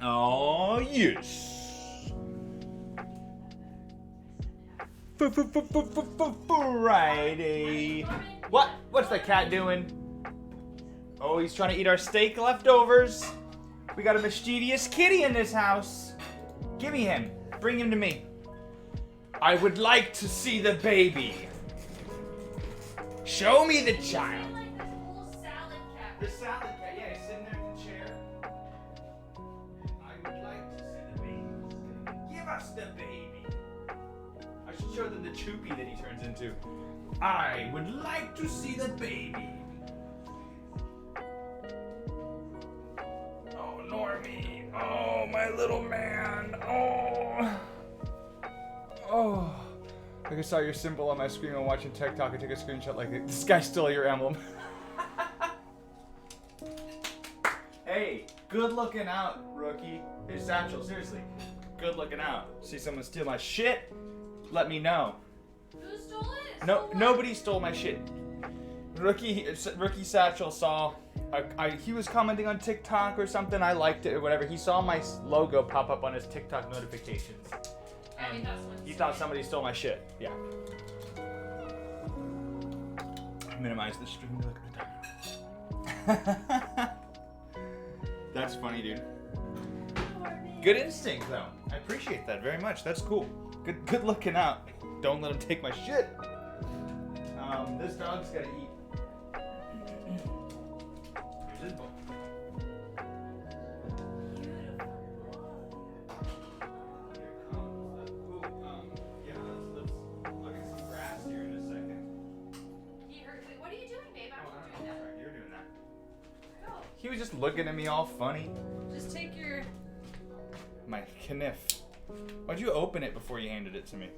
Oh, yes. Friday. What? What's the cat doing? Oh, he's trying to eat our steak leftovers. We got a mischievous kitty in this house. Give me him. Bring him to me. I would like to see the baby. Show me the child. Like this little salad cat. The salad cat, yeah, he's sitting there in the chair. I would like to see the baby. Give us the baby. I should show them the choopy that he turns into. I would like to see the baby. Oh, Normie. Oh, my little man. Oh. Oh. I saw your symbol on my screen while watching TikTok. I took a screenshot like, this guy stole your emblem. Hey, good looking out, rookie. Hey, Satchel, seriously. Good looking out. See someone steal my shit? Let me know. Who stole it? No, nobody stole my shit. Rookie Satchel saw, he was commenting on TikTok or something. I liked it or whatever. He saw my logo pop up on his TikTok notifications. And he thought somebody stole my shit. Yeah. Minimize the stream to look at the time. That's funny, dude. Good instinct, though. I appreciate that very much. That's cool. Good looking out. Don't let him take my shit. This dog's gotta eat. Here's his bowl. He was just looking at me all funny. Just take your... My kniff. Why'd you open it before you handed it to me?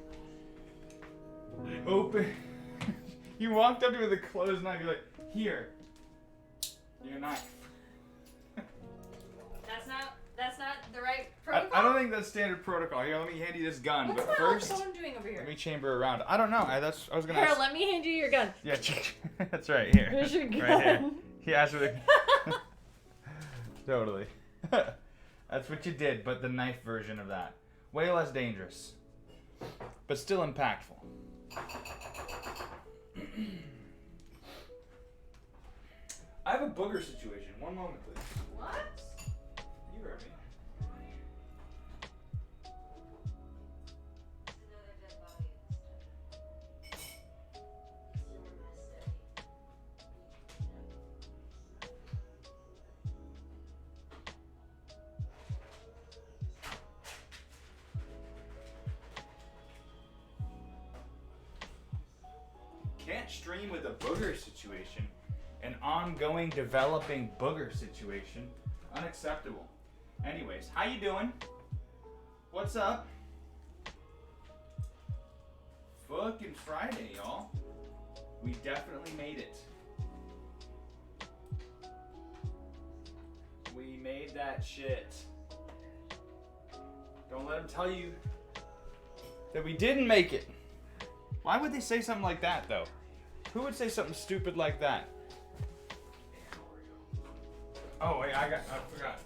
Open. You walked up to me with a closed knife. You're like, here. Your knife. That's not the right protocol? I don't think that's standard protocol. Here, let me hand you this gun. What's but my first, phone doing over here? let me chamber around. I don't know. I was gonna. Here, let me hand you your gun. Yeah, that's right. Here. Here's your gun. Right here. He asked for the. Totally. That's what you did, but the knife version of that. Way less dangerous. But still impactful. I have a booger situation. One moment, please. What? You heard me. Can't stream with a booger situation. An ongoing developing booger situation. Unacceptable. Anyways, how you doing? What's up? Fucking Friday, y'all. We definitely made it. We made that shit. Don't let them tell you that we didn't make it. Why would they say something like that, though? Who would say something stupid like that? Oh, wait, I forgot.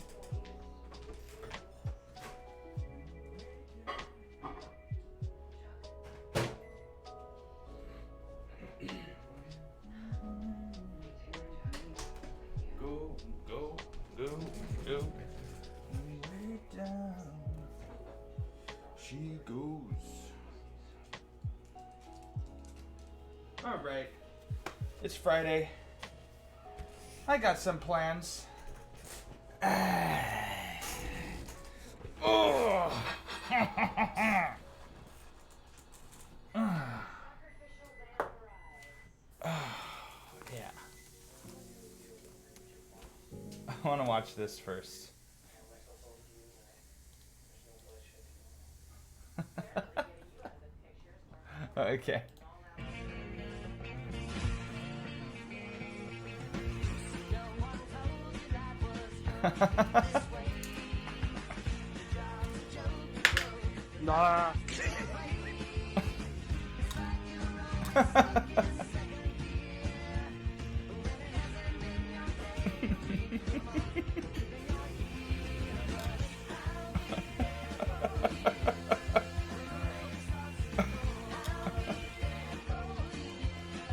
Go, go, go, go. Way down. She goes. All right. It's Friday. I got some plans. Oh. Yeah. I want to watch this first. Okay. Nah.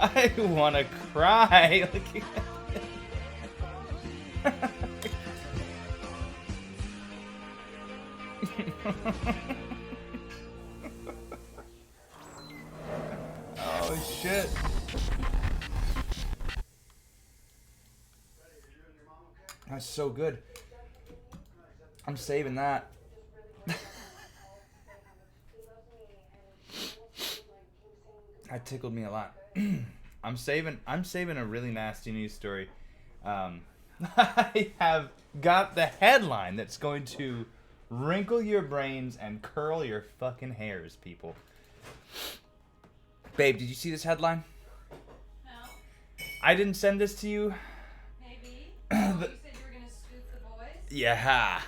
I wanna cry. Look at Oh shit. That's so good. I'm saving that. That tickled me a lot. I'm saving a really nasty news story. I have got the headline that's going to wrinkle your brains and curl your fucking hairs, people. Babe, did you see this headline? No. I didn't send this to you. Maybe. Oh, you said you were gonna scoop the boys? Yeah.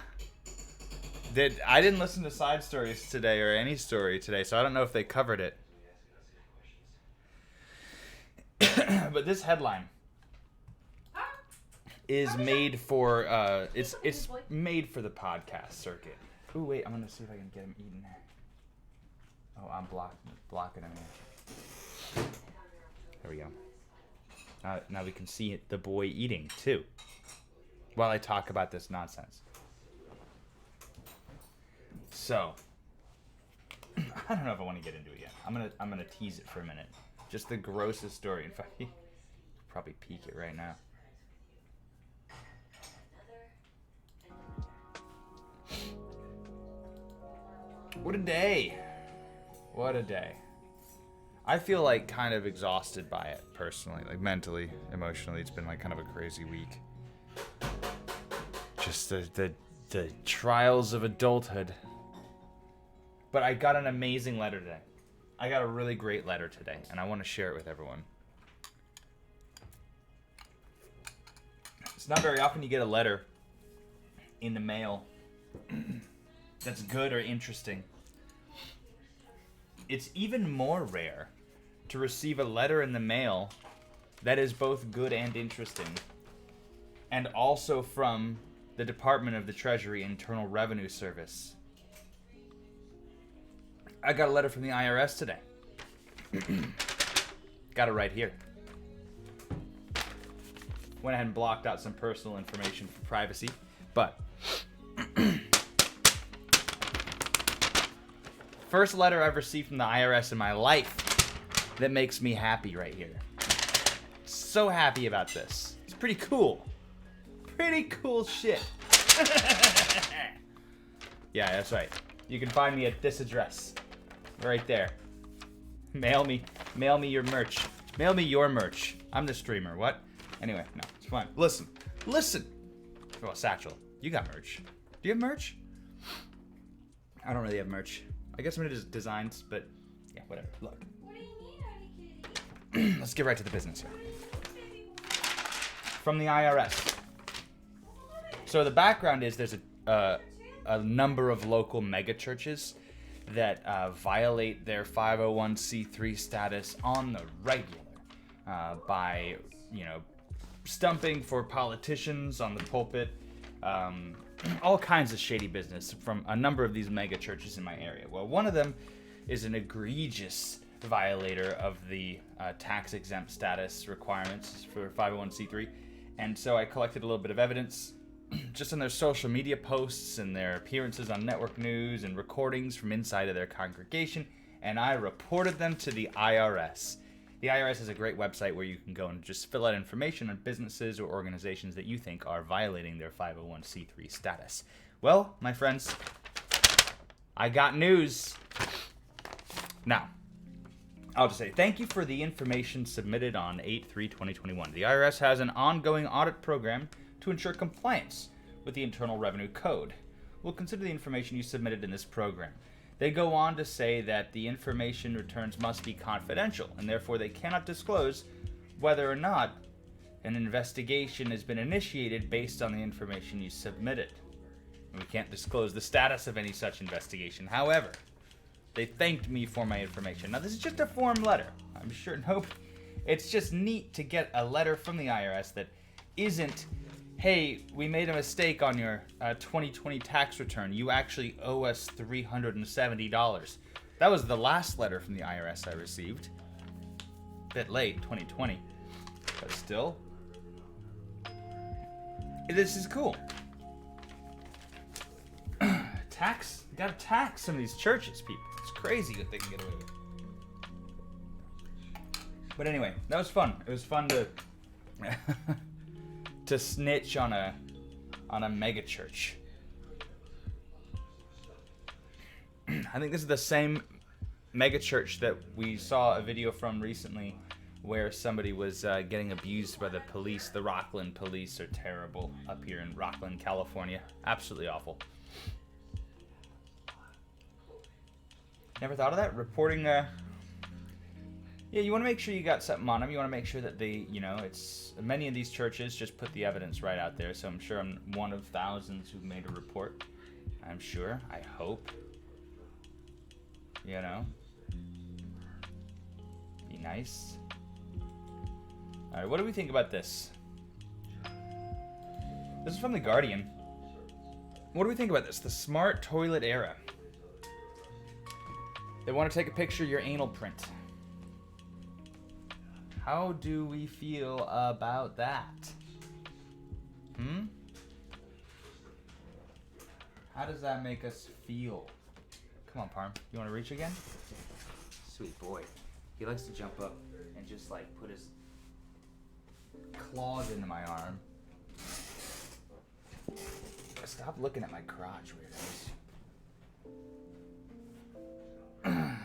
I didn't listen to side stories today or any story today, so I don't know if they covered it. But this headline is made for it's made for the podcast circuit. Ooh, wait, I'm gonna see if I can get him eating. Oh, I'm blocking him here. There we go. Now we can see the boy eating too, while I talk about this nonsense. So, I don't know if I want to get into it yet. I'm gonna tease it for a minute. Just the grossest story. In fact, you probably peek it right now. What a day. What a day. I feel like kind of exhausted by it personally, like mentally, emotionally. It's been like kind of a crazy week. Just the trials of adulthood. But I got an amazing letter today. I got a really great letter today, and I want to share it with everyone. It's not very often you get a letter in the mail that's good or interesting. It's even more rare to receive a letter in the mail that is both good and interesting, and also from the Department of the Treasury Internal Revenue Service. I got a letter from the IRS today. Got it right here. Went ahead and blocked out some personal information for privacy, but first letter I've received from the IRS in my life that makes me happy right here. So happy about this. It's pretty cool. Pretty cool shit. Yeah, that's right. You can find me at this address. Right there. Mail me your merch. Mail me your merch. I'm the streamer. What? Anyway, no, it's fine. Listen. Oh, Satchel, you got merch. Do you have merch? I don't really have merch. I guess I'm into designs, but yeah, whatever. Look. What do you need, honey kitty? Let's get right to the business here. From the IRS. So the background is there's a number of local mega churches that violate their 501c3 status on the regular by, stumping for politicians on the pulpit, all kinds of shady business from a number of these mega churches in my area. Well, one of them is an egregious violator of the tax-exempt status requirements for 501c3, and so I collected a little bit of evidence just on their social media posts and their appearances on network news and recordings from inside of their congregation, and I reported them to the IRS. The IRS is a great website where you can go and just fill out information on businesses or organizations that you think are violating their 501c3 status. Well, my friends, I got news. Now, I'll just say thank you for the information submitted on 8/3/2021. The IRS has an ongoing audit program to ensure compliance with the Internal Revenue Code. We'll consider the information you submitted in this program. They go on to say that the information returns must be confidential, and therefore they cannot disclose whether or not an investigation has been initiated based on the information you submitted. And we can't disclose the status of any such investigation. However, they thanked me for my information. Now, this is just a form letter. I'm sure it's just neat to get a letter from the IRS that isn't, hey, we made a mistake on your 2020 tax return. You actually owe us $370. That was the last letter from the IRS I received. bit late, 2020, but still, this is cool. Gotta tax some of these churches, people. It's crazy what they can get away with. But anyway, that was fun. It was fun to to snitch on a mega church. I think this is the same mega church that we saw a video from recently where somebody was getting abused by the police. The Rockland police are terrible up here in Rockland, California. Absolutely awful. Never thought of that? Reporting, yeah, you want to make sure you got something on them. You want to make sure that they, it's, many of these churches just put the evidence right out there. So I'm sure I'm one of thousands who've made a report. I'm sure. I hope. Be nice. Alright, what do we think about this? This is from The Guardian. What do we think about this? The smart toilet era. They want to take a picture of your anal print. How do we feel about that? How does that make us feel? Come on, Parm. You want to reach again? Sweet boy. He likes to jump up and just like put his claws into my arm. Stop looking at my crotch, weirdos.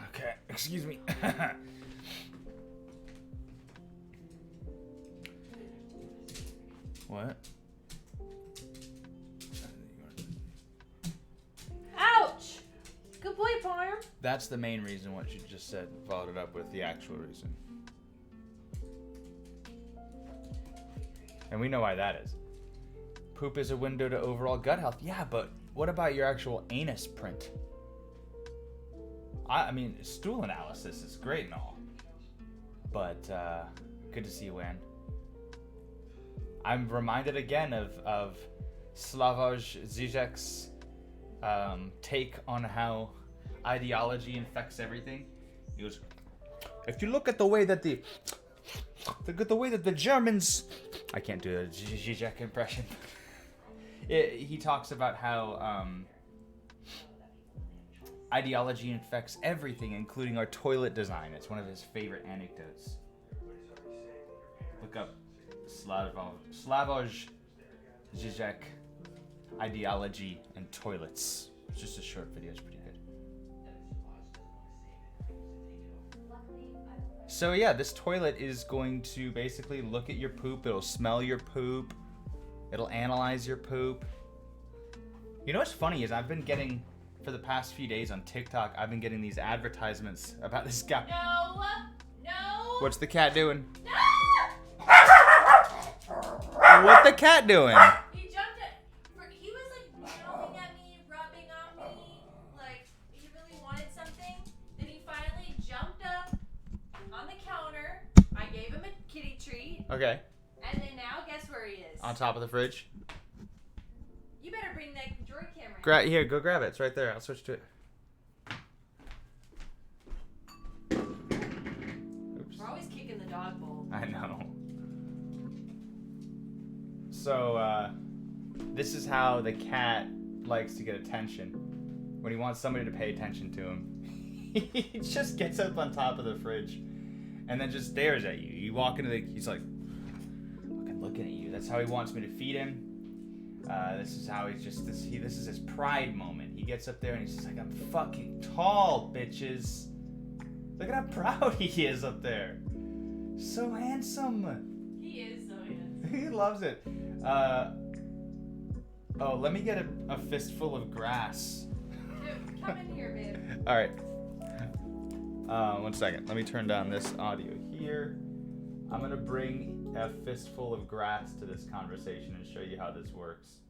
Okay, excuse me. What? Ouch! Good boy, Parm. That's the main reason what you just said. Followed it up with the actual reason. And we know why that is. Poop is a window to overall gut health. Yeah, but what about your actual anus print? I mean, stool analysis is great and all. But, good to see you, Wan. I'm reminded again of Slavoj Žižek's take on how ideology infects everything. He goes, if you look at the way that the Germans, I can't do a Žižek impression. He talks about how ideology infects everything, including our toilet design. It's one of his favorite anecdotes. Look up Slavoj Žižek, ideology and toilets. It's just a short video. It's pretty good. So yeah, this toilet is going to basically look at your poop. It'll smell your poop. It'll analyze your poop. You know what's funny is I've been getting, for the past few days on TikTok, I've been getting these advertisements about this guy. No! What's the cat doing? No! What the cat doing? He jumped at, he was like yelling at me, rubbing on me, like he really wanted something. Then he finally jumped up on the counter. I gave him a kitty treat. Okay. And then now guess where he is? On top of the fridge. You better bring that Droid camera. Here, go grab it. It's right there. I'll switch to it. Oops. We're always kicking the dog bowl. I know. So, this is how the cat likes to get attention. When he wants somebody to pay attention to him, he just gets up on top of the fridge and then just stares at you. You walk into he's like, fucking looking at you. That's how he wants me to feed him. This is how this is his pride moment. He gets up there and he's just like, I'm fucking tall, bitches. Look at how proud he is up there. So handsome. He is so handsome. He loves it. Oh, let me get a fistful of grass. Dude, come in here, babe. All right. 1 second. Let me turn down this audio here. I'm going to bring a fistful of grass to this conversation and show you how this works.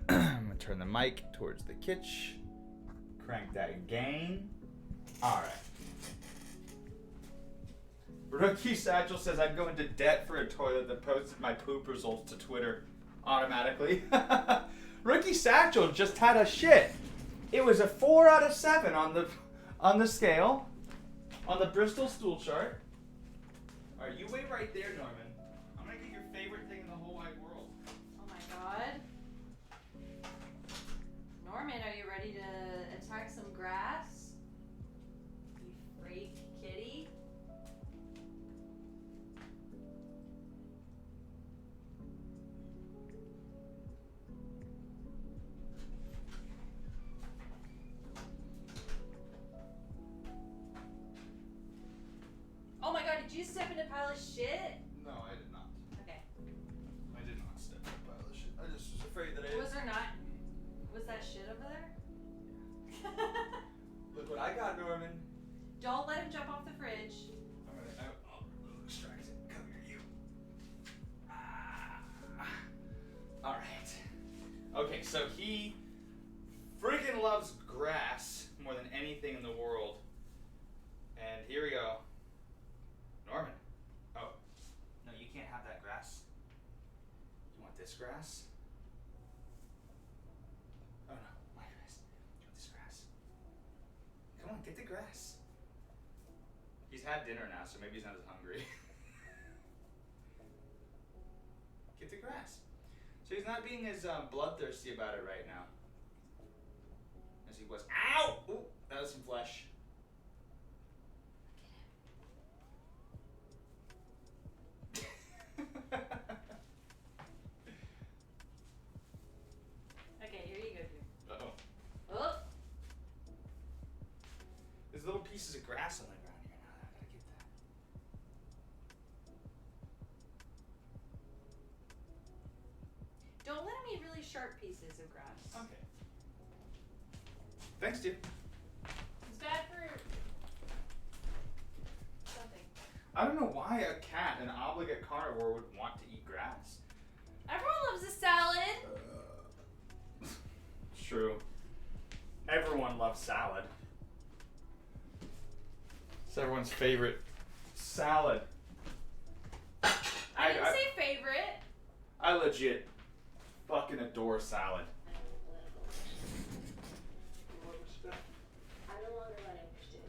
I'm going to turn the mic towards the kitsch. Crank that gain. All right. Rookie Satchel says, I'd go into debt for a toilet that posted my poop results to Twitter automatically. Rookie Satchel just had a shit. It was a 4 out of 7 on the scale, on the Bristol stool chart. All right, you wait right there, Norman. I'm gonna get your favorite thing in the whole wide world. Oh my god. Norman, are you ready to attack some grass? You freak kitty. Oh my god, did you step in a pile of shit? No, I did not. Okay. I did not step in a pile of shit. I just was afraid that Was there not? Was that shit over there? Look what I got, Norman. Don't let him jump off the fridge. Alright, I'll extract it. Come here, you. Alright. Okay, so he freaking loves grass more than anything in the world. And here we go. Norman. Oh. No, you can't have that grass. You want this grass? Oh no, my grass. You want this grass? Come on, get the grass. He's had dinner now, so maybe he's not as hungry. Get the grass. So he's not being as bloodthirsty about it right now as he was. Ow! Ooh, that was some flesh. Okay, here you go, dude. Uh-oh. Oh! There's little pieces of grass on the ground here now. I gotta get that. Don't let him eat really sharp pieces of grass. Okay. Thanks, dude. It's bad for something. I don't know why a cat, an obligate carnivore, would want to eat grass. Everyone loves a salad. True. Everyone loves salad. It's everyone's favorite salad. I didn't say favorite. I legit fucking adore salad. I'm no longer that interested.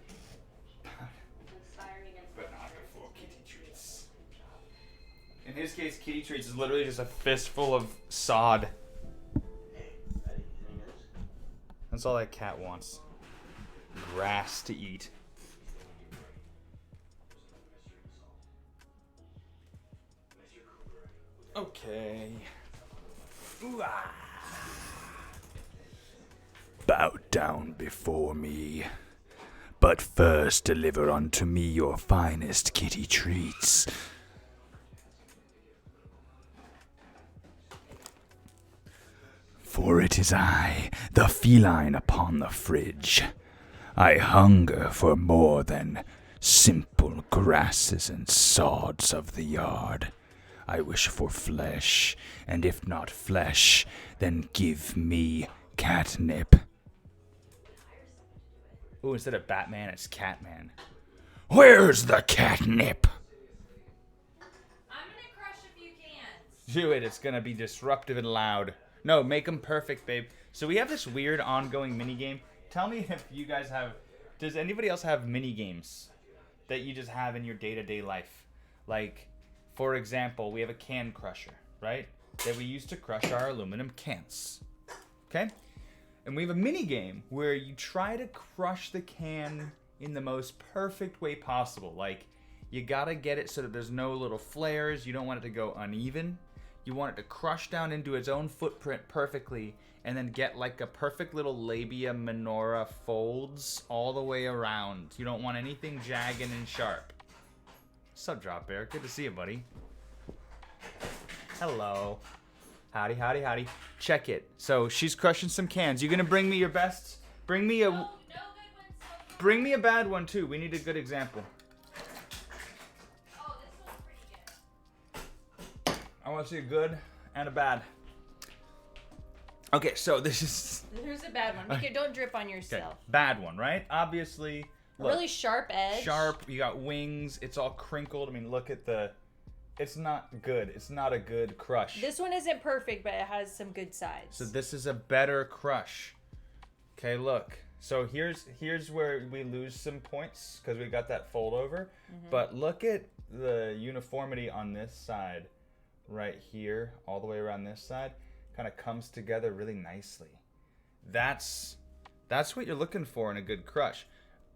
Conspiring against But my not parents before is kitty gonna be treats. a full-time job. In his case, kitty treats is literally just a fistful of sod. That's all that cat wants. Grass to eat. Okay. Ooh-ah. Bow down before me, but first deliver unto me your finest kitty treats. For it is I, the feline upon the fridge. I hunger for more than simple grasses and sods of the yard. I wish for flesh, and if not flesh, then give me catnip. Ooh, instead of Batman, it's Catman. Where's the catnip? I'm gonna crush a few cans. Do it. It's gonna be disruptive and loud. No, make them perfect, babe. So we have this weird ongoing mini game. Tell me if you guys have. Does anybody else have mini games that you just have in your day-to-day life? Like, for example, we have a can crusher, right? That we use to crush our aluminum cans. Okay? And we have a mini game where you try to crush the can in the most perfect way possible. Like, you gotta get it so that there's no little flares. You don't want it to go uneven. You want it to crush down into its own footprint perfectly and then get like a perfect little labia minora folds all the way around. You don't want anything jagged and sharp. Sup, Drop Bear? Good to see you, buddy. Hello. Howdy, howdy, howdy. Check it. So she's crushing some cans. You gonna bring me your best? Bring me a... No good ones so far. Bring me a bad one too. We need a good example. Oh, this one's pretty good. I want to see a good and a bad. Okay, so this is Here's a bad one. Make it, don't drip on okay. yourself. Bad one, right? Obviously, look, Really sharp edge. sharp. You got wings. It's all crinkled. I mean, look at the. It's not good. It's not a good crush. This one isn't perfect, but it has some good sides. So this is a better crush. Okay, look. So here's where we lose some points because we got that fold over. But look at the uniformity on this side, right here, all the way around this side, kind of comes together really nicely. That's what you're looking for in a good crush.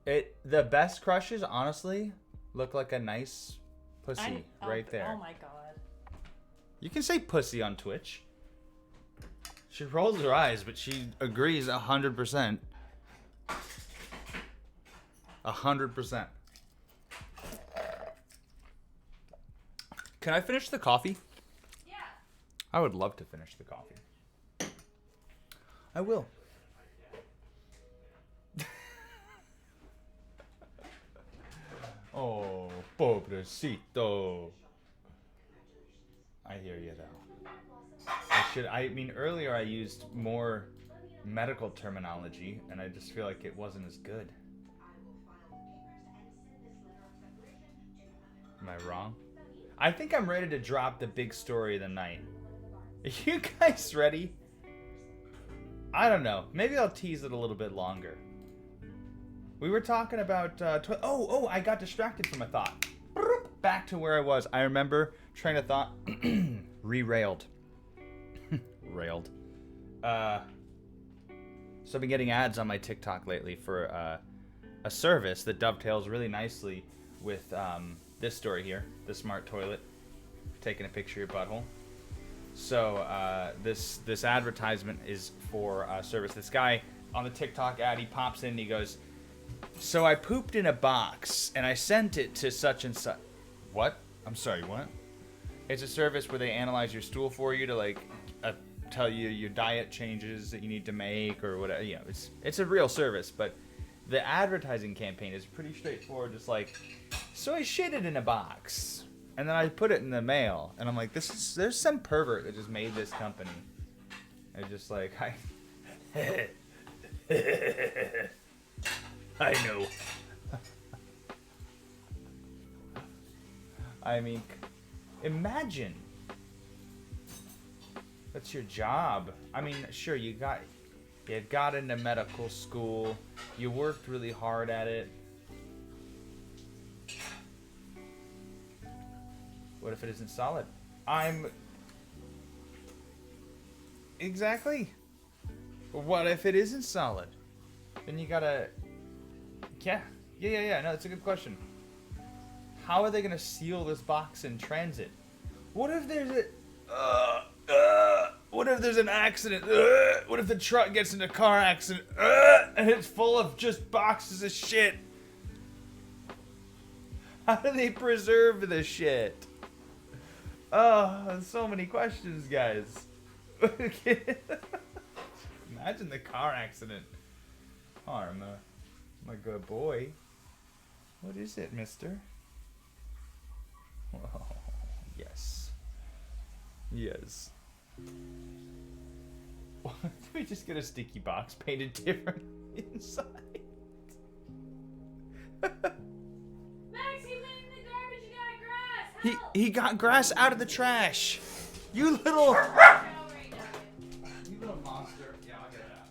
The best crushes, honestly, look like a nice pussy right there. Oh my god. You can say pussy on Twitch. She rolls her eyes, but she agrees 100%. 100%. Can I finish the coffee? Yeah. I would love to finish the coffee. I will. Oh, pobrecito. I hear you though. I mean, earlier I used more medical terminology, and I just feel like it wasn't as good. Am I wrong? I think I'm ready to drop the big story of the night. Are you guys ready? I don't know. Maybe I'll tease it a little bit longer. We were talking about... I got distracted from a thought. Back to where I was. I remember train of thought. Railed. Railed. So I've been getting ads on my TikTok lately for a service that dovetails really nicely with this story here. The smart toilet. Taking a picture of your butthole. So this advertisement is for a service. This guy on the TikTok ad, he pops in and he goes, "So I pooped in a box and I sent it to such and such." What? I'm sorry, what? It's a service where they analyze your stool for you to like tell you your diet changes that you need to make or whatever. You know, it's a real service, but the advertising campaign is pretty straightforward. Just like, so I shitted in a box and then I put it in the mail, and I'm like, there's some pervert that just made this company. And just like, I know. I mean, imagine. That's your job. I mean, sure, you got into medical school. You worked really hard at it. What if it isn't solid? Exactly. What if it isn't solid? Then you gotta... Yeah. No, that's a good question. How are they gonna seal this box in transit? What if there's what if there's an accident? What if the truck gets in a car accident? And it's full of just boxes of shit? How do they preserve this shit? Oh, so many questions, guys. Imagine the car accident. Karma. My good boy. What is it, mister? Oh, yes. Yes. Did we just get a sticky box painted different inside? Max, he went in the garbage and got grass. Help! He got grass out of the trash. You little... Right now. You little monster. Yeah, I'll get it out.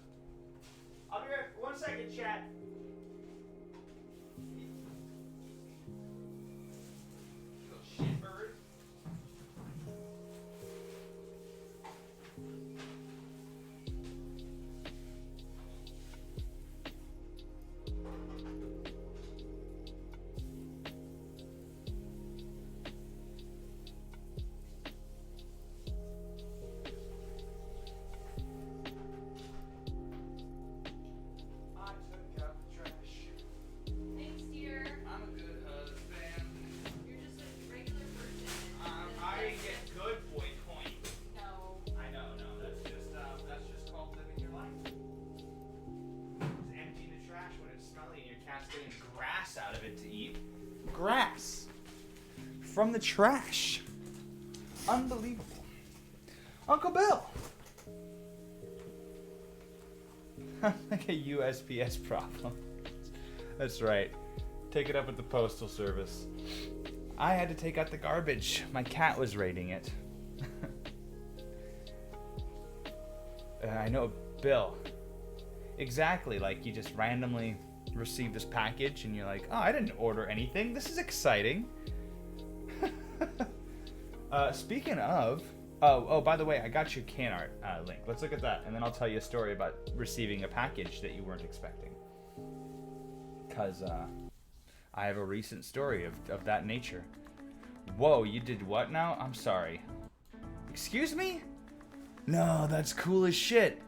I'll be right. 1 second, chat. Little shitbird. Thanks, dear. I'm a good husband. You're just a regular person. I get good boy points. No. I know, no, that's just called living your life. Just emptying the trash when it's smelly and your cat's getting grass out of it to eat. Grass from the trash. Unbelievable. Uncle Bill. Like a USPS problem. That's right. Take it up with the postal service. I had to take out the garbage. My cat was raiding it. I know, Bill. Exactly, like you just randomly receive this package and you're like, oh, I didn't order anything. This is exciting. Speaking of, by the way, I got you can art link. Let's look at that, and then I'll tell you a story about receiving a package that you weren't expecting. Because I have a recent story of that nature. Whoa, you did what now? I'm sorry. Excuse me? No, that's cool as shit.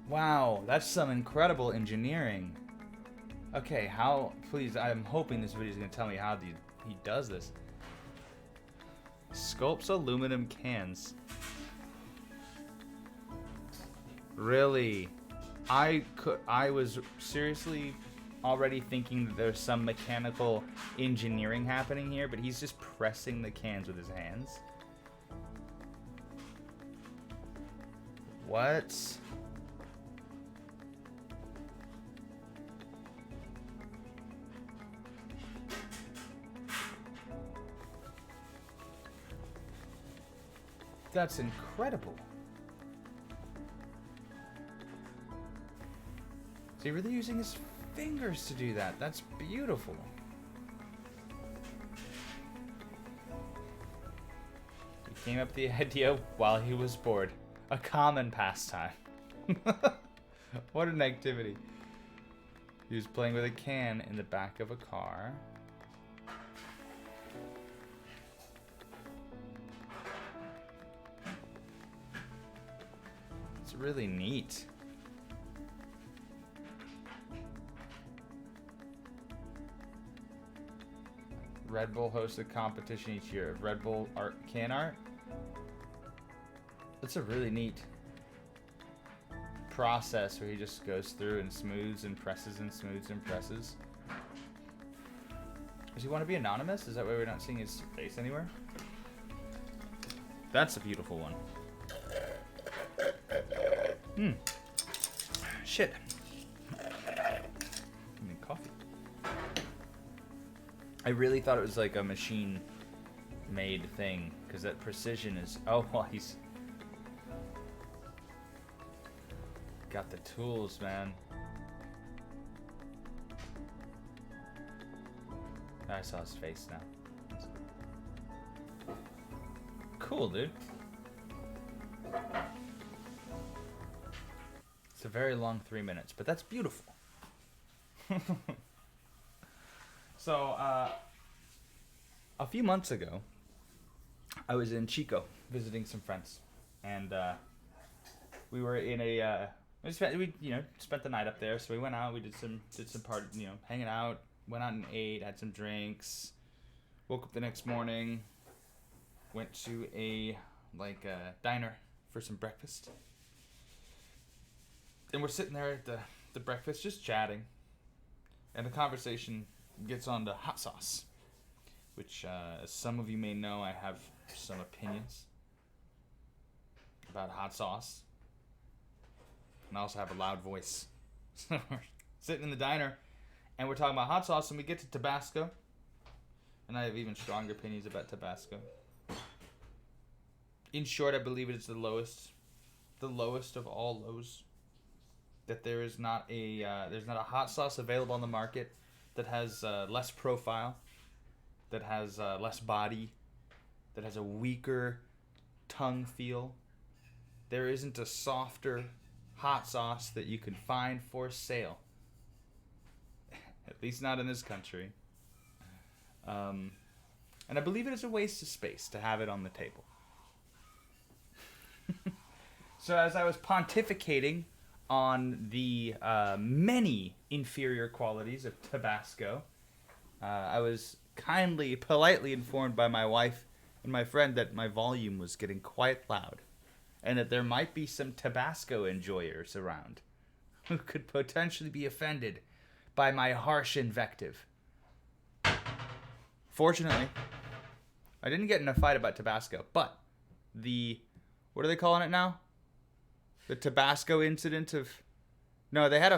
Wow, that's some incredible engineering. Okay, how, please, I'm hoping this video is going to tell me how he does this. Sculpts aluminum cans. Really? I was seriously already thinking that there's some mechanical engineering happening here, but he's just pressing the cans with his hands. What? That's incredible. So you're really using his fingers to do that. That's beautiful. He came up with the idea while he was bored. A common pastime. What an activity. He was playing with a can in the back of a car. It's really neat. Red Bull hosts a competition each year of Red Bull art can art. That's a really neat process where he just goes through and smooths and presses and smooths and presses. Does he want to be anonymous? Is that why we're not seeing his face anywhere? That's a beautiful one. Shit. Give me coffee. I really thought it was like a machine-made thing, because that precision is... Oh, well, he's... got the tools, man. I saw his face now. Cool, dude. It's a very long 3 minutes, but that's beautiful. So, a few months ago, I was in Chico visiting some friends, and we were in a we spent the night up there. So we went out, we did some part, hanging out, went out and ate, had some drinks, woke up the next morning, went to a diner for some breakfast, and we're sitting there at the breakfast just chatting, and the conversation gets on to hot sauce, which, as some of you may know, I have some opinions about hot sauce, and I also have a loud voice. So we're sitting in the diner, and we're talking about hot sauce, and we get to Tabasco, and I have even stronger opinions about Tabasco. In short, I believe it is the lowest of all lows. That there's not a hot sauce available on the market that has less profile, that has less body, that has a weaker tongue feel. There isn't a softer hot sauce that you can find for sale. At least not in this country. And I believe it is a waste of space to have it on the table. So as I was pontificating on the many inferior qualities of Tabasco, I was politely informed by my wife and my friend that my volume was getting quite loud, and that there might be some Tabasco enjoyers around who could potentially be offended by my harsh invective. Fortunately, I didn't get in a fight about Tabasco, but what are they calling it now? The Tabasco incident of... No, they had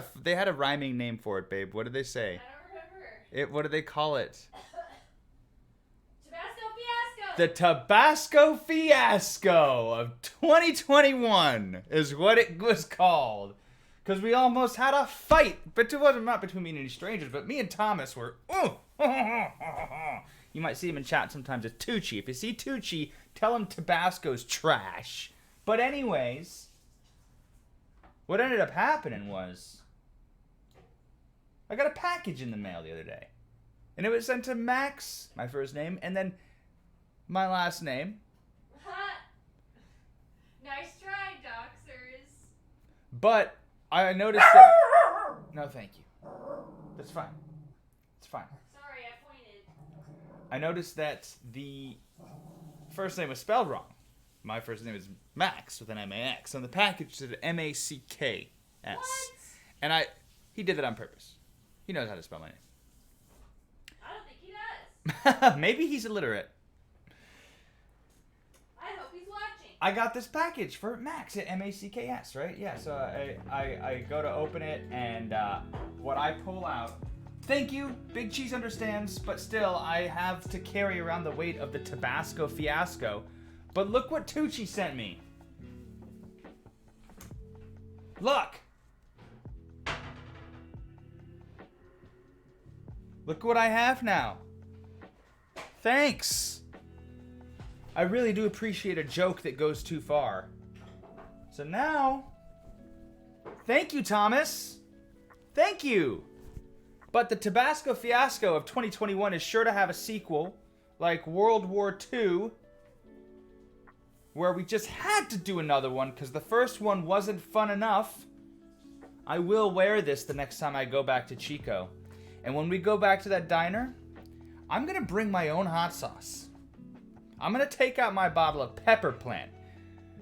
a rhyming name for it, babe. What did they say? I don't remember. What do they call it? Tabasco fiasco. The Tabasco Fiasco of 2021 is what it was called. Because we almost had a fight. But it wasn't not between me and any strangers, but me and Thomas were... You might see him in chat sometimes as Tucci. If you see Tucci, tell him Tabasco's trash. But anyways, what ended up happening was... I got a package in the mail the other day. And it was sent to Max, my first name, and then my last name. Nice try, Doxers. But I noticed that... No, thank you. That's fine. It's fine. Sorry, I pointed. I noticed that the first name was spelled wrong. My first name is Max with an M-A-X. On the package said M-A-C-K-S. What? And he did that on purpose. He knows how to spell my name. I don't think he does. Maybe he's illiterate. I hope he's watching. I got this package for Max at M-A-C-K-S, right? Yeah, so I go to open it, and what I pull out... Thank you, Big Cheese understands, but still, I have to carry around the weight of the Tabasco Fiasco. But look what Tucci sent me. Look! Look what I have now. Thanks. I really do appreciate a joke that goes too far. So now, thank you, Thomas. Thank you. But the Tabasco Fiasco of 2021 is sure to have a sequel, like World War II, where we just had to do another one because the first one wasn't fun enough. I will wear this the next time I go back to Chico. And when we go back to that diner, I'm going to bring my own hot sauce. I'm going to take out my bottle of Pepper Plant.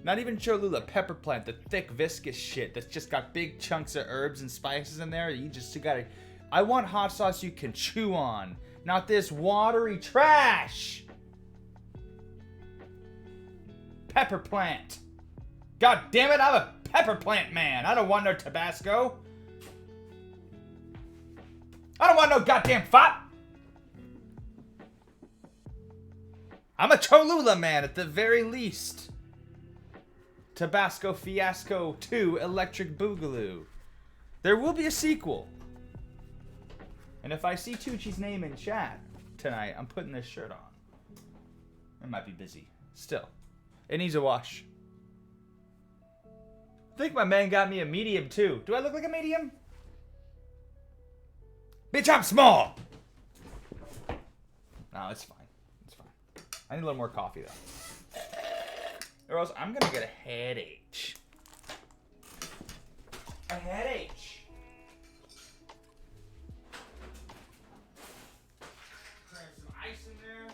Not even Cholula, Pepper Plant, the thick, viscous shit that's just got big chunks of herbs and spices in there. You gotta... I want hot sauce you can chew on, not this watery trash. Pepper Plant. God damn it, I'm a Pepper Plant man. I don't want no Tabasco. I don't want no goddamn fop. I'm a Cholula man at the very least. Tabasco Fiasco 2 Electric Boogaloo. There will be a sequel. And if I see Tucci's name in chat tonight, I'm putting this shirt on. I might be busy. Still. It needs a wash. I think my man got me a medium too. Do I look like a medium? Bitch, I'm small! No, it's fine. It's fine. I need a little more coffee though. Or else I'm gonna get a headache. A headache. Cram some ice in there.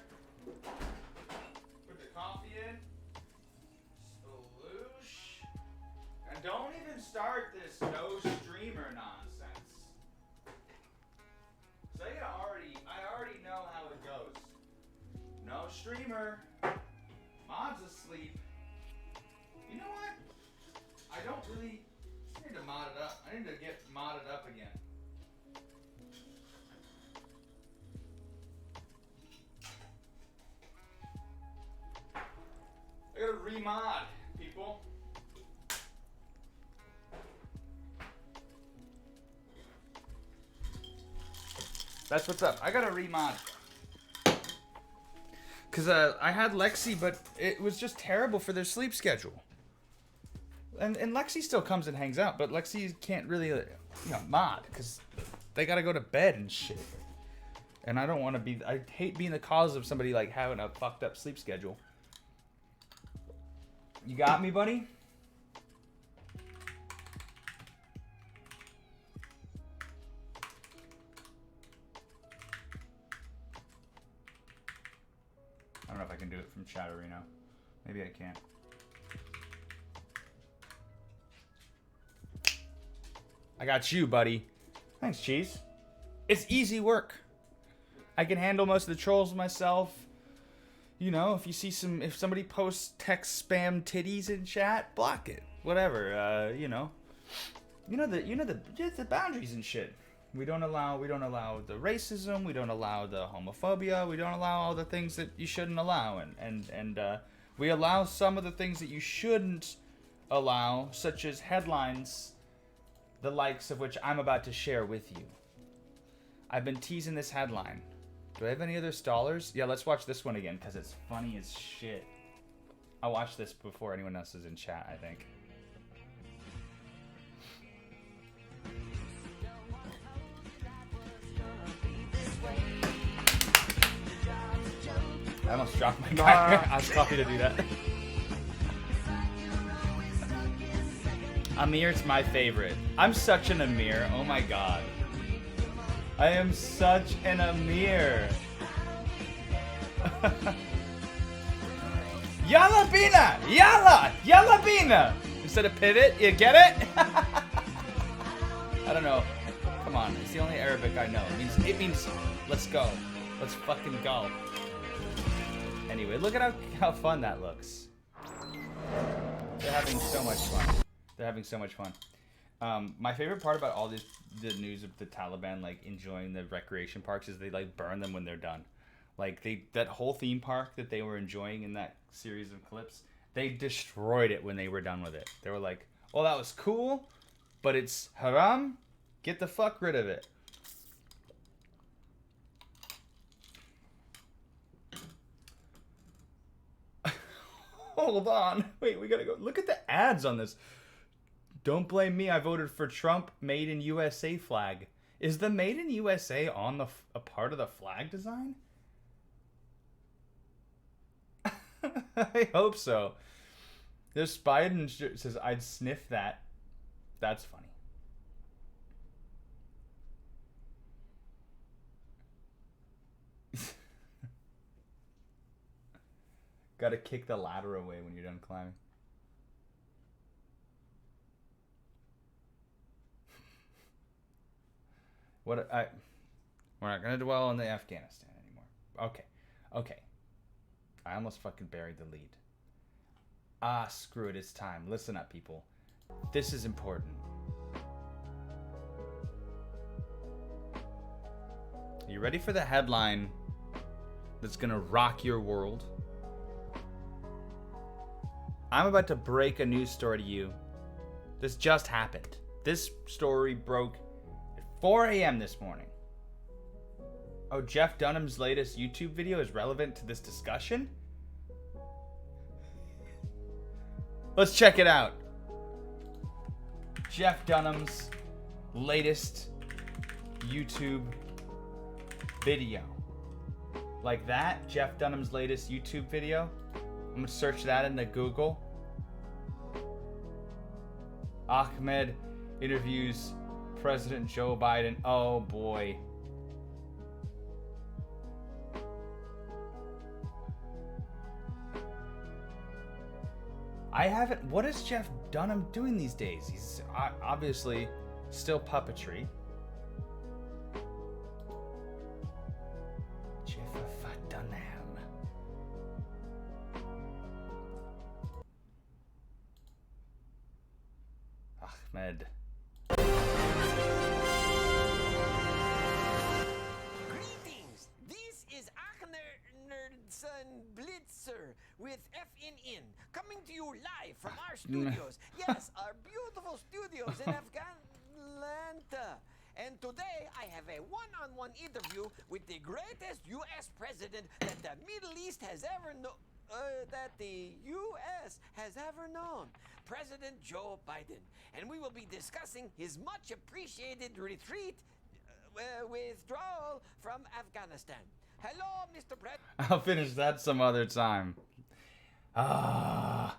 Put the coffee in. Sploosh. And don't even start this no streamer nonsense. So I already know how it goes. No streamer. Mod's asleep. You know what? I don't really... I need to mod it up. I need to get modded up again. I gotta remod, people. That's what's up. I gotta remod. Because I had Lexi, but it was just terrible for their sleep schedule. And Lexi still comes and hangs out, but Lexi can't really, mod, because they gotta go to bed and shit. And I don't want to be, I hate being the cause of somebody, like, having a fucked up sleep schedule. You got me, buddy? I don't know if I can do it from Chatterino. Maybe I can. I got you, buddy. Thanks, Cheese. It's easy work. I can handle most of the trolls myself. You know, if you see if somebody posts text spam titties in chat, block it. Whatever. You know the boundaries and shit. We don't allow the racism. We don't allow the homophobia. We don't allow all the things that you shouldn't allow, and we allow some of the things that you shouldn't allow, such as headlines, the likes of which I'm about to share with you. I've been teasing this headline. Do I have any other stallers? Yeah, let's watch this one again because it's funny as shit. I watched this before anyone else is in chat, I think. I almost dropped my guy. I was coffee to do that. Amir's my favorite. I'm such an Amir. Oh my god. I am such an Amir. Yalla Bina! Yalla! Yalla Bina! Instead of pivot, you get it? I don't know. Come on, it's the only Arabic I know. It means let's go. Let's fucking go. Anyway, look at how fun that looks. They're having so much fun. They're having so much fun. My favorite part about all the news of the Taliban like enjoying the recreation parks is they like burn them when they're done. Like that whole theme park that they were enjoying in that series of clips, they destroyed it when they were done with it. They were like, "Oh, that was cool, but it's haram. Get the fuck rid of it." Hold on. Wait, we gotta go. Look at the ads on this. Don't blame me. I voted for Trump. Made in USA flag. Is the Made in USA on a part of the flag design? I hope so. This Biden says I'd sniff that. That's funny. Gotta kick the ladder away when you're done climbing. We're not gonna dwell on the Afghanistan anymore. Okay. I almost fucking buried the lead. Screw it, it's time. Listen up, people. This is important. You ready for the headline that's gonna rock your world? I'm about to break a news story to you. This just happened. This story broke at 4 a.m. this morning. Oh, Jeff Dunham's latest YouTube video is relevant to this discussion? Let's check it out. Jeff Dunham's latest YouTube video. Like that? Jeff Dunham's latest YouTube video? I'm gonna search that into Google. Ahmed interviews President Joe Biden. Oh boy. What is Jeff Dunham doing these days? He's obviously still puppetry. Jeff Dunham. Ahmed. Greetings! This is Ahnerson Blitzer with FNN, coming to you live from our studios. Yes, our beautiful studios in Atlanta. And today I have a one-on-one interview with the greatest U.S. president that the Middle East has ever known. President Joe Biden. And we will be discussing his much appreciated withdrawal from Afghanistan. Hello, Mr. Pratt. I'll finish that some other time. I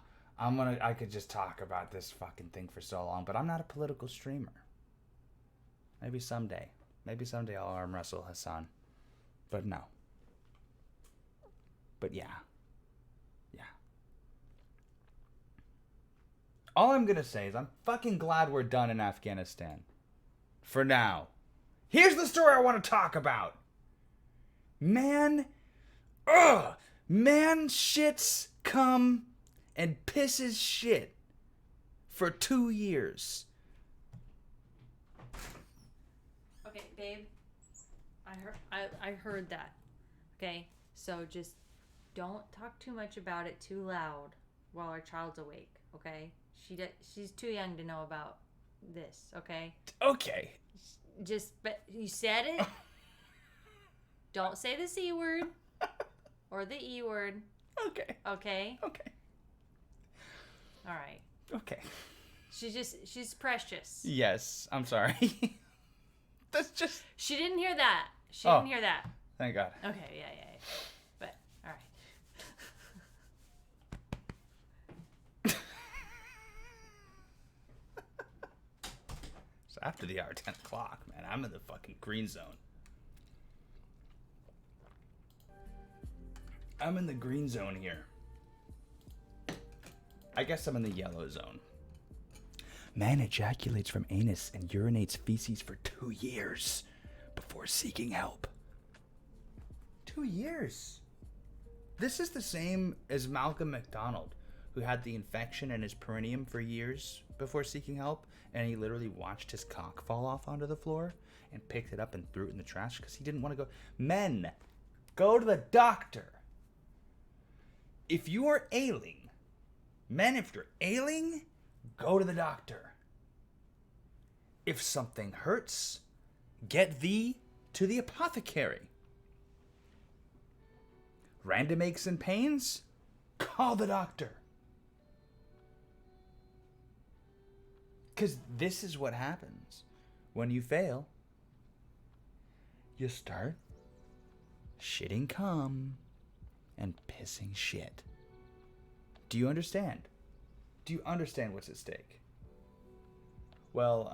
could just talk about this fucking thing for so long, but I'm not a political streamer. Maybe someday I'll arm wrestle Hassan. But no. But yeah. All I'm gonna say is I'm fucking glad we're done in Afghanistan. For now. Here's the story I want to talk about. Man shits cum and pisses shit for 2 years. Okay, babe. I heard that. Okay, so just don't talk too much about it too loud while our child's awake. Okay, she's too young to know about this. Okay. Okay. But you said it. Don't say the C word or the E word. Okay. Okay. Okay. All right. Okay. She's precious. Yes, I'm sorry. That's just. She didn't hear that. She Oh. didn't hear that. Thank God. Okay, yeah. But, all right. So after the hour, 10 o'clock, man, I'm in the fucking green zone. I'm in the green zone here. I guess I'm in the yellow zone. Man ejaculates from anus and urinates feces for 2 years before seeking help. 2 years? This is the same as Malcolm McDonald, who had the infection in his perineum for years before seeking help, and he literally watched his cock fall off onto the floor and picked it up and threw it in the trash because he didn't want to go. Men, go to the doctor. If you are ailing, men, if you're ailing, go to the doctor. If something hurts, get thee to the apothecary. Random aches and pains, call the doctor. Because this is what happens when you fail. You start shitting cum and pissing shit. Do you understand? Do you understand what's at stake? Well,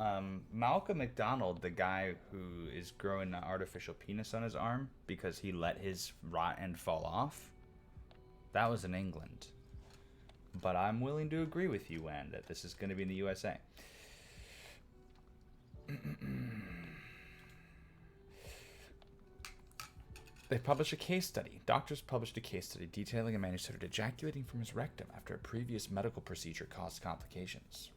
Malcolm McDonald, the guy who is growing an artificial penis on his arm because he let his rot end fall off, that was in England. But I'm willing to agree with you, Wan, that this is going to be in the USA. They published a case study. Doctors published a case study detailing a man who started ejaculating from his rectum after a previous medical procedure caused complications.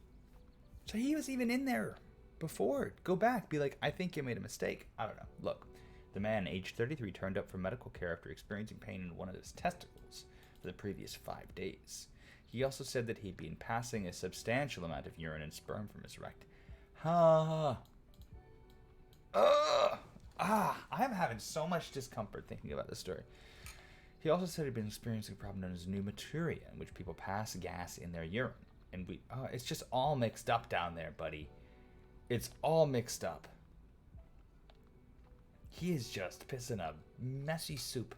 So he was even in there before. Go back, be like, I think you made a mistake. I don't know. Look, the man, aged 33, turned up for medical care after experiencing pain in one of his testicles for the previous 5 days. He also said that he'd been passing a substantial amount of urine and sperm from his rectum. I am having so much discomfort thinking about this story. He also said he'd been experiencing a problem known as pneumaturia, in which people pass gas in their urine. And it's just all mixed up down there, buddy. It's all mixed up. He is just pissing a messy soup.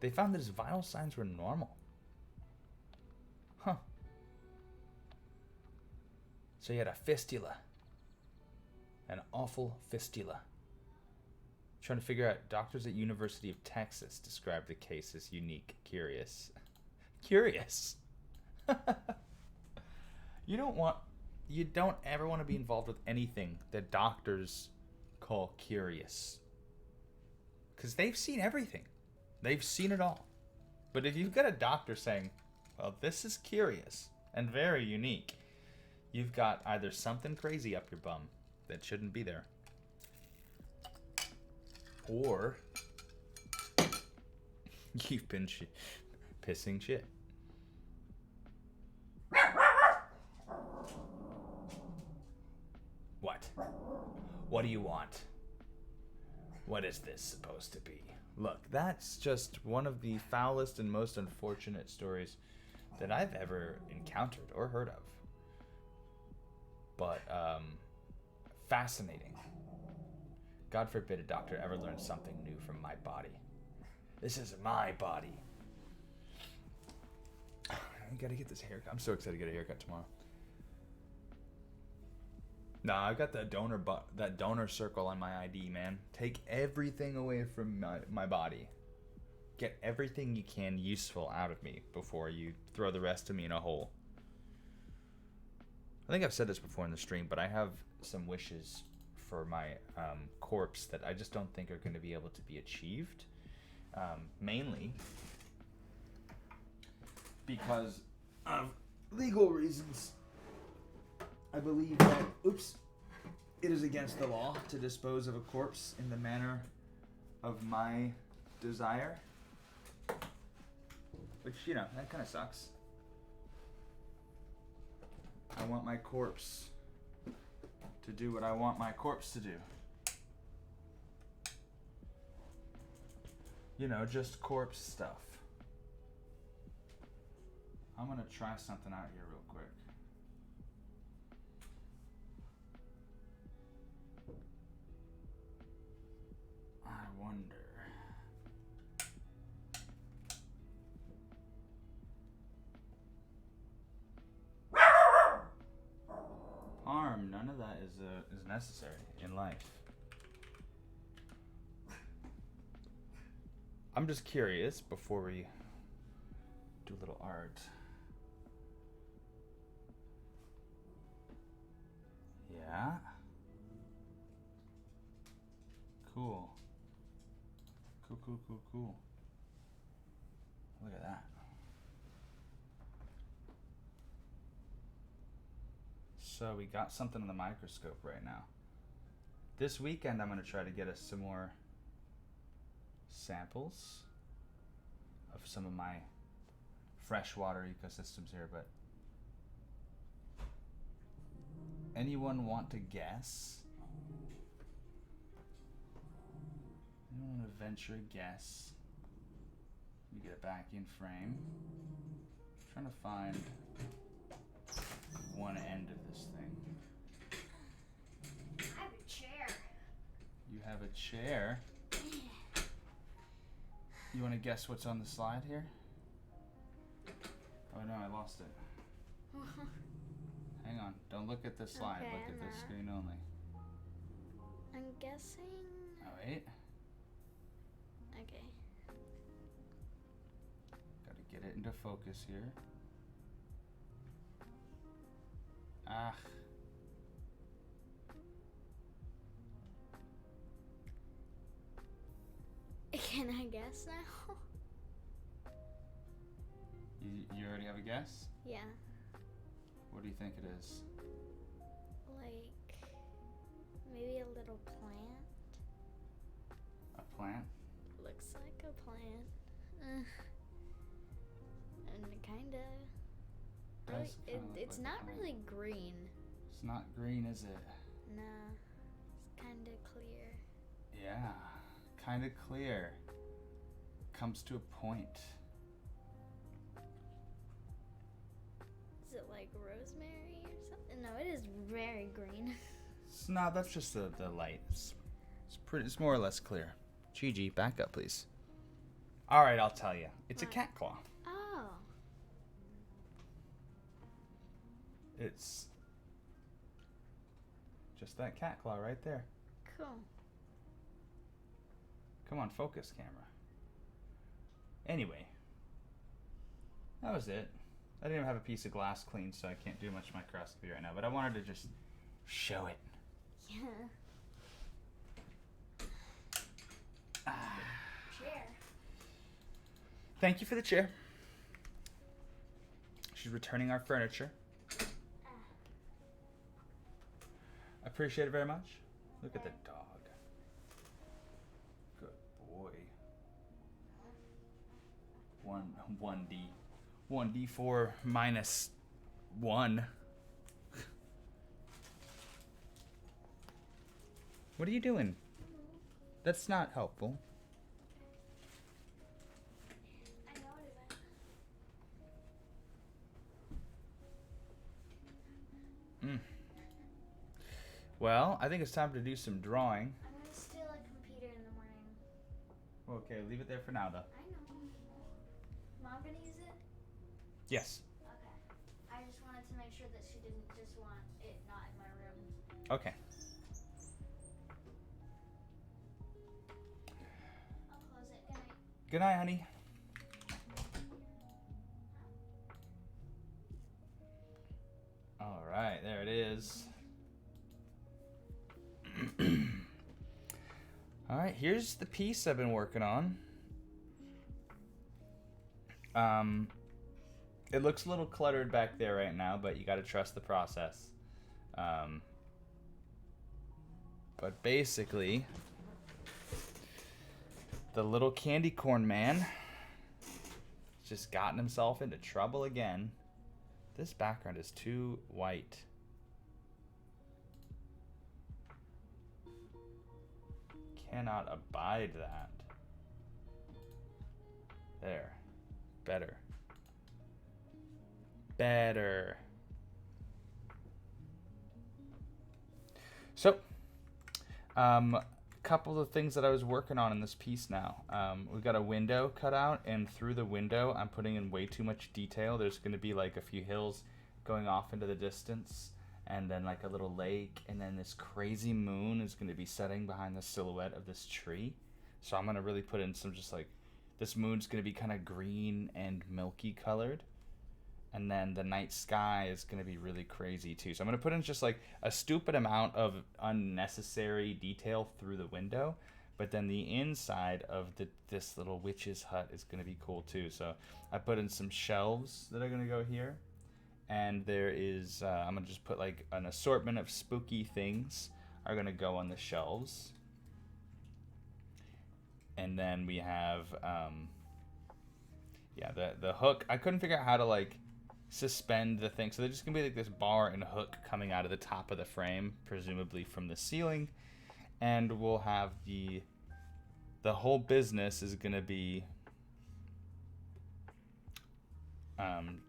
They found that his vital signs were normal. Huh. So he had a fistula. An awful fistula. Trying to figure out, doctors at University of Texas described the case as unique, curious. Curious? You don't ever want to be involved with anything that doctors call curious. Because they've seen everything. They've seen it all. But if you've got a doctor saying, well, this is curious and very unique, you've got either something crazy up your bum that shouldn't be there, or you've been pissing shit. What? What do you want? What is this supposed to be? Look, that's just one of the foulest and most unfortunate stories that I've ever encountered or heard of. But, fascinating. God forbid a doctor ever learns something new from my body. This is my body. I gotta get this haircut. I'm so excited to get a haircut tomorrow. Nah, I've got that donor circle on my ID, man. Take everything away from my body. Get everything you can useful out of me before you throw the rest of me in a hole. I think I've said this before in the stream, but I have some wishes for my corpse that I just don't think are going to be able to be achieved. Mainly because of legal reasons. I believe that, it is against the law to dispose of a corpse in the manner of my desire. Which, you know, that kind of sucks. I want my corpse to do what I want my corpse to do. You know, just corpse stuff. I'm gonna try something out here real quick. I wonder. Harm, none of that is necessary in life. I'm just curious before we do a little art. Yeah. Cool. Cool. Look at that. So we got something on the microscope right now. This weekend I'm going to try to get us some more samples of some of my freshwater ecosystems here, but anyone want to guess? Anyone want to venture a guess? Let me get it back in frame. I'm trying to find one end of this thing. I have a chair. You have a chair? You want to guess what's on the slide here? Oh no, I lost it. Hang on, don't look at the slide, Okay, look at I'm the not. screen only. I'm guessing. Oh wait, Okay. gotta get it into focus here. Ah. Can I guess now? You already have a guess? Yeah. What do you think it is? Like maybe a little plant. A plant? Looks like a plant. And it kinda. Really, Does kinda look it's like a not plant. really green. It's not green, is it? Nah. It's kinda clear. Yeah, kind of clear. Comes to a point. Is it like rosemary or something? No, it is very green. No, that's just the light. It's pretty. It's more or less clear. Gigi, back up, please. All right, I'll tell you. It's a What? cat claw. Oh. It's just that cat claw right there. Cool. Come on, focus, camera. Anyway, that was it. I didn't even have a piece of glass cleaned, so I can't do much microscopy right now. But I wanted to just show it. Yeah. Chair. Thank you for the chair. She's returning our furniture. Appreciate it very much. Look at the dog. Good boy. 1d4 minus 1. What are you doing? That's not helpful. I know it isn't. Well, I think it's time to do some drawing. I'm gonna steal a computer in the morning. Okay, leave it there for now, though. I know. Mom gonna use it? Yes. Okay. I just wanted to make sure that she didn't just want it not in my room. Okay. I'll close it. Good night. Good night, honey. All right, there it is. All right, here's the piece I've been working on. It looks a little cluttered back there right now, but you got to trust the process. But basically, the little candy corn man has just gotten himself into trouble again. This background is too white. Cannot abide that. There. Better. Better. So, a couple of things that I was working on in this piece now. We've got a window cut out, and through the window, I'm putting in way too much detail. There's going to be like a few hills going off into the distance, and then like a little lake, and then this crazy moon is going to be setting behind the silhouette of this tree. So I'm going to really put in some just like, this moon's going to be kind of green and milky colored. And then the night sky is going to be really crazy too. So I'm going to put in just like a stupid amount of unnecessary detail through the window. But then the inside of this little witch's hut is going to be cool too. So I put in some shelves that are going to go here. And there is, I'm going to just put like an assortment of spooky things are going to go on the shelves. And then we have, the hook. I couldn't figure out how to like suspend the thing, so there's just gonna be like this bar and hook coming out of the top of the frame, presumably from the ceiling, and we'll have the whole business is gonna be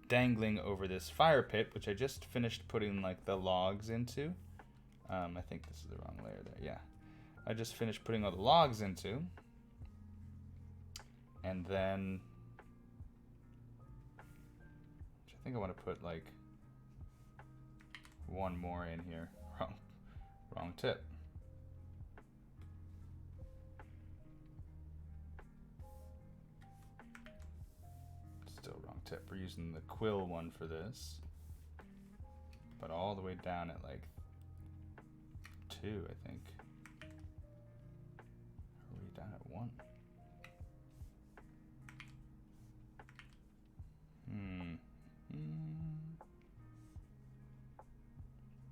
dangling over this fire pit, which I just finished putting like the logs into. I think this is the wrong layer there. Yeah, I just finished putting all the logs into, and then I think I want to put like one more in here. Wrong tip. Still wrong tip. We're using the quill one for this. But all the way down at like 2, I think. Are we down at 1?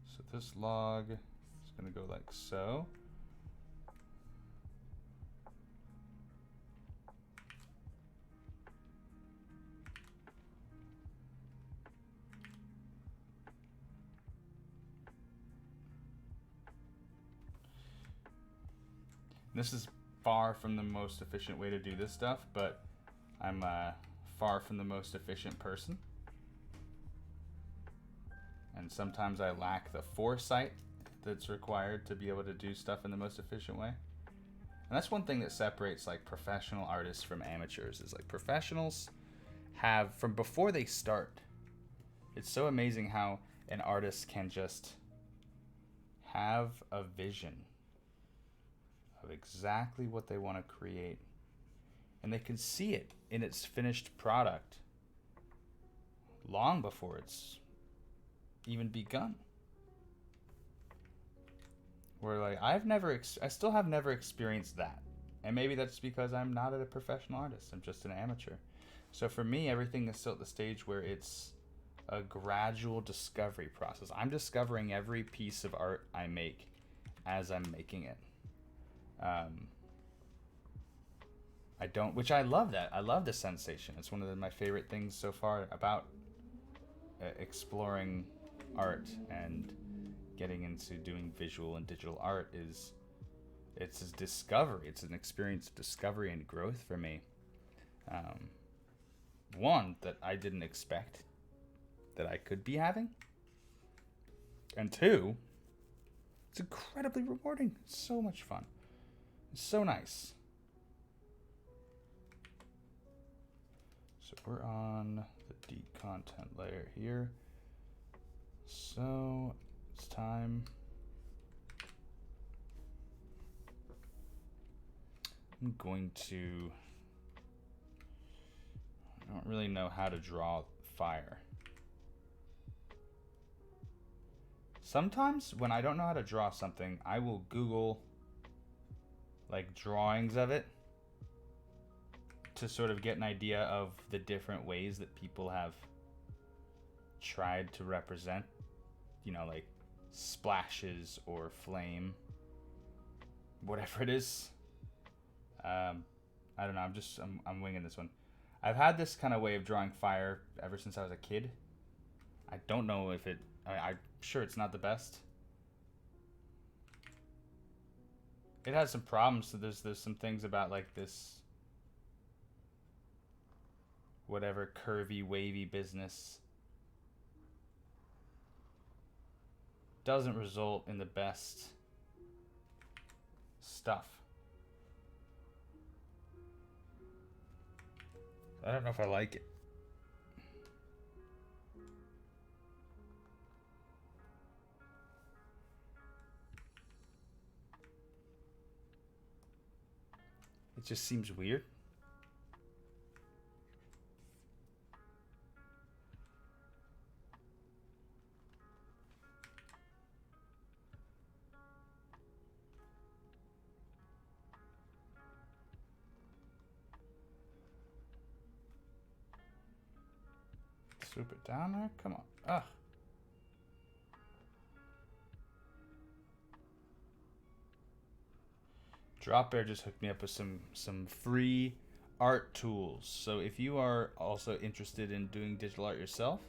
So this log is going to go like so. This is far from the most efficient way to do this stuff, but I'm far from the most efficient person. And sometimes I lack the foresight that's required to be able to do stuff in the most efficient way. And that's one thing that separates like professional artists from amateurs, is like professionals have, from before they start, it's so amazing how an artist can just have a vision of exactly what they want to create. And they can see it in its finished product long before it's even begun. Where like I still have never experienced that, and maybe that's because I'm not a professional artist. I'm just an amateur. So for me, everything is still at the stage where it's a gradual discovery process. I'm discovering every piece of art I make as I'm making it. Which I love that. I love the sensation. It's one of my favorite things so far about exploring art and getting into doing visual and digital art is it's a discovery. It's an experience of discovery and growth for me. One that I didn't expect that I could be having. And 2, it's incredibly rewarding. It's so much fun. It's so nice. So we're on the deep content layer here. So it's time. I'm going to, I don't really know how to draw fire. Sometimes when I don't know how to draw something, I will Google like drawings of it to sort of get an idea of the different ways that people have tried to represent, like splashes or flame whatever it is. I don't know. I'm winging this one. I've had this kind of way of drawing fire ever since I was a kid. I don't know if I'm sure it's not the best. It has some problems. So there's some things about like this whatever curvy wavy business doesn't result in the best stuff. I don't know if I like it. It just seems weird. Swoop it down there? Come on. Ugh. Drop Bear just hooked me up with some free art tools. So if you are also interested in doing digital art yourself,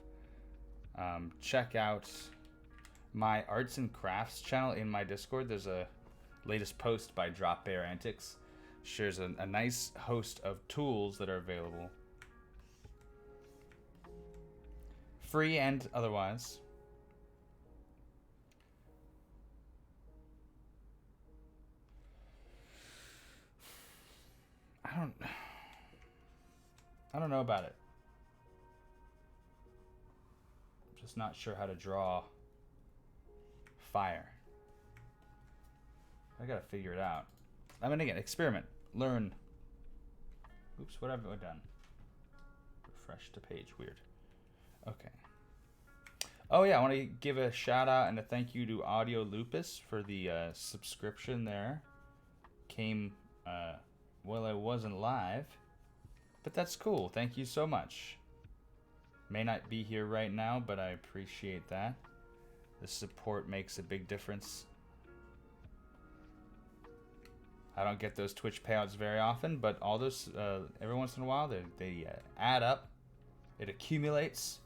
check out my arts and crafts channel in my Discord. There's a latest post by Drop Bear Antics. Shares a nice host of tools that are available. Free and otherwise. I don't know about it. I'm just not sure how to draw fire. I gotta figure it out. I mean, again, experiment, learn. Oops, what have I done? Refresh to page, weird. Okay. Oh yeah, I want to give a shout out and a thank you to Audio Lupus for the subscription there. Came while I wasn't live, but that's cool. Thank you so much. May not be here right now, but I appreciate that. The support makes a big difference. I don't get those Twitch payouts very often, but all those every once in a while they add up. It accumulates.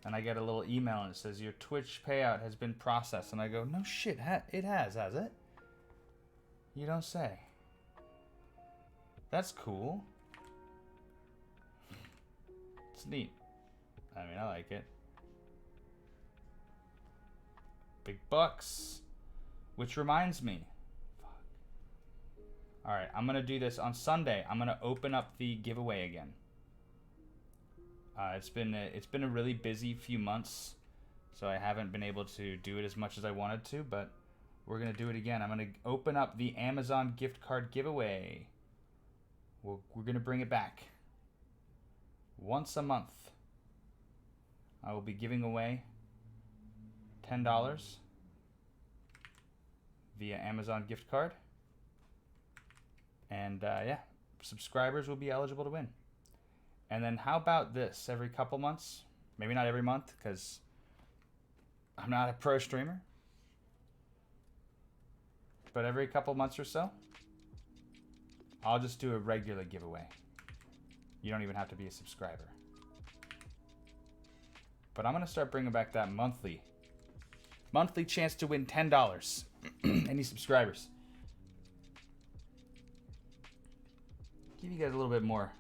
And I get a little email and it says, your Twitch payout has been processed. And I go, no shit, it has it? You don't say. That's cool. It's neat. I mean, I like it. Big bucks. Which reminds me. Fuck. Alright, I'm going to do this on Sunday. I'm going to open up the giveaway again. It's been a really busy few months, so I haven't been able to do it as much as I wanted to, but we're going to do it again. I'm going to open up the Amazon gift card giveaway. We're going to bring it back. Once a month, I will be giving away $10 via Amazon gift card. And yeah, subscribers will be eligible to win. And then how about this? Every couple months, maybe not every month because I'm not a pro streamer, but every couple months or so, I'll just do a regular giveaway. You don't even have to be a subscriber. But I'm going to start bringing back that monthly chance to win $10. Any subscribers. Give you guys a little bit more.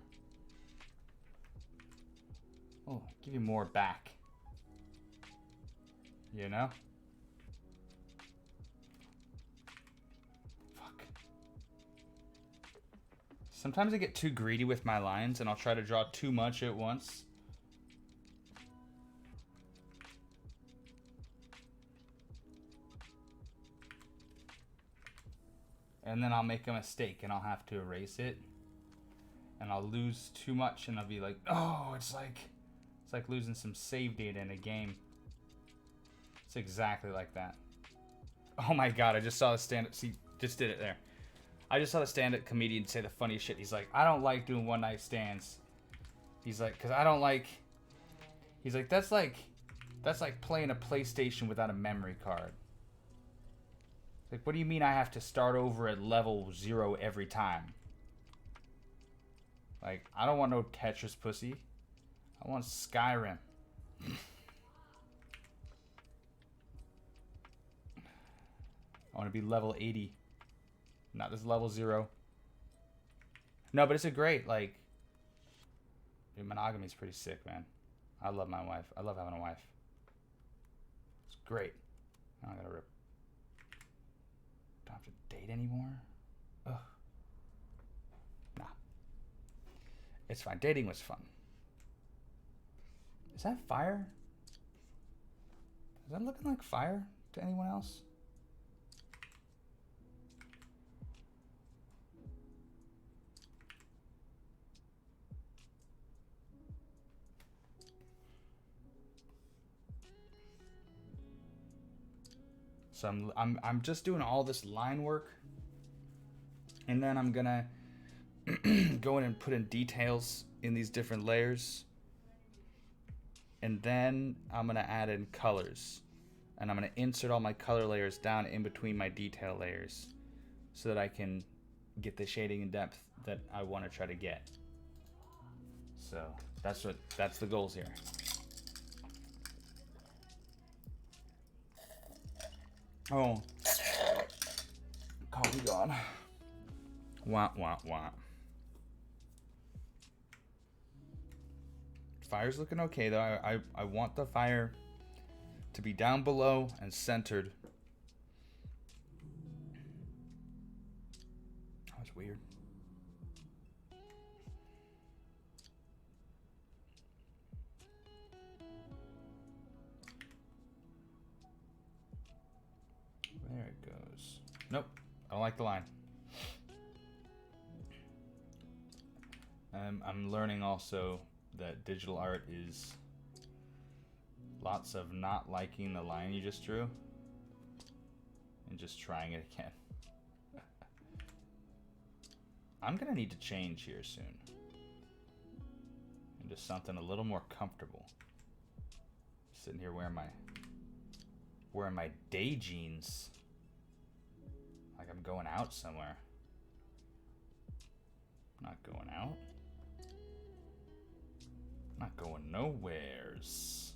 Oh, give you more back. You know? Fuck. Sometimes I get too greedy with my lines and I'll try to draw too much at once. And then I'll make a mistake and I'll have to erase it. And I'll lose too much and I'll be like, oh, it's like losing some save data in a game. It's exactly like that. Oh my god, I just saw the stand-up, see, just did it there. I just saw the stand-up comedian say the funniest shit. He's like, I don't like doing one-night stands. He's like, cause I don't like, he's like, that's like playing a PlayStation without a memory card. Like, what do you mean I have to start over at level 0 every time? Like, I don't want no Tetris pussy. I want Skyrim. I want to be level 80. Not this level 0. No, but it's a great, like... Dude, monogamy is pretty sick, man. I love my wife. I love having a wife. It's great. I don't gotta rip. Don't have to date anymore? Ugh. Nah. It's fine. Dating was fun. Is that fire? Is that looking like fire to anyone else? So I'm just doing all this line work, and then I'm gonna go in and put in details in these different layers, and then I'm gonna add in colors, and I'm gonna insert all my color layers down in between my detail layers, so that I can get the shading and depth that I want to try to get. So that's the goals here. Oh, coffee gone. Wah, wah, wah. Fire's looking okay, though. I want the fire to be down below and centered. Oh, that's weird. There it goes. Nope, I don't like the line. I'm learning also that digital art is lots of not liking the line you just drew and just trying it again. I'm gonna need to change here soon into something a little more comfortable. Sitting here wearing my day jeans like I'm going out somewhere. I'm not going out. Not going nowheres.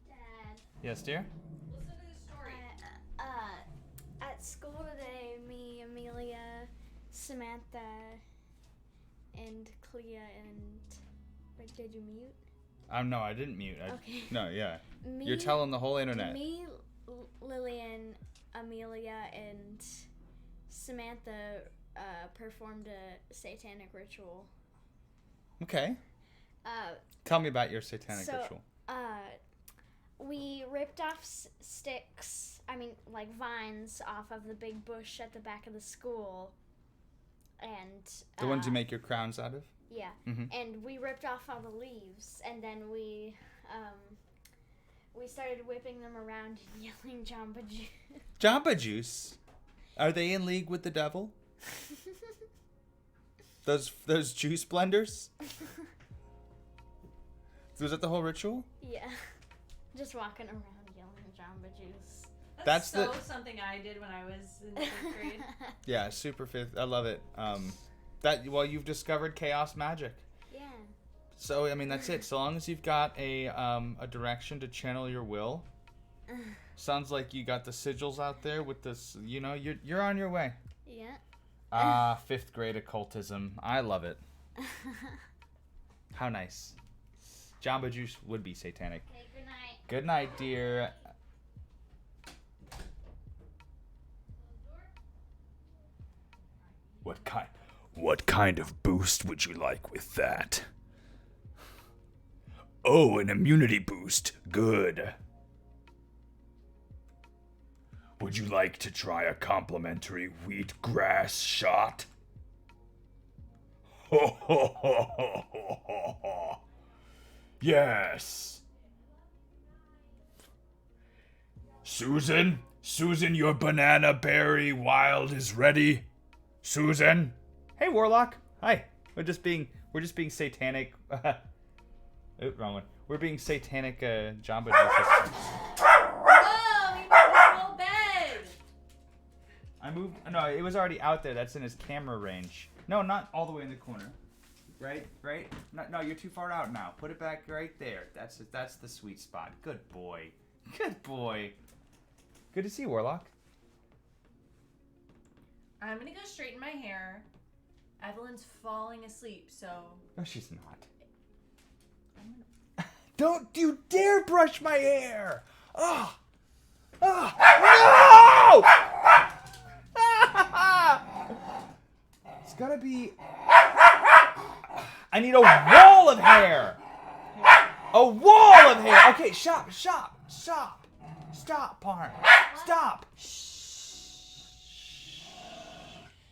Dad. Yes, dear? Listen to this story. At school today, me, Amelia, Samantha, and Clea, and... Wait, did you mute? No, I didn't mute. Okay. No, yeah. Me, You're telling the whole internet. Me, Lillian, Amelia, and Samantha performed a satanic ritual. Okay. Tell me about your satanic ritual. We ripped off sticks, like vines off of the big bush at the back of the school. And The ones you make your crowns out of? Yeah. Mm-hmm. And we ripped off all the leaves, and then we started whipping them around and yelling Jamba Juice. Jamba Juice? Are they in league with the devil? Those juice blenders? Was that the whole ritual? Yeah. Just walking around yelling Jamba Juice. That's the- something I did when I was in 5th grade. Yeah, super fifth. I love it. You've discovered chaos magic. Yeah. So I mean that's it. So long as you've got a direction to channel your will. Sounds like you got the sigils out there with this. You're on your way. Yeah. 5th grade occultism. I love it. How nice. Jamba Juice would be satanic. Okay, good night. Good night, dear. What kind of boost would you like with that? Oh, an immunity boost. Good. Would you like to try a complimentary wheatgrass shot? Ho ho ho ho ho ho ho. Yes. Susan, your banana berry wild is ready. Susan. Hey, Warlock. Hi. We're just being satanic. Wrong one. We're being satanic Jamba Juice. Whoa, we moved the whole bed. I moved. No, it was already out there. That's in his camera range. No, not all the way in the corner. Right? No, you're too far out now. Put it back right there. That's the sweet spot. Good boy. Good boy. Good to see you, Warlock. I'm gonna go straighten my hair. Evelyn's falling asleep, so. No, she's not. Don't you dare brush my hair! Oh! Oh! No! It's gotta be. I need a wall of hair! A wall of hair! Okay, stop, Parm. Stop!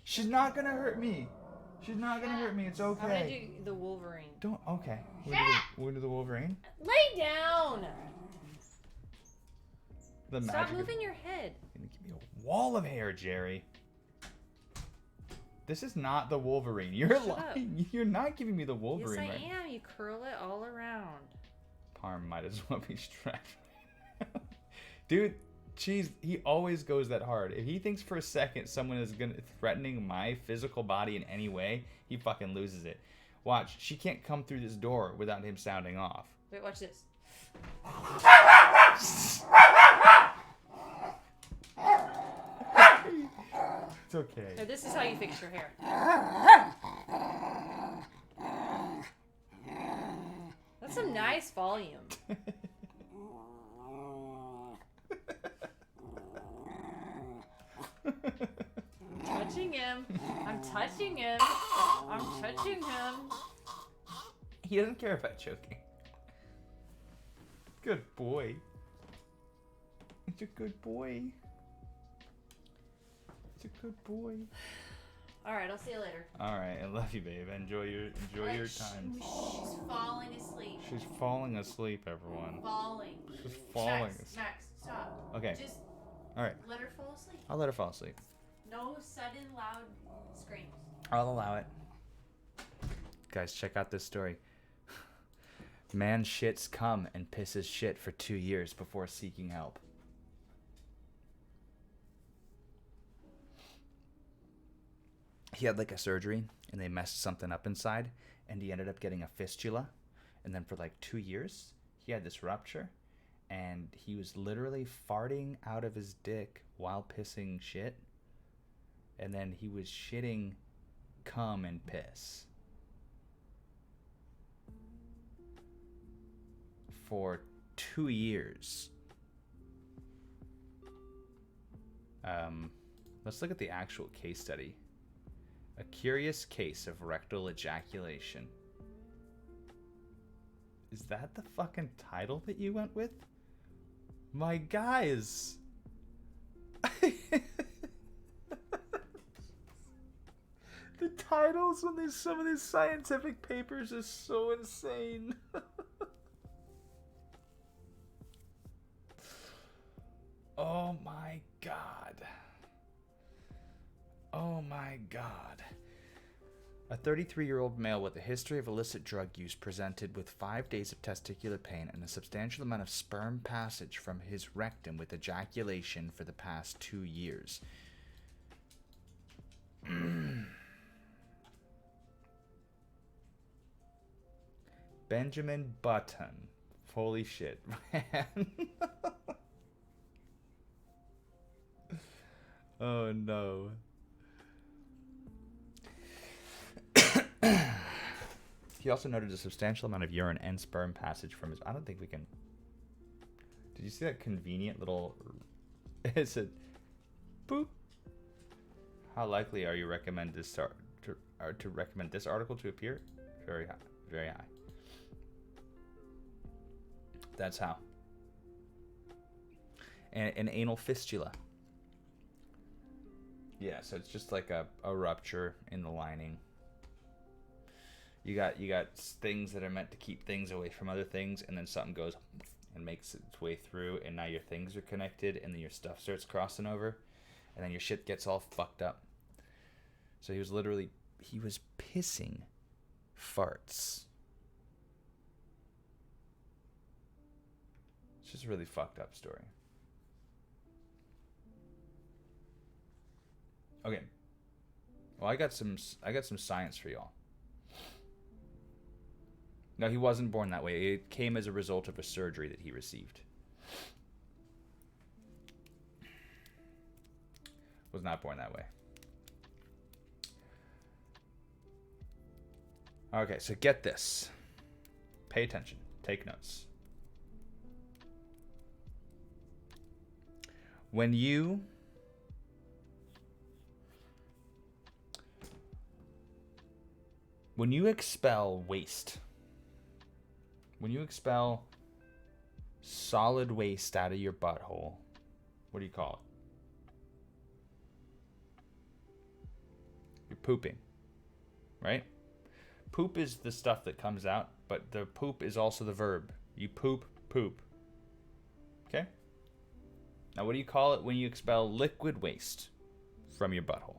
She's not gonna hurt me. She's not gonna hurt me. It's okay. I'm gonna do the Wolverine. Don't. Okay. We'll do the Wolverine. Lay down! The Stop magic. moving your head. You're gonna give me a wall of hair, Jerry. This is not the Wolverine. You're Shut lying. You're not giving me the Wolverine. Yes, I right? am. You curl it all around. Parm might as well be strapped. Dude, he always goes that hard. If he thinks for a second someone is threatening my physical body in any way, he fucking loses it. Watch, she can't come through this door without him sounding off. Wait, watch this. It's okay. No, this is how you fix your hair. That's some nice volume. Touching him. I'm touching him. I'm touching him. He doesn't care about choking. Good boy. It's a good boy. It's a good boy. All right, I'll see you later. All right, I love you, babe. Enjoy your time. She's falling asleep. She's falling asleep, everyone. Falling. She's falling Max, asleep. Max, stop. Okay. Just All right. let her fall asleep. I'll let her fall asleep. No sudden loud screams. I'll allow it. Guys, check out this story. Man shits cum and pisses shit for 2 years before seeking help. He had like a surgery and they messed something up inside and he ended up getting a fistula. And then for like 2 years, he had this rupture and he was literally farting out of his dick while pissing shit. And then he was shitting cum and piss for 2 years. Let's look at the actual case study. A curious case of rectal ejaculation. Is that the fucking title that you went with? My guys. The titles on some of these scientific papers is so insane. Oh my god. Oh my god. A 33-year-old male with a history of illicit drug use presented with 5 days of testicular pain and a substantial amount of sperm passage from his rectum with ejaculation for the past 2 years. Benjamin Button. Holy shit, man. Oh no. He also noted a substantial amount of urine and sperm passage from his... I don't think we can... Did you see that convenient little... It said... Boop. How likely are you to recommend this article to appear? Very high. Very high. That's how. And an anal fistula. Yeah, so it's just like a rupture in the lining. You got things that are meant to keep things away from other things, and then something goes and makes its way through, and now your things are connected, and then your stuff starts crossing over, and then your shit gets all fucked up. So he was pissing farts. It's just a really fucked up story. Okay. Well, I got some science for y'all. No, he wasn't born that way. It came as a result of a surgery that he received. Was not born that way. Okay, so get this. Pay attention. Take notes. When you expel waste, when you expel solid waste out of your butthole, what do you call it? You're pooping, right? Poop is the stuff that comes out, but the poop is also the verb. You poop, poop. Okay? Now, what do you call it when you expel liquid waste from your butthole?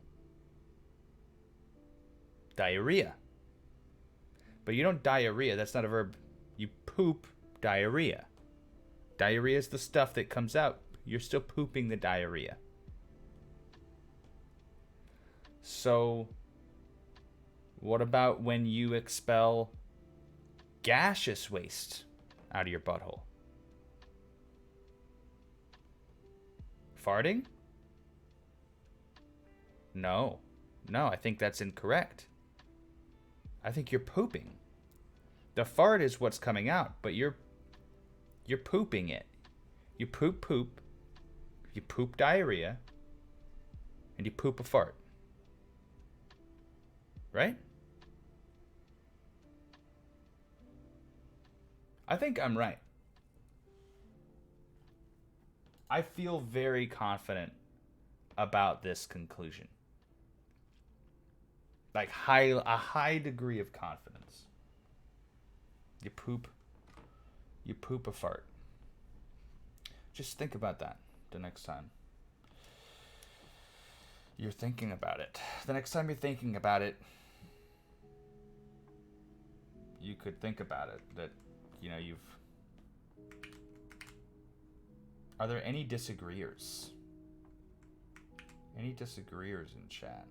Diarrhea. But you don't diarrhea. That's not a verb. You poop diarrhea. Diarrhea is the stuff that comes out. You're still pooping the diarrhea. So, what about when you expel gaseous waste out of your butthole? Farting? No. No, I think that's incorrect. I think you're pooping. The fart is what's coming out, but you're pooping it. You poop poop, you poop diarrhea, and you poop a fart. Right? I think I'm right. I feel very confident about this conclusion. Like a high degree of confidence. You poop a fart. Just think about that the next time you're thinking about it. The next time you're thinking about it, you could think about it that, are there any disagreeers? Any disagreeers in chat?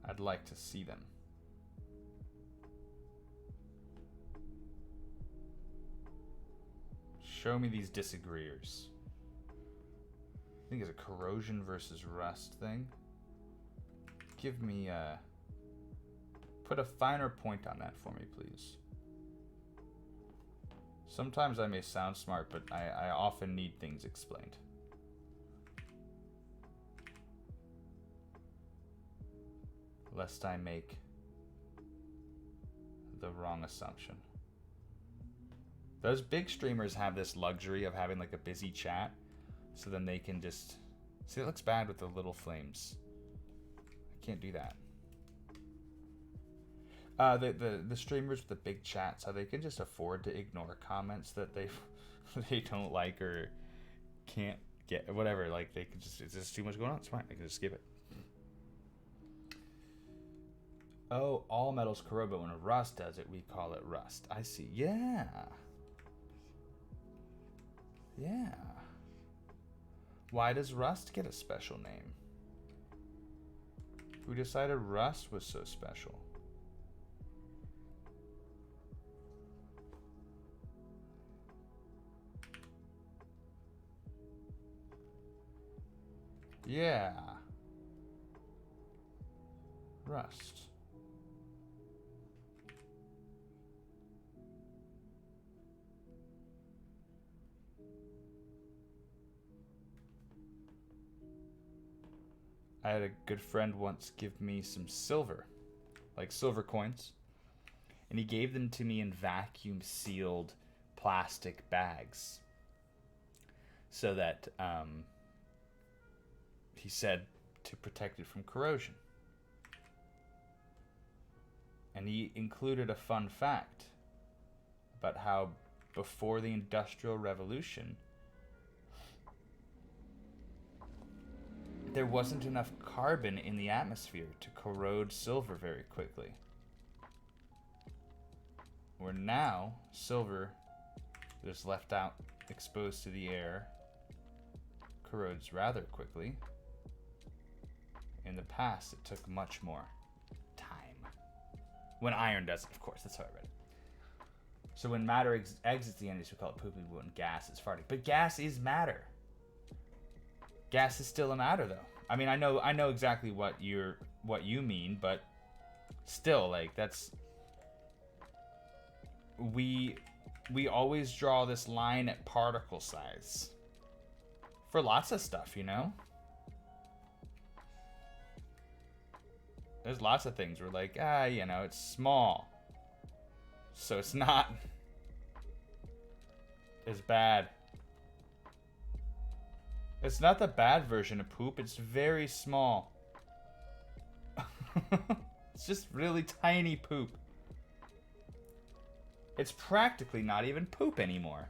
I'd like to see them. Show me these disagreeers. I think it's a corrosion versus rust thing. Give me put a finer point on that for me, please. Sometimes I may sound smart, but I often need things explained. Lest I make the wrong assumption. Those big streamers have this luxury of having like a busy chat, so then they can just... See, it looks bad with the little flames. I can't do that. The streamers with the big chats, how they can just afford to ignore comments that they don't like or can't get, whatever. Like they can just, it's just too much going on. It's fine. They can just skip it. Oh, all metals corrode, but when rust does it, we call it rust. I see. Yeah. Yeah. Why does rust get a special name? Who decided rust was so special? Yeah. Rust. I had a good friend once give me some silver, like silver coins, and he gave them to me in vacuum sealed plastic bags so that he said to protect it from corrosion. And he included a fun fact about how before the Industrial Revolution, there wasn't enough carbon in the atmosphere to corrode silver very quickly. Where now, silver is left out exposed to the air corrodes rather quickly. In the past, it took much more time. When iron does it, of course. That's how I read it. So when matter exits the entities, we call it poopy. When gas is farting. But gas is matter. Gas is still a matter, though. I mean, I know exactly what you mean, but still, like, that's... We always draw this line at particle size. For lots of stuff, you know? There's lots of things where, like, you know, it's small. So it's not as bad. It's not the bad version of poop. It's very small. It's just really tiny poop. It's practically not even poop anymore.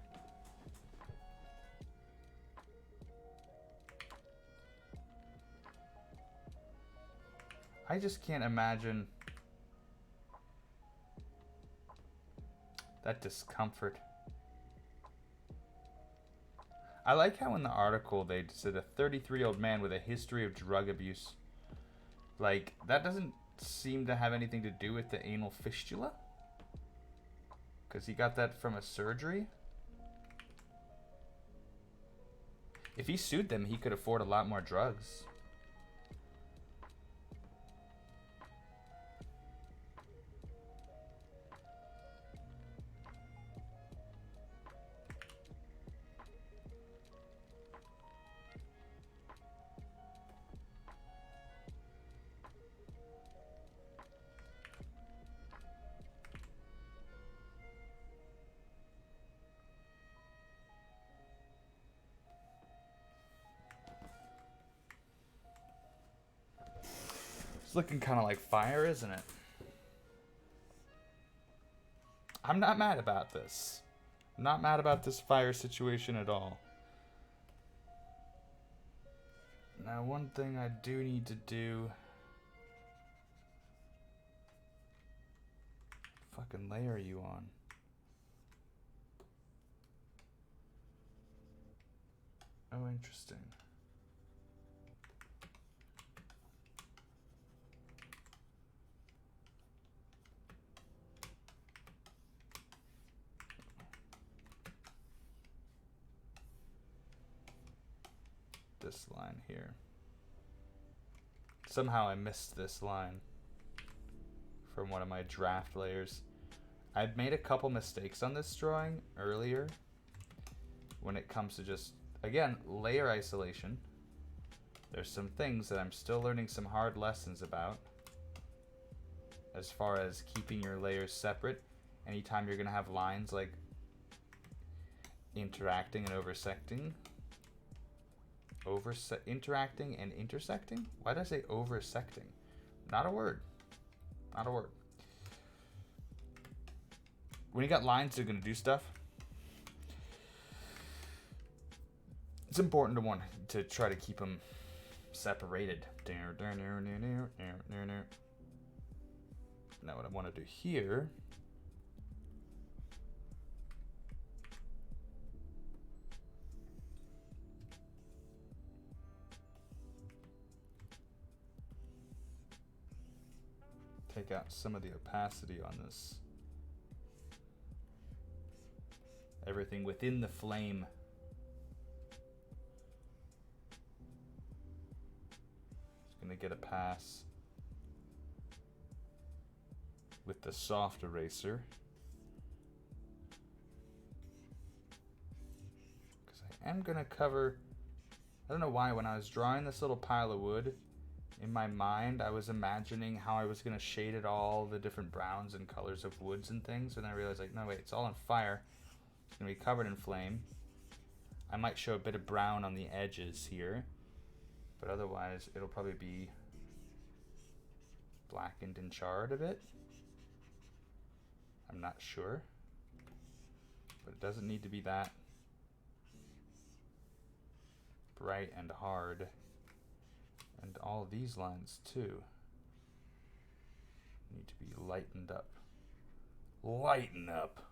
I just can't imagine that discomfort. I like how in the article they said a 33-year-old man with a history of drug abuse. Like, that doesn't seem to have anything to do with the anal fistula? Because he got that from a surgery? If he sued them, he could afford a lot more drugs. It's looking kind of like fire, isn't it? I'm not mad about this. I'm not mad about this fire situation at all. Now, one thing I do need to do... Fucking layer you on? Oh, interesting. This line here. Somehow I missed this line from one of my draft layers. I'd made a couple mistakes on this drawing earlier when it comes to just, again, layer isolation. There's some things that I'm still learning some hard lessons about as far as keeping your layers separate. Anytime you're gonna have lines like interacting and intersecting. Interacting and intersecting? Why did I say oversecting? Not a word. Not a word. When you got lines that are going to do stuff, it's important to try to keep them separated. Now what I want to do here take out some of the opacity on this. Everything within the flame. It's gonna get a pass with the soft eraser. Because I am gonna cover, I don't know why, when I was drawing this little pile of wood, in my mind, I was imagining how I was going to shade it all the different browns and colors of woods and things. And then I realized, like, no, wait, it's all on fire. It's going to be covered in flame. I might show a bit of brown on the edges here. But otherwise, it'll probably be blackened and charred a bit. I'm not sure. But it doesn't need to be that bright and hard. And all of these lines, too, need to be lightened up. Lighten up!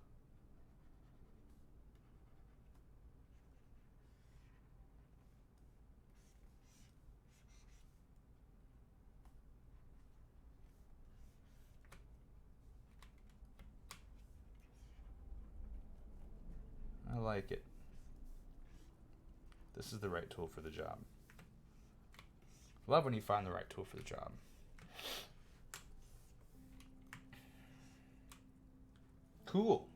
like it. This is the right tool for the job. Love when you find the right tool for the job. Cool.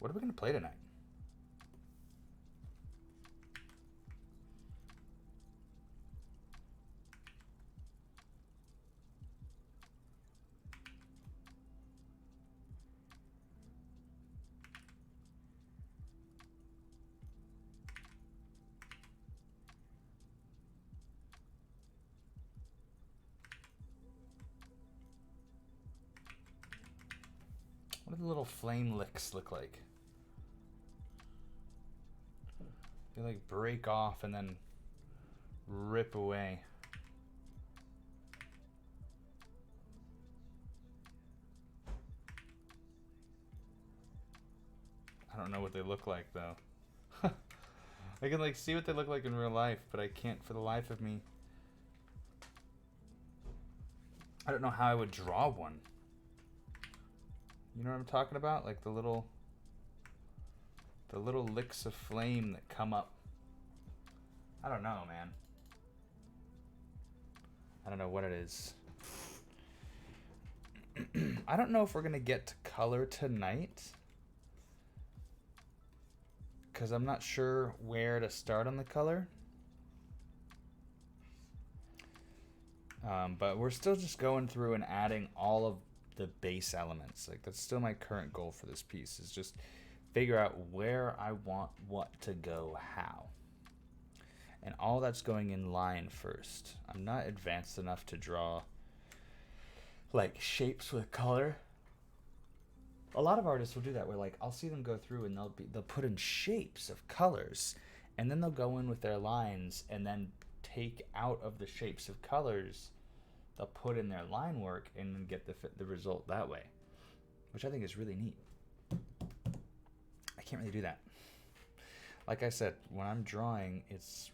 What are we going to play tonight? What do the little flame licks look like? They like break off and then rip away. I don't know what they look like though. I can like see what they look like in real life, but I can't for the life of me. I don't know how I would draw one. You know what I'm talking about? Like the little licks of flame that come up. I don't know, man. I don't know what it is. I don't know if we're gonna get to color tonight, because I'm not sure where to start on the color. But we're still just going through and adding all of the base elements. Like that's still my current goal for this piece, is just figure out where I want what to go how. And all that's going in line first. I'm not advanced enough to draw like shapes with color. A lot of artists will do that where like I'll see them go through and they'll put in shapes of colors, and then they'll go in with their lines and then take out of the shapes of colors, they'll put in their line work and then get the result that way, which I think is really neat. I can't really do that. Like I said, when I'm drawing, it's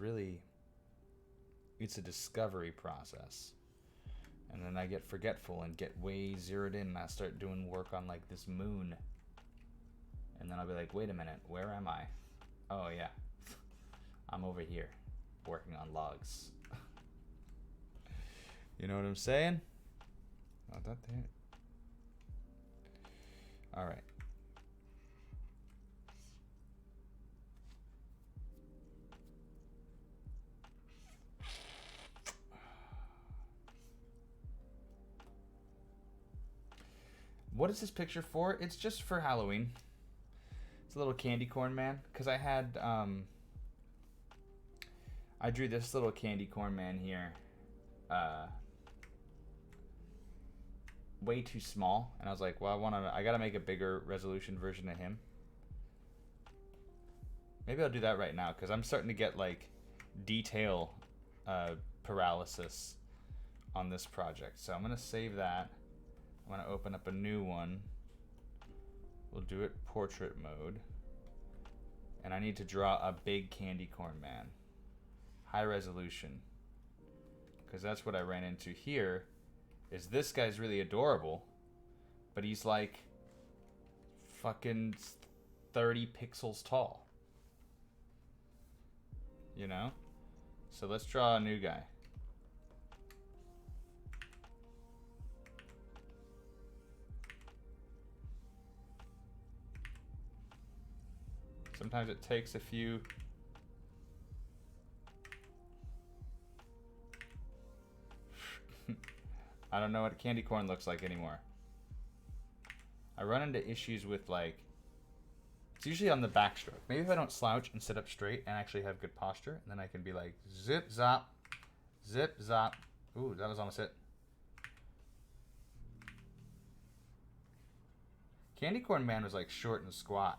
a discovery process. And then I get forgetful and get way zeroed in, and I start doing work on like this moon. And then I'll be like, wait a minute, where am I? Oh yeah, I'm over here working on logs. You know what I'm saying? Not that there. All right. What is this picture for? It's just for Halloween. It's a little candy corn man, because I had I drew this little candy corn man here way too small, and I was like, well, I gotta make a bigger resolution version of him. Maybe I'll do that right now, because I'm starting to get like detail paralysis on this project. So I'm gonna save that. I'm gonna open up a new one. We'll do it portrait mode. And I need to draw a big candy corn man. High resolution. Because that's what I ran into here, is this guy's really adorable, but he's like fucking 30 pixels tall. You know? So let's draw a new guy. Sometimes it takes a few. I don't know what candy corn looks like anymore. I run into issues with like, it's usually on the backstroke. Maybe if I don't slouch and sit up straight and actually have good posture, and then I can be like zip zop, zip zop. Ooh, that was almost it. Candy corn man was like short and squat.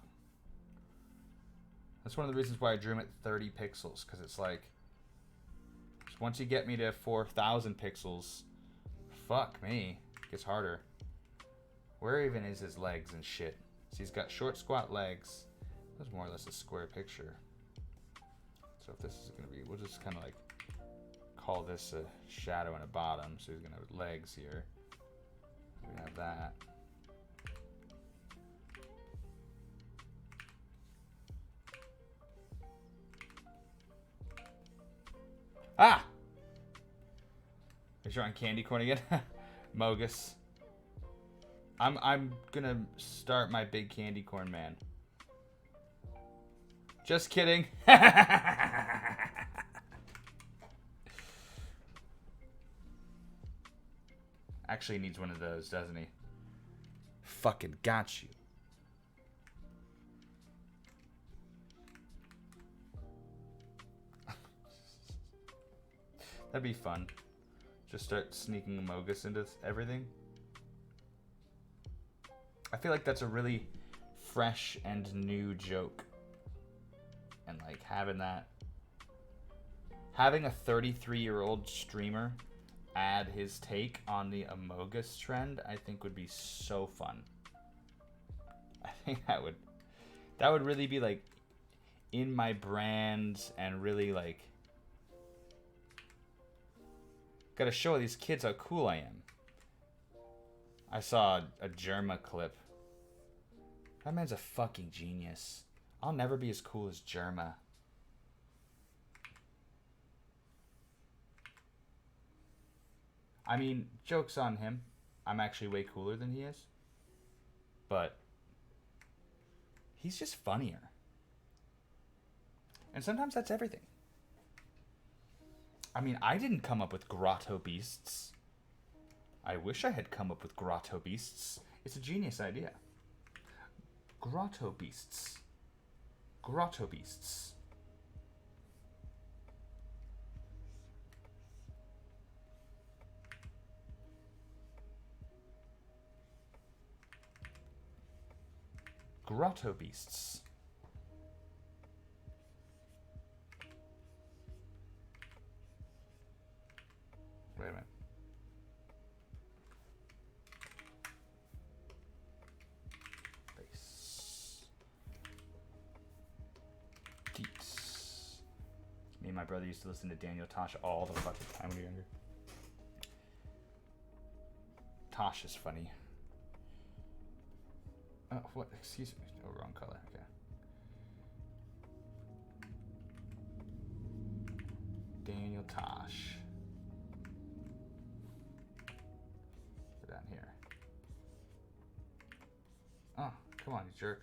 That's one of the reasons why I drew him at 30 pixels, because it's like, once you get me to 4,000 pixels, fuck me, it gets harder. Where even is his legs and shit? So he's got short, squat legs. That's more or less a square picture. So if this is gonna be, we'll just kind of like call this a shadow and a bottom. So he's gonna have legs here. We have that. Ah! Are you on candy corn again? Mogus. I'm gonna start my big candy corn man. Just kidding. Actually needs one of those, doesn't he? Fucking got you. That'd be fun. Just start sneaking Amogus into everything. I feel like that's a really fresh and new joke. And like having a 33-year-old streamer add his take on the Amogus trend, I think would be so fun. I think that would really be like in my brand and really like gotta show these kids how cool I am. I saw a Germa clip. That man's a fucking genius. I'll never be as cool as Germa. I mean, joke's on him. I'm actually way cooler than he is. But he's just funnier. And sometimes that's everything. I mean, I didn't come up with grotto beasts. I wish I had come up with grotto beasts. It's a genius idea. Grotto beasts. Grotto beasts. Grotto beasts. Wait a minute. Face. Deets. Me and my brother used to listen to Daniel Tosh all the fucking time when we were younger. Tosh is funny. Oh, what? Excuse me. Oh, wrong color. Okay. Daniel Tosh. Put down here. Oh, come on, you jerk.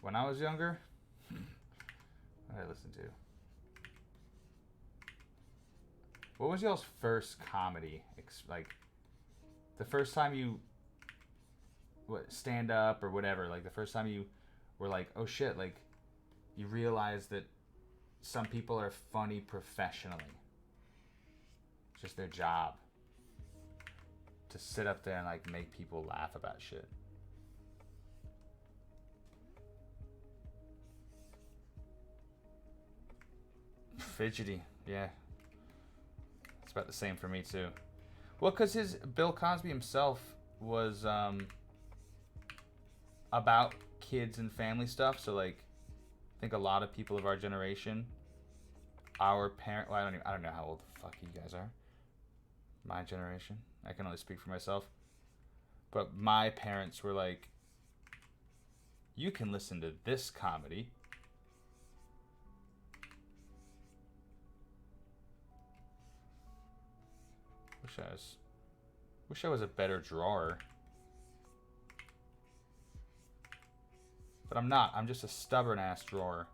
When I was younger, what did I listen to? What was y'all's first comedy? Like, the first time you stand up or whatever, like the first time you were like, oh shit, like you realize that some people are funny professionally. It's just their job to sit up there and like make people laugh about shit. Fidgety, yeah. It's about the same for me too. Well, because Bill Cosby himself was about kids and family stuff. So, like, I think a lot of people of our generation, our parent. Well, I don't know how old the fuck you guys are. My generation. I can only speak for myself. But my parents were like, you can listen to this comedy. Wish I was a better drawer. But I'm not. I'm just a stubborn ass drawer.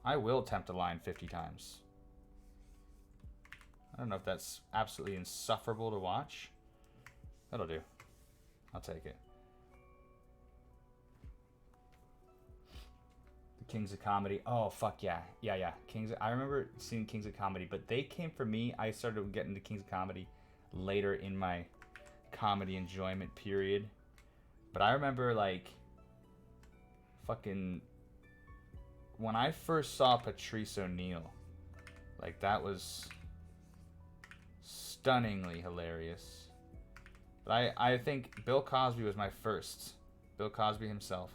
I will attempt a line 50 times. I don't know if that's absolutely insufferable to watch. That'll do. I'll take it. The Kings of Comedy. Oh, fuck yeah. Yeah. I remember seeing Kings of Comedy, but they came for me. I started getting to Kings of Comedy later in my comedy enjoyment period. But I remember, like, fucking, when I first saw Patrice O'Neal, like, that was stunningly hilarious. But I think Bill Cosby was my first. Bill Cosby himself.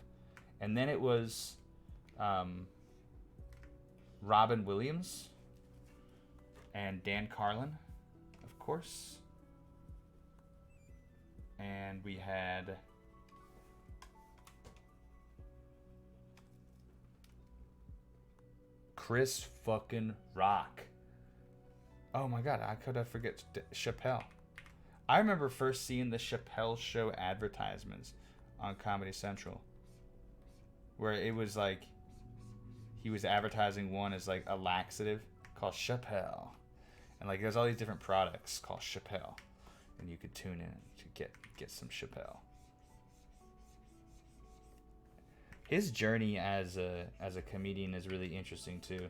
And then it was Robin Williams and Dan Carlin, of course. And we had Chris fucking Rock. Oh my god, I could have forget Chappelle. I remember first seeing the Chappelle Show advertisements on Comedy Central, where it was like he was advertising one as like a laxative called Chappelle, and like there's all these different products called Chappelle, and you could tune in to get some Chappelle. His journey as a comedian is really interesting too,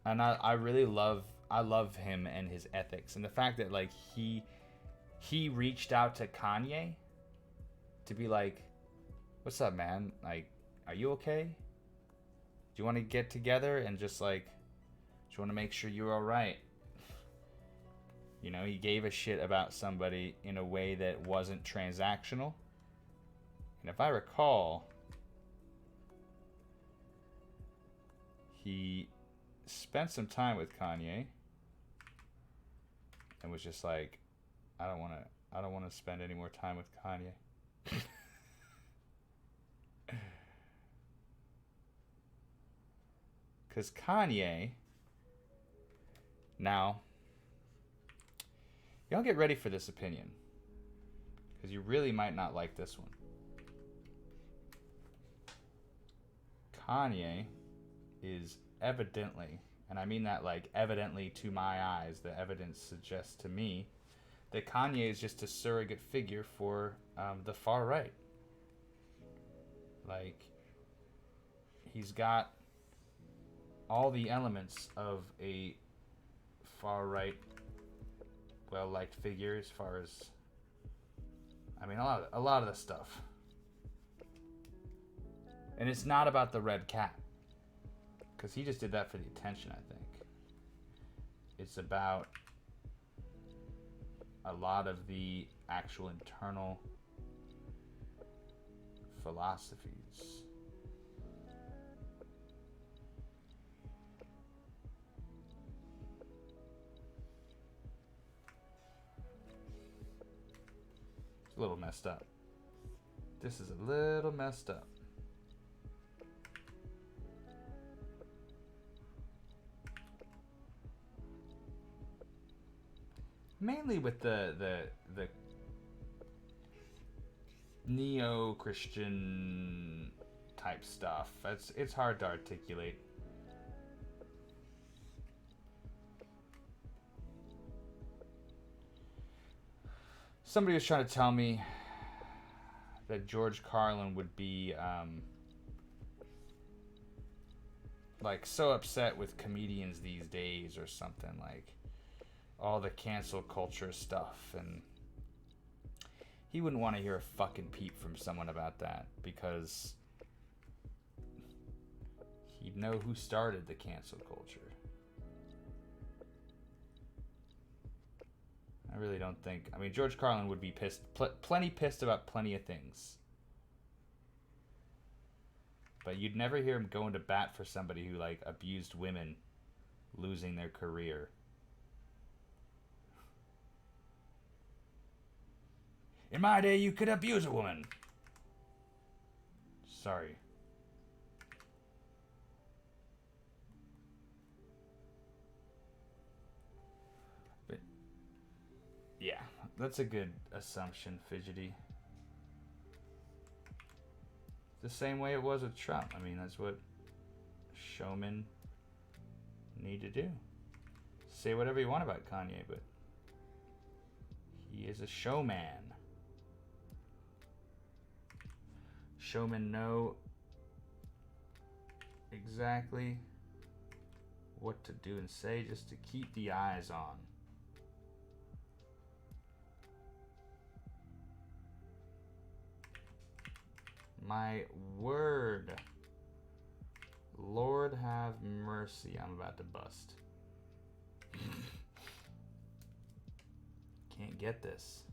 and I really love him and his ethics, and the fact that like he reached out to Kanye to be like, what's up, man? Like, are you okay? Do you want to get together and just like, do you want to make sure you're all right? You know, he gave a shit about somebody in a way that wasn't transactional. And if I recall, he spent some time with Kanye and was just like, I don't want to spend any more time with Kanye. Because Kanye, now, y'all get ready for this opinion, because you really might not like this one. Kanye is evidently, and I mean that like evidently to my eyes, the evidence suggests to me that Kanye is just a surrogate figure for the far right. Like, he's got all the elements of a far right, well-liked figure as far as, I mean, a lot of the stuff. And it's not about the red cat, because he just did that for the attention, I think. It's about a lot of the actual internal philosophies. It's a little messed up. This is a little messed up. Mainly with the neo-Christian type stuff. It's hard to articulate. Somebody was trying to tell me that George Carlin would be like so upset with comedians these days or something, like all the cancel culture stuff, and he wouldn't want to hear a fucking peep from someone about that, because he'd know who started the cancel culture. I really don't think, I mean, George Carlin would be pissed, plenty pissed about plenty of things, but you'd never hear him going to bat for somebody who like abused women losing their career. In my day, you could abuse a woman. Sorry. But, yeah, that's a good assumption, Fidgety. The same way it was with Trump. I mean, that's what showmen need to do. Say whatever you want about Kanye, but he is a showman. Showmen know exactly what to do and say just to keep the eyes on. My word. Lord have mercy, I'm about to bust. Can't get this.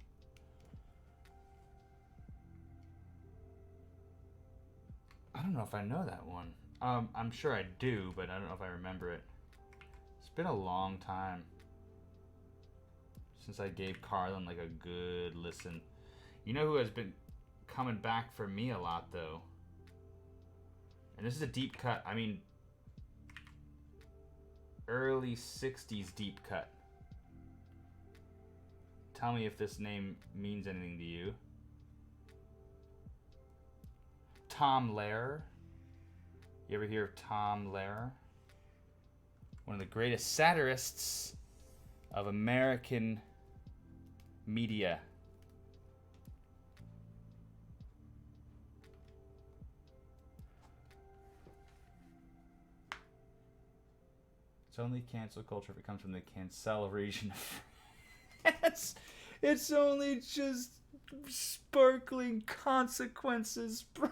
don't know if I know that one. I'm sure I do, but I don't know if I remember it. It's been a long time since I gave Carlin like a good listen. You know who has been coming back for me a lot though? And this is a deep cut. I mean, early 60s deep cut. Tell me if this name means anything to you. Tom Lehrer. You ever hear of Tom Lehrer? One of the greatest satirists of American media. It's only cancel culture if it comes from the Cancel region of France. It's only just sparkling consequences, bro.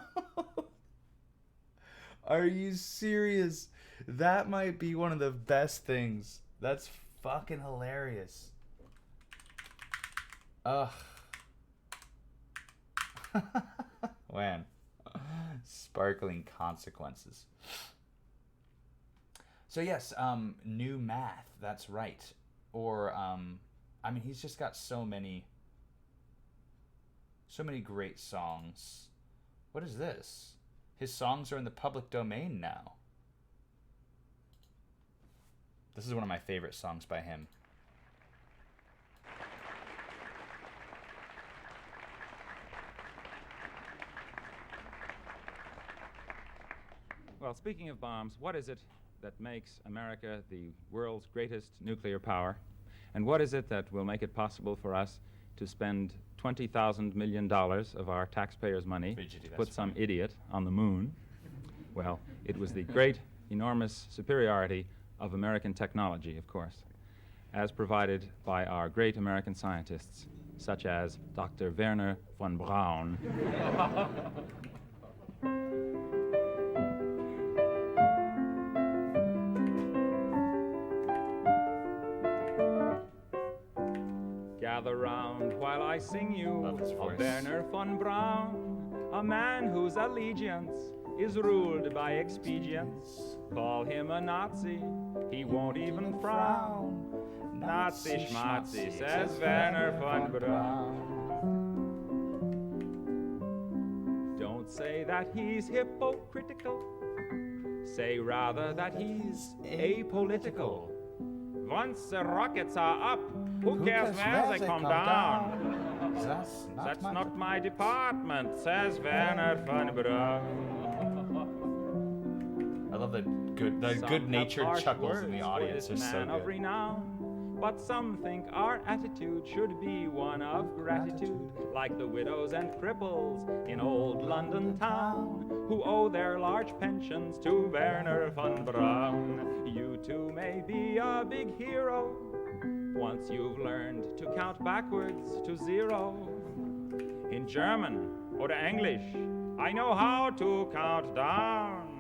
Are you serious? That might be one of the best things. That's fucking hilarious. Ugh. Man. Sparkling consequences. So yes, New Math, that's right. Or, I mean, he's just got so many great songs. What is this? His songs are in the public domain now. This is one of my favorite songs by him. Well, speaking of bombs, what is it that makes America the world's greatest nuclear power? And what is it that will make it possible for us to spend $20,000 million of our taxpayers' money to put some idiot on the moon? Well, it was the great, enormous superiority of American technology, of course, as provided by our great American scientists, such as Dr. Werner von Braun. Gather round while I sing you of Werner von Braun, a man whose allegiance is ruled by expedience. Call him a Nazi, he won't even frown. Nazi schmatzi, says Werner von Braun. Don't say that he's hypocritical, say rather that he's apolitical. Once the rockets are up, who cares where they come down? That's not my department, says Werner von Braun. I love the good-natured chuckles in the audience. They're so good. Renown, but some think our attitude should be one of gratitude, like the widows and cripples in old London town, who owe their large pensions to Werner von Braun. You too may be a big hero once you've learned to count backwards to zero. In German or English, I know how to count down.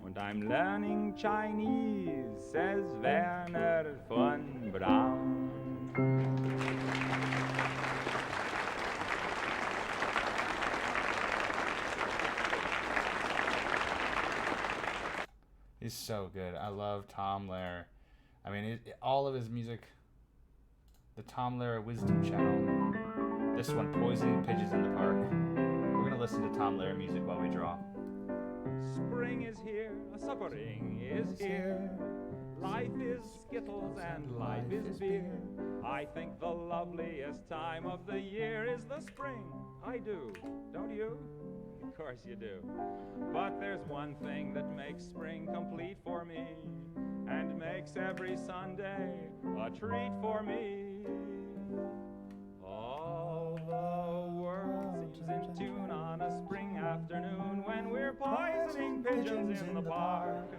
And I'm learning Chinese, says Werner von Braun. He's so good. I love Tom Lehrer. I mean, all of his music. The Tom Lehrer Wisdom Channel. This one, Poisoning Pigeons in the Park. We're going to listen to Tom Lehrer music while we draw. Spring is here, spring is here. Life is skittles and life is beer. I think the loveliest time of the year is the spring. I do, don't you? Of course you do. But there's one thing that makes spring complete for me, and makes every Sunday a treat for me. All the world seems in tune on a spring afternoon when we're poisoning pigeons in the park.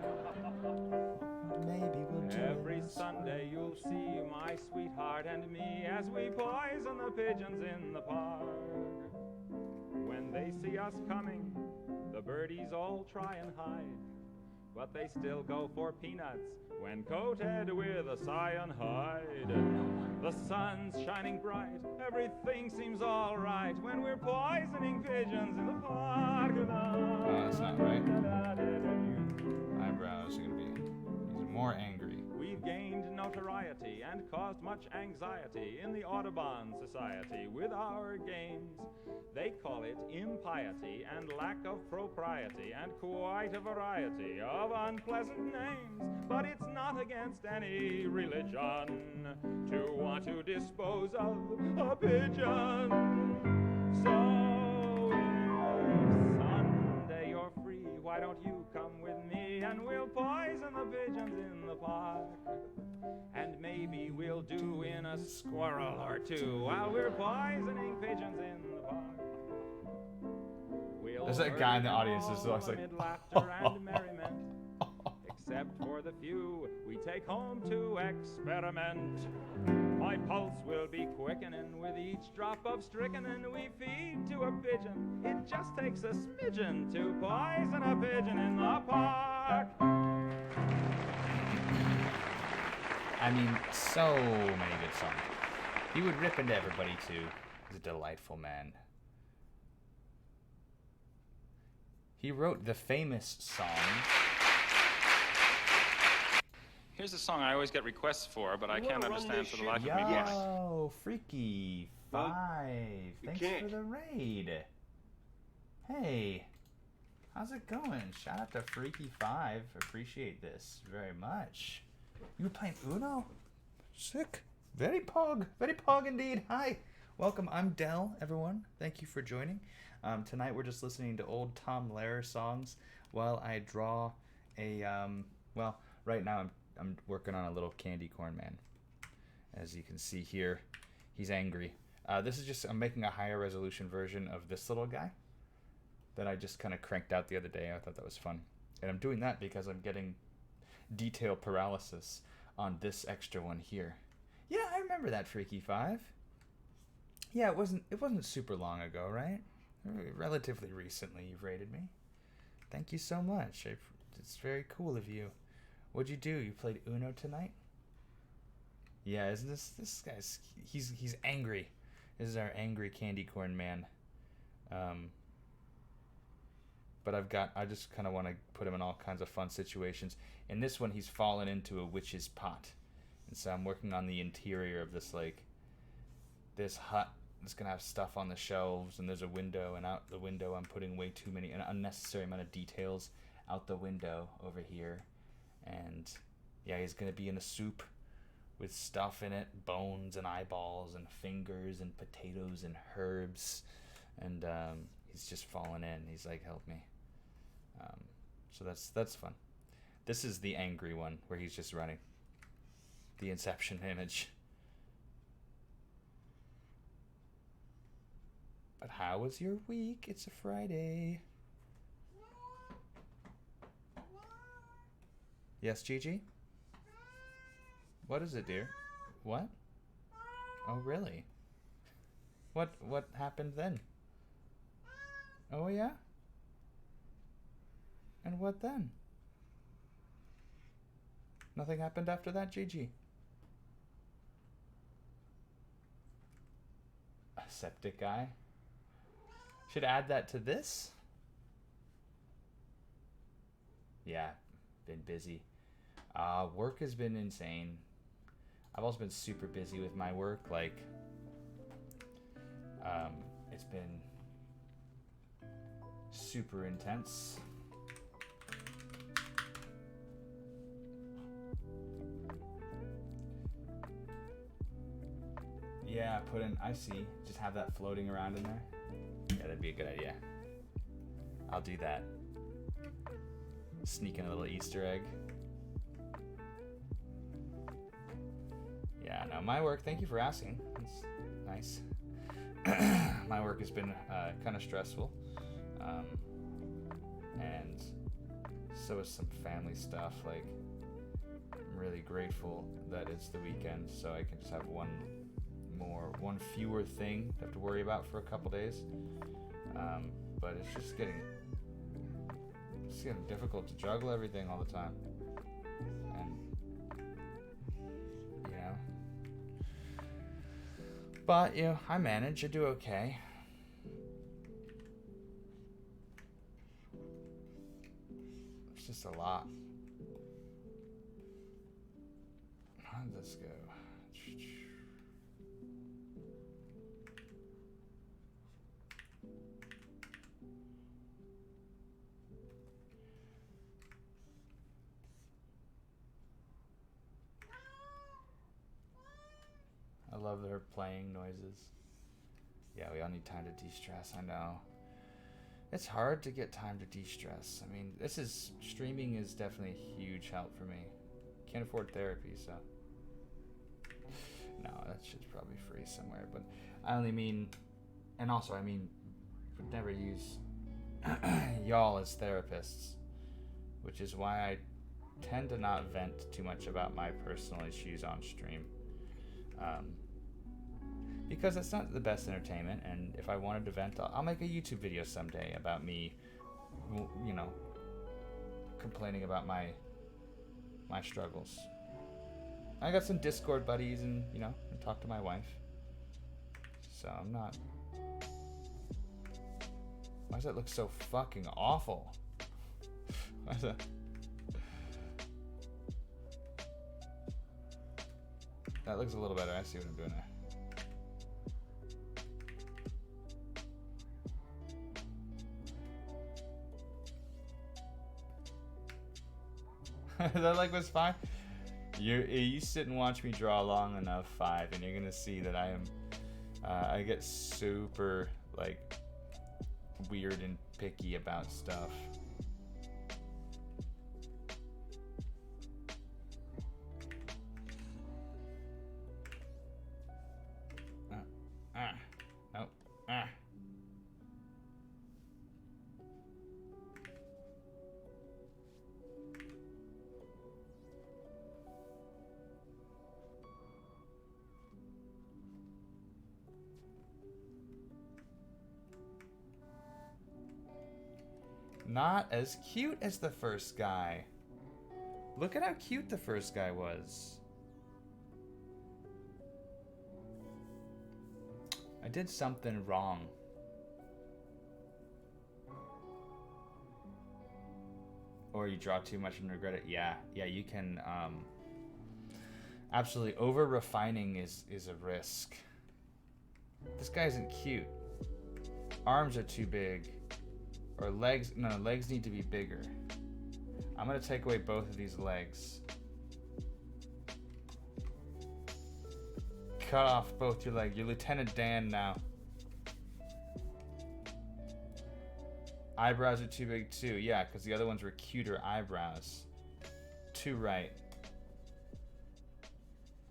Maybe we'll do Every Sunday you'll see my sweetheart and me as we poison the pigeons in the park. When they see us coming, the birdies all try and hide. but they still go for peanuts when coated with a cyanide. The sun's shining bright, everything seems alright when we're poisoning pigeons in the park. Oh, that's not right. Eyebrows are gonna be even more angry. We've gained notoriety and caused much anxiety in the Audubon Society with our games. They call it impiety and lack of propriety and quite a variety of unpleasant names. But it's not against any religion to want to dispose of a pigeon. So if Sunday you're free, why don't you come with me and we'll poison the pigeons in the park? And maybe we'll do in a squirrel or two while we're poisoning pigeons in the park. We'll There's that guy in the audience who's always like, amid laughter and merriment. Except for the few we take home to experiment. My pulse will be quickening with each drop of strychnine we feed to a pigeon. It just takes a smidgen to poison a pigeon in the park. I mean, so many good songs. He would rip into everybody too. He's a delightful man. He wrote the famous song. Here's a song I always get requests for, but I can't understand for the life of me why. Yo, Freaky 5. Thanks for the raid. Hey, how's it going? Shout out to Freaky 5. Appreciate this very much. You were playing Uno? Sick. Very pog indeed. Hi. Welcome. I'm Dell, everyone. Thank you for joining. Tonight we're just listening to old Tom Lehrer songs while I draw a, well, right now I'm working on a little candy corn man. As you can see here, he's angry. This is just, I'm making a higher resolution version of this little guy that I just kind of cranked out the other day. I thought that was fun. And I'm doing that because I'm getting detail paralysis on this extra one here. Yeah, I remember that, Freaky 5. Yeah, it wasn't super long ago, right? Relatively recently you've rated me. Thank you so much. It's very cool of you. What'd you do? You played Uno tonight? Yeah, isn't this guy's, he's angry. This is our angry candy corn man. But I just kind of want to put him in all kinds of fun situations. In this one, he's fallen into a witch's pot. And so I'm working on the interior of this, like, this hut. It's going to have stuff on the shelves, and there's a window, and out the window I'm putting way too many, an unnecessary amount of details out the window over here. And, yeah, he's going to be in a soup with stuff in it, bones and eyeballs and fingers and potatoes and herbs. And he's just fallen in. He's like, help me. So that's fun. This is the angry one where he's just running. The Inception image. But how was your week? It's a Friday. Yes, Gigi? What is it, dear? What? Oh, really? What happened then? Oh, yeah? And what then? Nothing happened after that, Gigi? A septic guy? Should add that to this? Yeah, been busy. Work has been insane. I've also been super busy with my work. Like, it's been super intense. Yeah, put in, I see. Just have that floating around in there. Yeah, that'd be a good idea. I'll do that. Sneak in a little Easter egg. Yeah, no, my work, thank you for asking. That's nice. My work has been kind of stressful. And so is some family stuff. Like, I'm really grateful that it's the weekend so I can just have one fewer thing to have to worry about for a couple days. But it's just getting It's getting difficult to juggle everything all the time. And, you know. But, you know, I manage. I do okay. It's just a lot. How did this go? I love her playing noises. Yeah, we all need time to de-stress, I know. It's hard to get time to de-stress. I mean, streaming is definitely a huge help for me. Can't afford therapy, so. No, that shit's probably free somewhere, but I only mean, and also I mean, would never use y'all as therapists, which is why I tend to not vent too much about my personal issues on stream. Because it's not the best entertainment, and if I wanted to vent, I'll make a YouTube video someday about me, you know, complaining about my struggles. I got some Discord buddies, and you know, I talk to my wife. So I'm not. Why does that look so fucking awful? Why is that? That looks a little better. I see what I'm doing there. That like was fine. You sit and watch me draw long enough, 5, and you're gonna see that I am. I get super like weird and picky about stuff. Nope. Not as cute as the first guy. Look at how cute the first guy was. I did something wrong. Or you draw too much and regret it. Yeah, you can absolutely over refining is a risk. This guy isn't cute. Arms are too big. Or legs, no, legs need to be bigger. I'm gonna take away both of these legs. Cut off both your legs. You're Lieutenant Dan now. Eyebrows are too big too. Yeah, because the other ones were cuter eyebrows. Too right.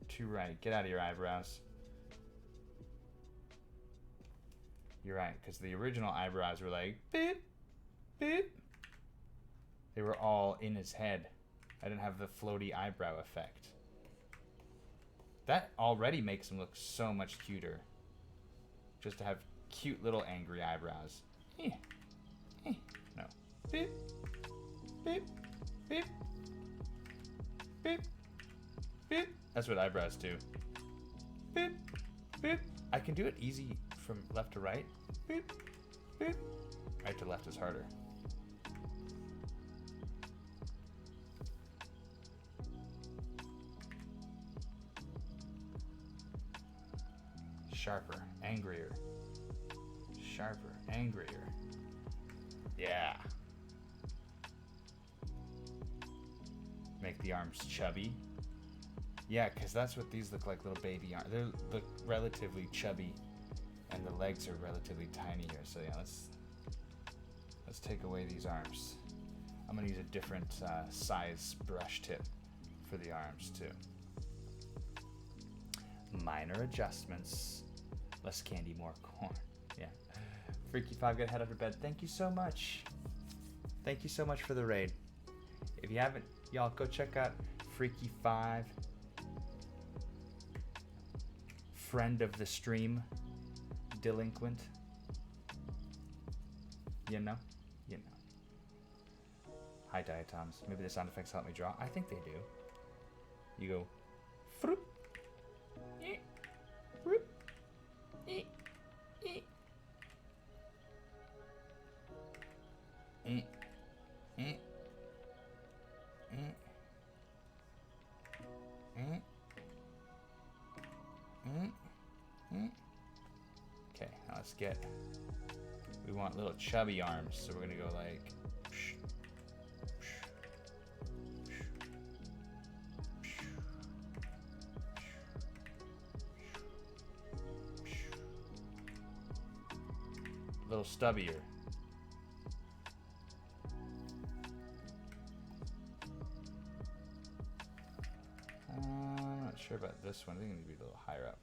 Too right. Get out of your eyebrows. You're right, because the original eyebrows were like, beep, beep. They were all in his head. I didn't have the floaty eyebrow effect. That already makes him look so much cuter. Just to have cute little angry eyebrows. No. Beep, beep, beep, beep, beep. That's what eyebrows do. Beep, beep. I can do it easy from left to right. Beep, beep. Right to left is harder. Sharper, angrier. Sharper, angrier. Yeah. Make the arms chubby. Yeah, because that's what these look like, little baby arms. They look relatively chubby, and the legs are relatively tiny here. So yeah, let's take away these arms. I'm gonna use a different size brush tip for the arms too. Minor adjustments. Less candy, more corn. Yeah. Freaky 5 got head out of bed. Thank you so much. Thank you so much for the raid. If you haven't, y'all go check out Freaky 5. Friend of the stream. Delinquent. You know? You know. Hi, diatoms. Maybe the sound effects help me draw. I think they do. You go, fruit. Fruit. Okay, now let's get. We want little chubby arms, so we're gonna go like. A little stubbier. I'm not sure about this one. I think it needs to be a little higher up.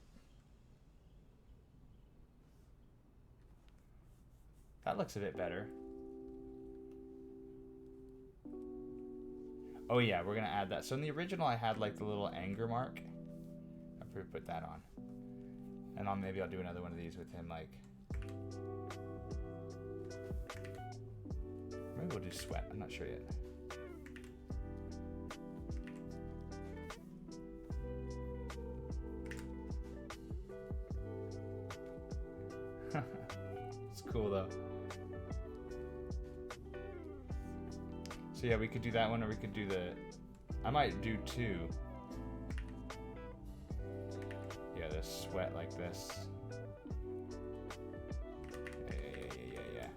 That looks a bit better. Oh yeah, we're gonna add that. So in the original, I had like the little anger mark. I'll probably put that on. And maybe I'll do another one of these with him like. Maybe we'll do sweat. I'm not sure yet. It's cool though. So yeah, we could do that one, or we could do the. I might do two. Yeah, the sweat like this. Yeah.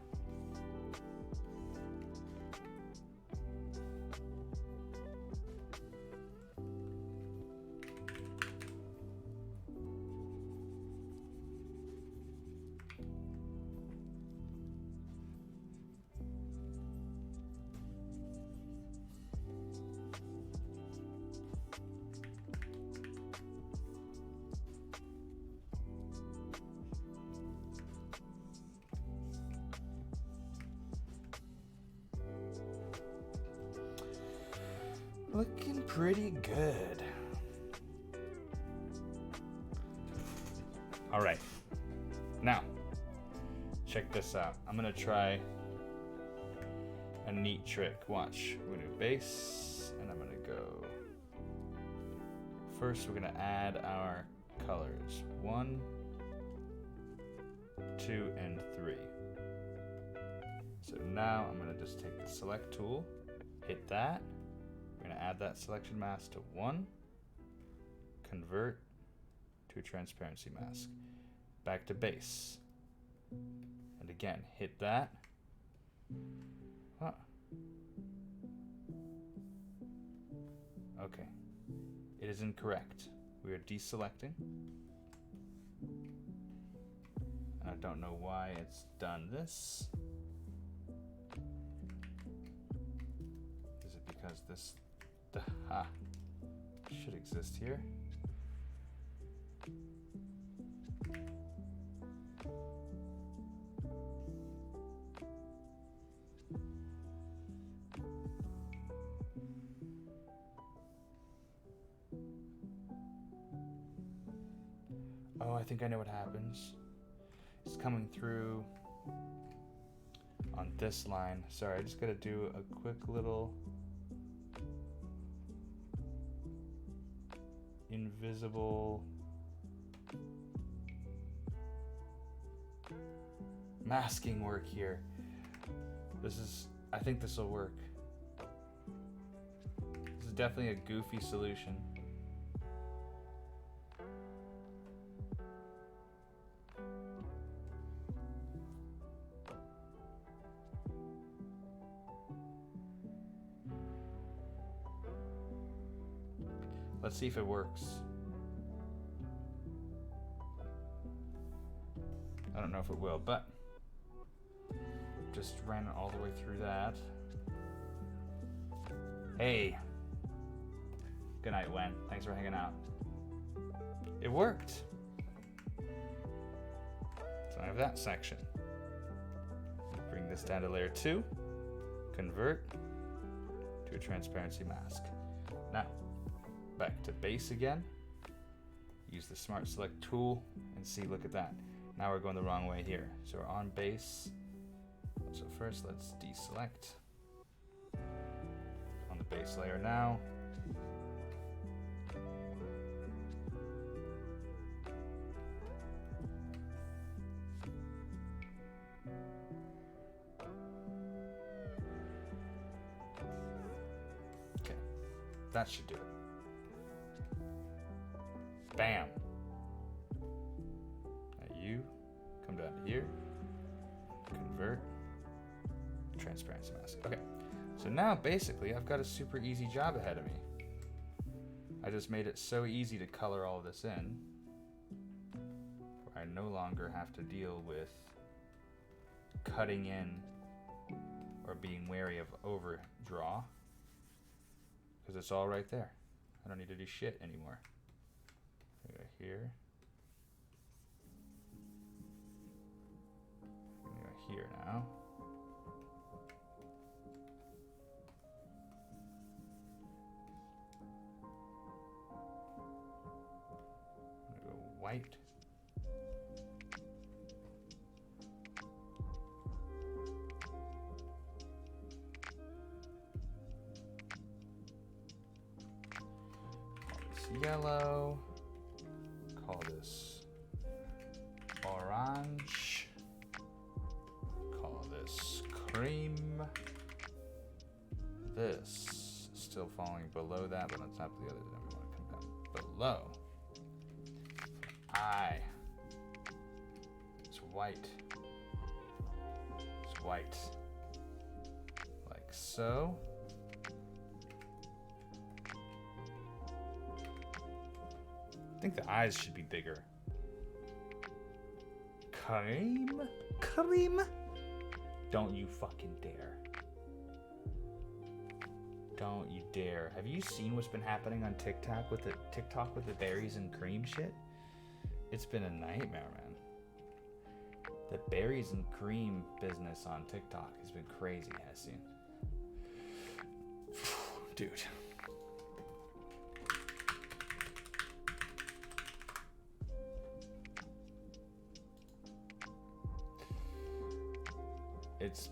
Looking pretty good. All right. Now, check this out. I'm gonna try a neat trick. Watch. We're gonna do base, and I'm gonna go. First, we're gonna add our colors. 1, 2, and 3. So now I'm gonna just take the select tool, hit that. We're going to add that selection mask to 1, convert to a transparency mask, back to base, and again, hit that. Huh. Okay, it is incorrect. We are deselecting. I don't know why it's done this. Is it because this should exist here? Oh, I think I know what happens. It's coming through on this line. Sorry, I just gotta do a quick little invisible masking work here. I think this will work. This is definitely a goofy solution. Let's see if it works. I don't know if it will, but just ran it all the way through that. Hey. Good night, Wen. Thanks for hanging out. It worked. So I have that section. Bring this down to layer 2. Convert to a transparency mask. Now, back to base again. Use the Smart Select tool and see, look at that. Now we're going the wrong way here. So we're on base. So first let's deselect. base layer now. Okay, that should do it. Bam. Now you come down to here, convert, transparency mask. Okay, so now basically I've got a super easy job ahead of me. I just made it so easy to color all this in, where I no longer have to deal with cutting in or being wary of overdraw, because it's all right there. I don't need to do shit anymore. We go here. We go here now. I'm gonna go white. Call this yellow. Call this orange. Call this cream. This is still falling below that, but on top of the other, then we want to come down below. I. It's white. It's white. Like so. I think the eyes should be bigger. Cream? Cream? Don't you fucking dare. Don't you dare. Have you seen what's been happening on TikTok with the berries and cream shit? It's been a nightmare, man. The berries and cream business on TikTok has been crazy, Hessian. Dude. It's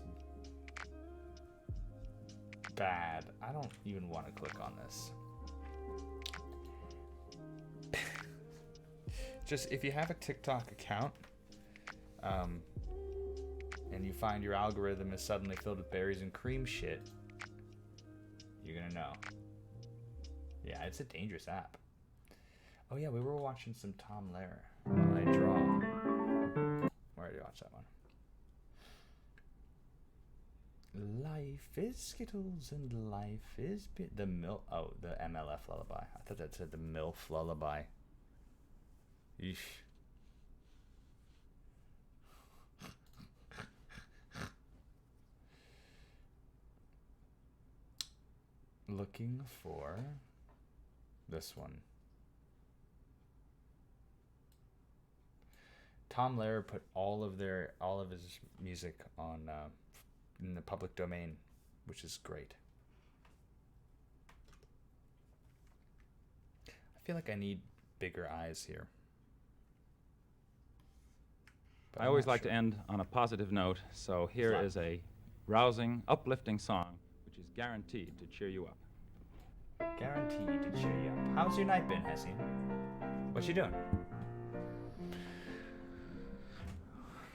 bad. I don't even want to click on this. Just if you have a TikTok account, and you find your algorithm is suddenly filled with berries and cream shit, you're gonna know. Yeah, it's a dangerous app. Oh yeah, we were watching some Tom Lehrer while I draw. Where did you watch that one? Life is Skittles and life is the MLF lullaby. I thought that said the MILF lullaby. Yeesh. Looking for this one. Tom Lehrer put all of his music on in the public domain, which is great. I feel like I need bigger eyes here. But I always like to end on a positive note, so here is a rousing, uplifting song, which is guaranteed to cheer you up. Guaranteed to cheer you up. How's your night been, Hessian? What you doing?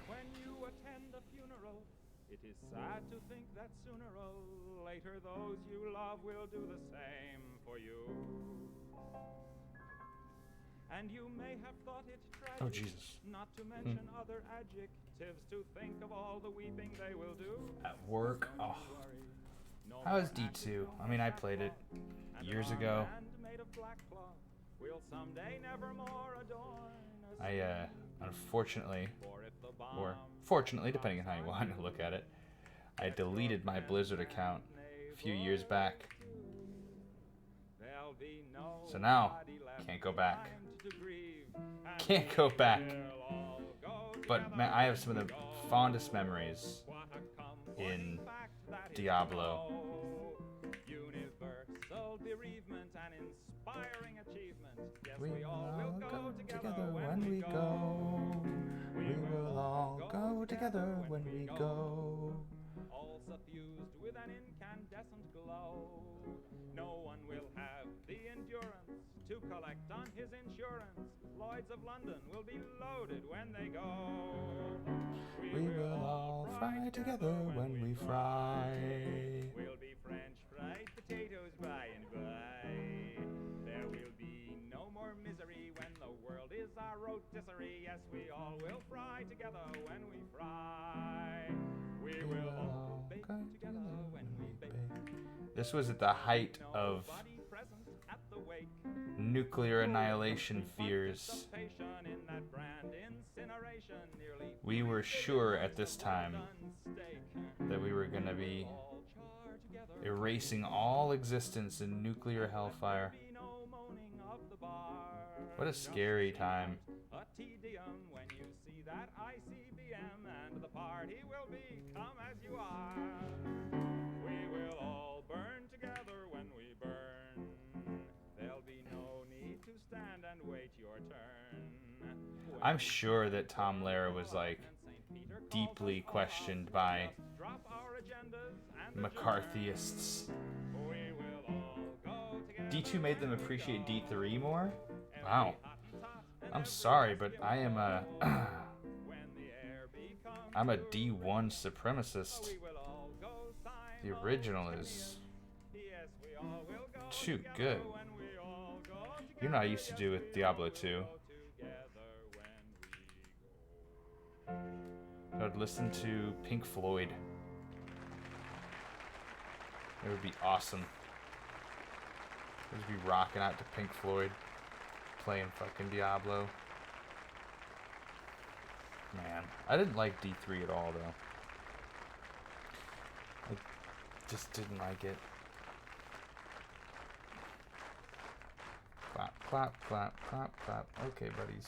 When you attend a funeral, it is sad to think that sooner or later those you love will do the same for you. And you may have thought it tragic, Oh, Jesus. not to mention other adjectives, to think of all the weeping they will do. At work? Don't Oh. you worry. No How is more D2? ashes I mean, I on played it and years an ago. armband made of black cloth will someday nevermore adorn us. I, unfortunately, For if the or bomb fortunately, depending on how you want to look at it, I deleted my Blizzard account a few years back. there'll be So now, nobody left can't go back. behind to grieve, and Can't go back. we'll all go But man, I have some of the fondest memories What a in comforting fact that is Diablo. so. Universal bereavement and inspiring achievement. Yes, We we all will go together when we go. We will all go together when we go. All suffused with an incandescent glow. No one will have the endurance to collect on his insurance. Lloyds of London will be loaded when they go. We will all fry together when we fry. We'll be French fried potatoes by and by. There will be no more misery when the world is our rotisserie. Yes, we all will fry together when we fry. We will all bake together when we bake. This was at the height of Nobody present at the wake. nuclear annihilation fears. In that brand incineration, nearly We were sure at this time that we were going to be erasing all existence in nuclear hellfire. What a scary time. A tedium when you see that ICBM, and the party will be come as you are. We will all burn together when we burn. There'll be no need to stand and wait your turn. I'm sure that Tom Lehrer was like deeply questioned by McCarthyists. D2 made them appreciate D3 more? Wow. I'm sorry, but I am I'm a D1 supremacist. The original is too good. You know what I used to do with Diablo 2? I would listen to Pink Floyd. It would be awesome. I would be rocking out to Pink Floyd, playing fucking Diablo. Man, I didn't like D3 at all, though. I just didn't like it. Clap, clap, clap, clap, clap. Okay, buddies.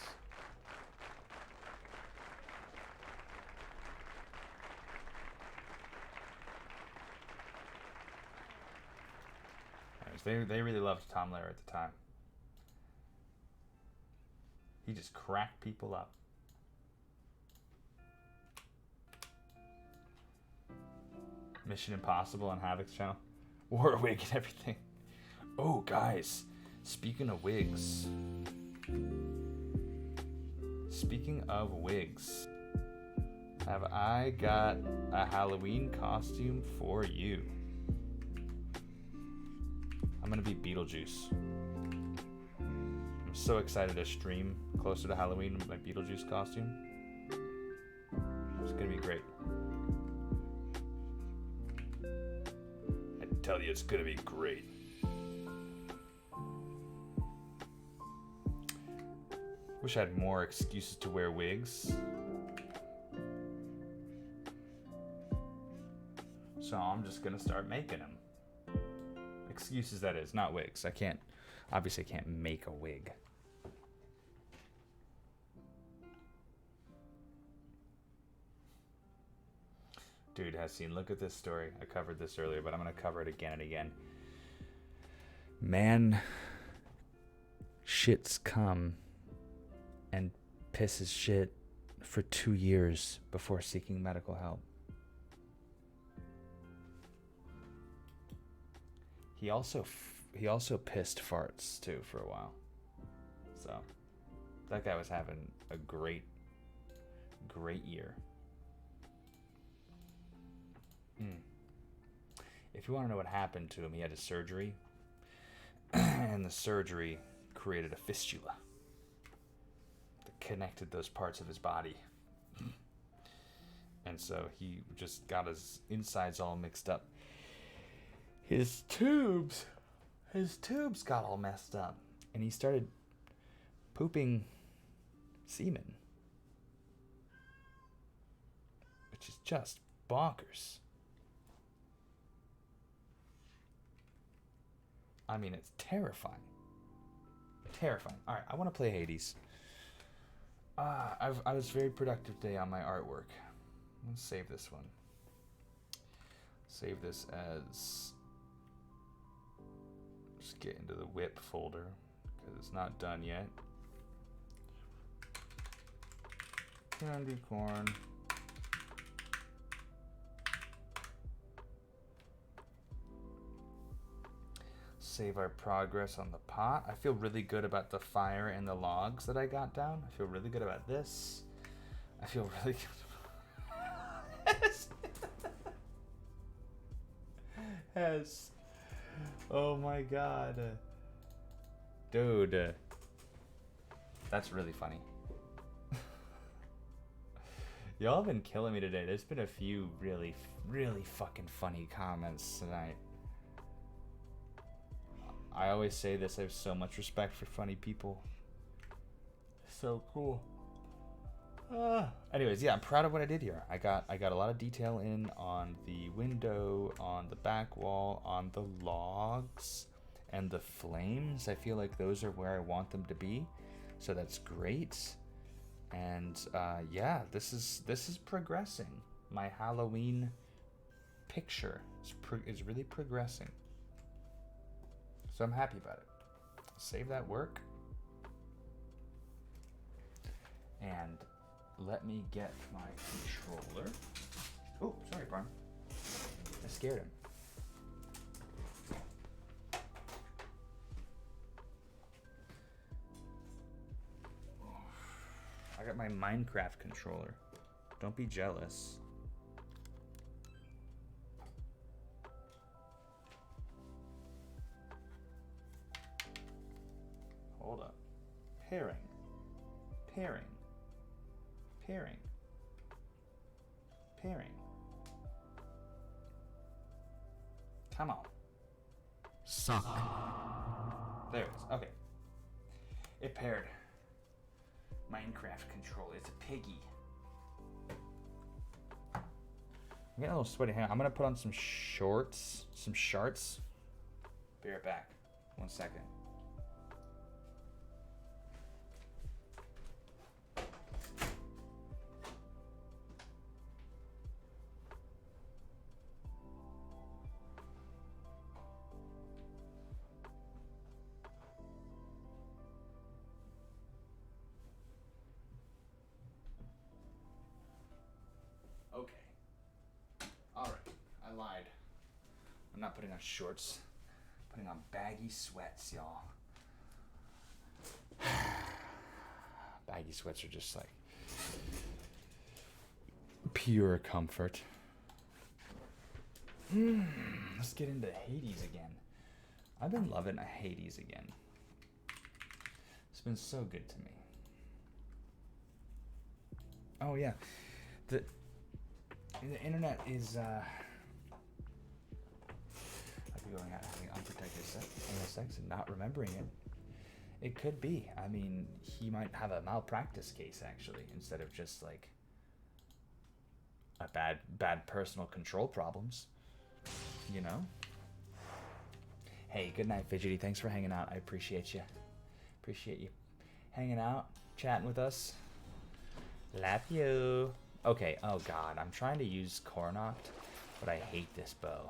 They really loved Tom Lehrer at the time. He just cracked people up. Mission Impossible on Havoc's channel. Wore a wig and everything. Oh, guys. Speaking of wigs. Speaking of wigs. Have I got a Halloween costume for you? I'm gonna be Beetlejuice. I'm so excited to stream closer to Halloween with my Beetlejuice costume. It's gonna be great. I tell you, it's gonna be great. Wish I had more excuses to wear wigs. So I'm just gonna start making them. Excuses, that is, not wigs. Obviously I can't make a wig. Dude, Hassine, look at this story. I covered this earlier, but I'm going to cover it again and again. Man shits cum and pisses shit for 2 years before seeking medical help. He also pissed farts too for a while. So that guy was having a great year. If you want to know what happened to him, he had a surgery, and the surgery created a fistula that connected those parts of his body. And so he just got his insides all mixed up. His tubes got all messed up, and he started pooping semen, which is just bonkers. I mean, it's terrifying. Terrifying. All right, I want to play Hades. I was very productive today on my artwork. Let's save this one. Save this as... Just get into the whip folder, because it's not done yet. Candy corn. save our progress on the pot. I feel really good about the fire and the logs that I got down. I feel really good about this. I feel really good. Yes. Oh my god. Dude. That's really funny. Y'all have been killing me today. There's been a few really, really fucking funny comments tonight. I always say this, I have so much respect for funny people. So cool. Anyways, yeah, I'm proud of what I did here. I got a lot of detail in on the window, on the back wall, on the logs, and the flames. I feel like those are where I want them to be. So that's great. And yeah, this is progressing. My Halloween picture is really progressing. So I'm happy about it. Save that work. And let me get my controller. Oh, sorry, Barn. I scared him. I got my Minecraft controller. Don't be jealous. Hold up. Pairing. Pairing. Pairing. Pairing. Come on. Suck. There it is. Okay. It paired. Minecraft controller. It's a piggy. I'm getting a little sweaty. Hang on. I'm gonna put on some shorts. Some shorts. Be right back. 1 second. Okay. Alright. I lied. I'm not putting on shorts. I'm putting on baggy sweats, y'all. Baggy sweats are just like pure comfort. Let's get into Hades again. I've been loving Hades again. It's been so good to me. Oh yeah. The internet is I could be going out having unprotected sex and not remembering it. It could be. I mean, he might have a malpractice case actually, instead of just like a bad personal control problems. You know? Hey, good night, Fidgety. Thanks for hanging out. I appreciate you. Appreciate you hanging out, chatting with us. Love you. Okay, oh god, I'm trying to use Cornoct, but I hate this bow.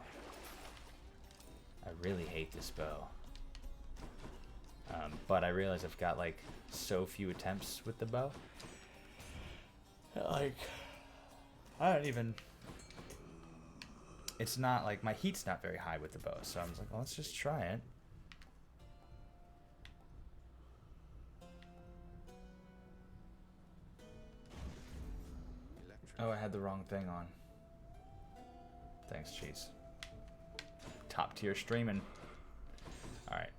I really hate this bow. But I realize I've got like so few attempts with the bow. Like, I don't even... It's not like, my heat's not very high with the bow, so I was like, well, let's just try it. Oh, I had the wrong thing on. Thanks, cheese. Top tier streaming. Alright.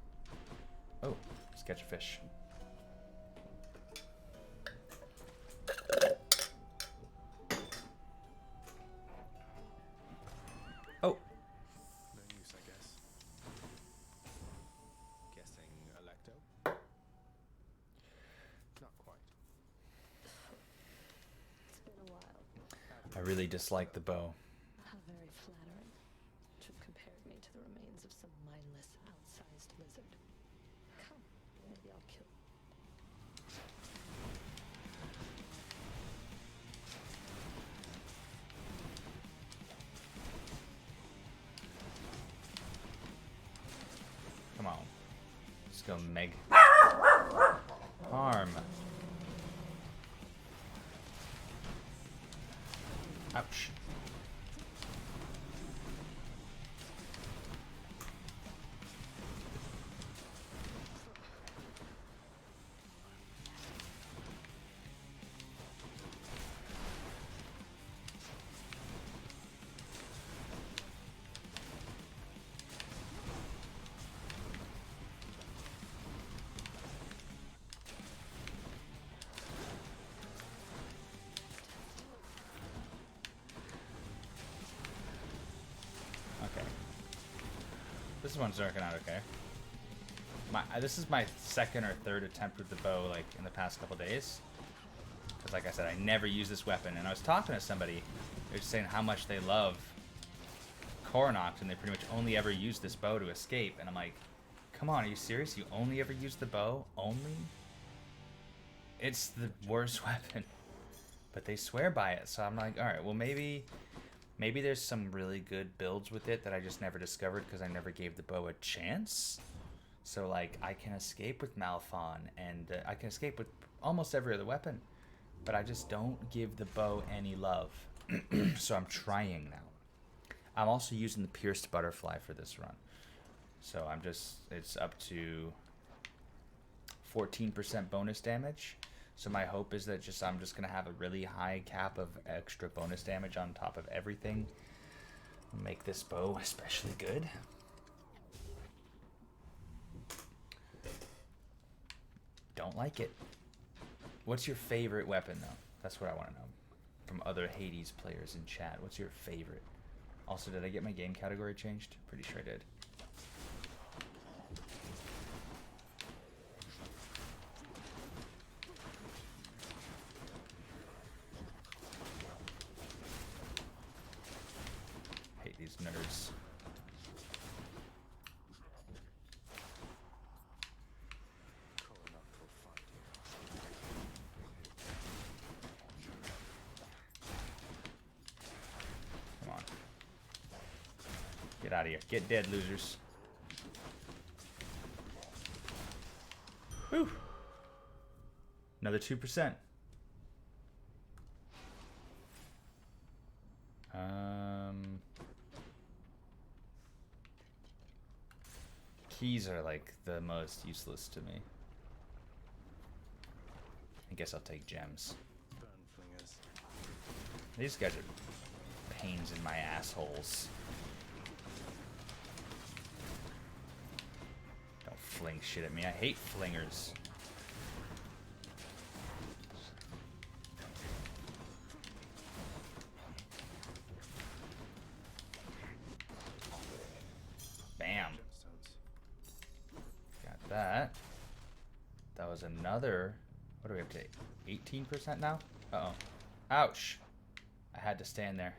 Oh, let's catch a fish. Oh. No use, I guess. Guessing Electo? Not quite. It's been a while. I really dislike the bow. How very flattering. To have compared me to the remains of some mindless, outsized lizard. Come, maybe I'll kill. Come on. Let's go, Meg. Harm. Ouch. This one's working out okay. This is my second or third attempt with the bow, like, in the past couple days. Because, like I said, I never use this weapon. And I was talking to somebody who was saying how much they love Coronox, and they pretty much only ever use this bow to escape. And I'm like, come on, are you serious? You only ever use the bow? Only? It's the worst weapon. But they swear by it. So I'm like, alright, well, maybe there's some really good builds with it that I just never discovered because I never gave the bow a chance. So, like, I can escape with Malphon, and I can escape with almost every other weapon. But I just don't give the bow any love. So I'm trying now. I'm also using the Pierced Butterfly for this run. So it's up to 14% bonus damage. So my hope is that I'm just going to have a really high cap of extra bonus damage on top of everything. Make this bow especially good. Don't like it. What's your favorite weapon, though? That's what I want to know from other Hades players in chat. What's your favorite? Also, did I get my game category changed? Pretty sure I did. Hate these nerds. Get out of here. Get dead, losers. Whew. Another 2%. Keys are like the most useless to me. I guess I'll take gems. Burn flingers. These guys are pains in my assholes. Don't fling shit at me. I hate flingers. Bam. Got that. That was another. What are we up to? 18% now? Uh-oh. Ouch. I had to stand there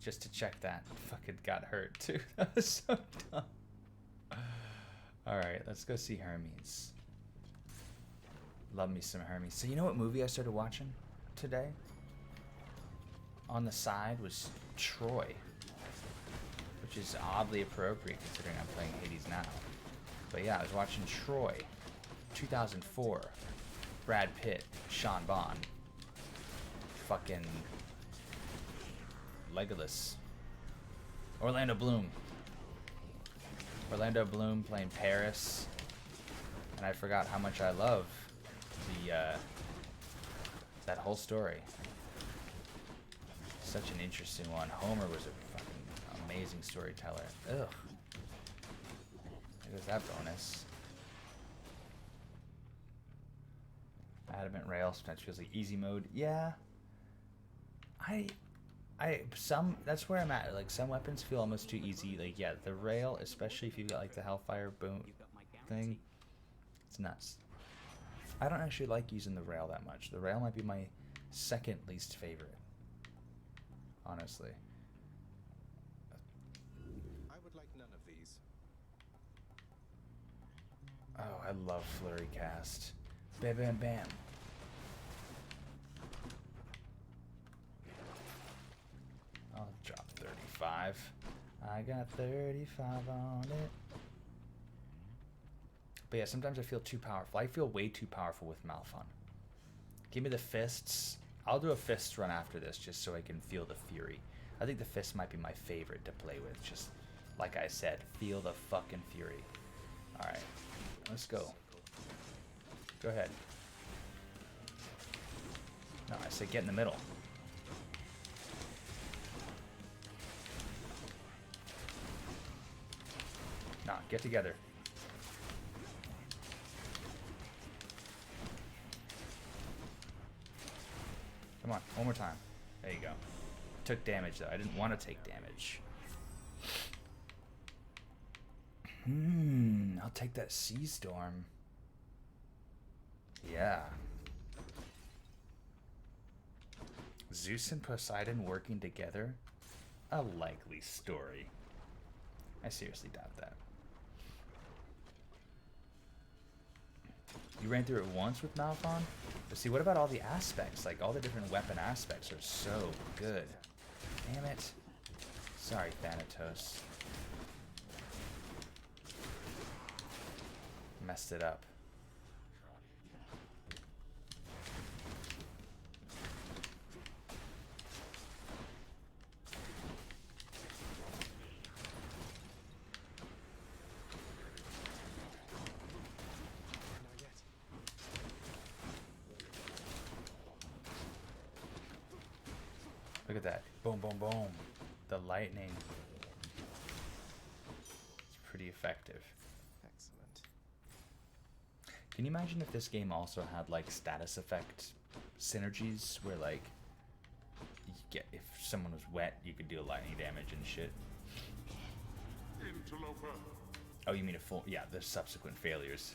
just to check that. Fucking got hurt too. That was so dumb. Alright, let's go see Hermes. Love me some Hermes. So you know what movie I started watching today? On the side was Troy. Which is oddly appropriate considering I'm playing Hades now. But yeah, I was watching Troy. 2004. Brad Pitt, Sean Bond. Fucking Legolas. Orlando Bloom. Orlando Bloom playing Paris. And I forgot how much I love that whole story. Such an interesting one. Homer was a fucking amazing storyteller. Ugh. There goes that bonus. Adamant rail sometimes feels like easy mode. Yeah. That's where I'm at. Like, some weapons feel almost too easy. Like, yeah, the rail, especially if you've got like the Hellfire boom thing, it's nuts. I don't actually like using the rail that much. The rail might be my second least favorite, honestly. I would like none of these. Oh, I love Flurry Cast. Bam, bam, bam. I'll drop 35. I got 35 on it. But yeah, sometimes I feel too powerful. I feel way too powerful with Malphon. Give me the fists. I'll do a fist run after this just so I can feel the fury. I think the fist might be my favorite to play with. Just like I said, feel the fucking fury. Alright, let's go. Go ahead. No, I said get in the middle. No, get together. Come on, one more time. There you go. Took damage though. I didn't want to take damage. I'll take that sea storm. Yeah. Zeus and Poseidon working together? A likely story. I seriously doubt that. You ran through it once with Malphon? But see, what about all the aspects? Like, all the different weapon aspects are so good. Damn it. Sorry, Thanatos. Messed it up. Look at that. Boom, boom, boom. The lightning. It's pretty effective. Excellent. Can you imagine if this game also had like status effect synergies where like you get, if someone was wet, you could deal lightning damage and shit? Interloper. Oh, you mean a full, yeah, the subsequent failures.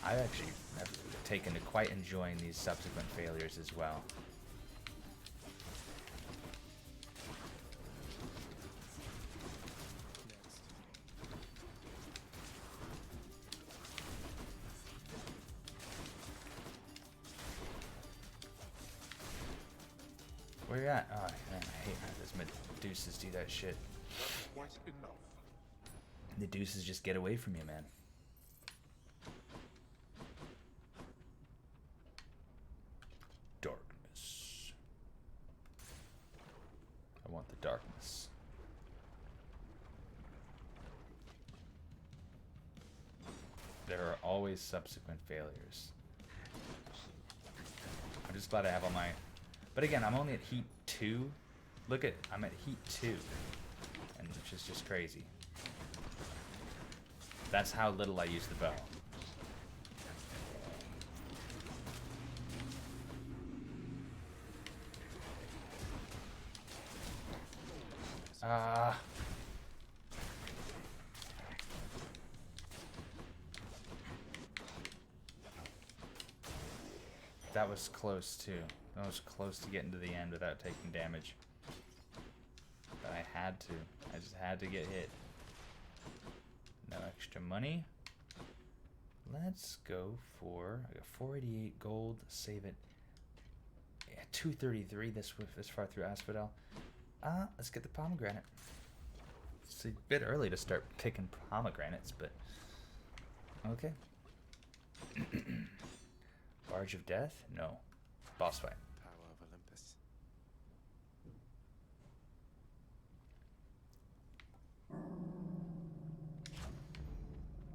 I actually have taken to quite enjoying these subsequent failures as well. Where you at? Oh, man, I hate how those Medusas do that shit. Quite enough. The Medusas just get away from you, man. Darkness. I want the darkness. There are always subsequent failures. I'm just glad I have all my... But again, I'm only at heat 2. Look at, I'm at heat 2. And which is just crazy. That's how little I use the bow. That was close too. That was close to getting to the end without taking damage. But I had to. I just had to get hit. No extra money. Let's go for, I got 488 gold, save it. Yeah, 233 this far through Asphodel. Let's get the pomegranate. It's a bit early to start picking pomegranates, but okay. Barge of Death? No. Boss fight. Power of Olympus.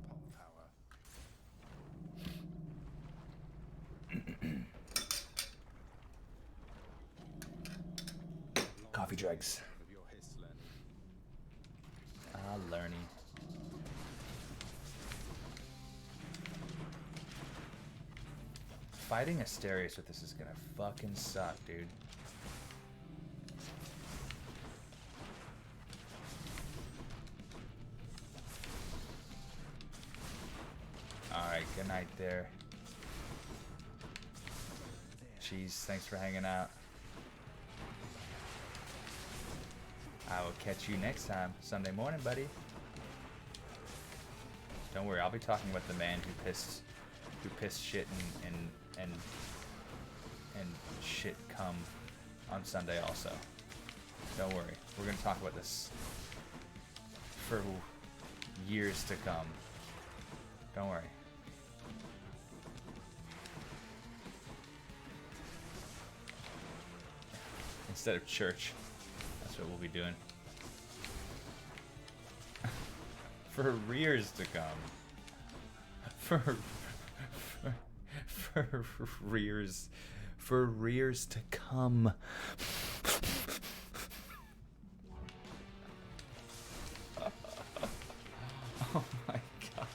Pop power. Coffee dregs. Of your hiss, Lenny. Learning. Fighting Asterius with this is gonna fucking suck, dude. Alright, good night there. Jeez, thanks for hanging out. I will catch you next time, Sunday morning, buddy. Don't worry, I'll be talking about the man who pissed shit and shit cum on Sunday also. Don't worry, we're gonna talk about this for years to come. Don't worry. Instead of church, that's what we'll be doing. For years to come. For years to come. Oh my god.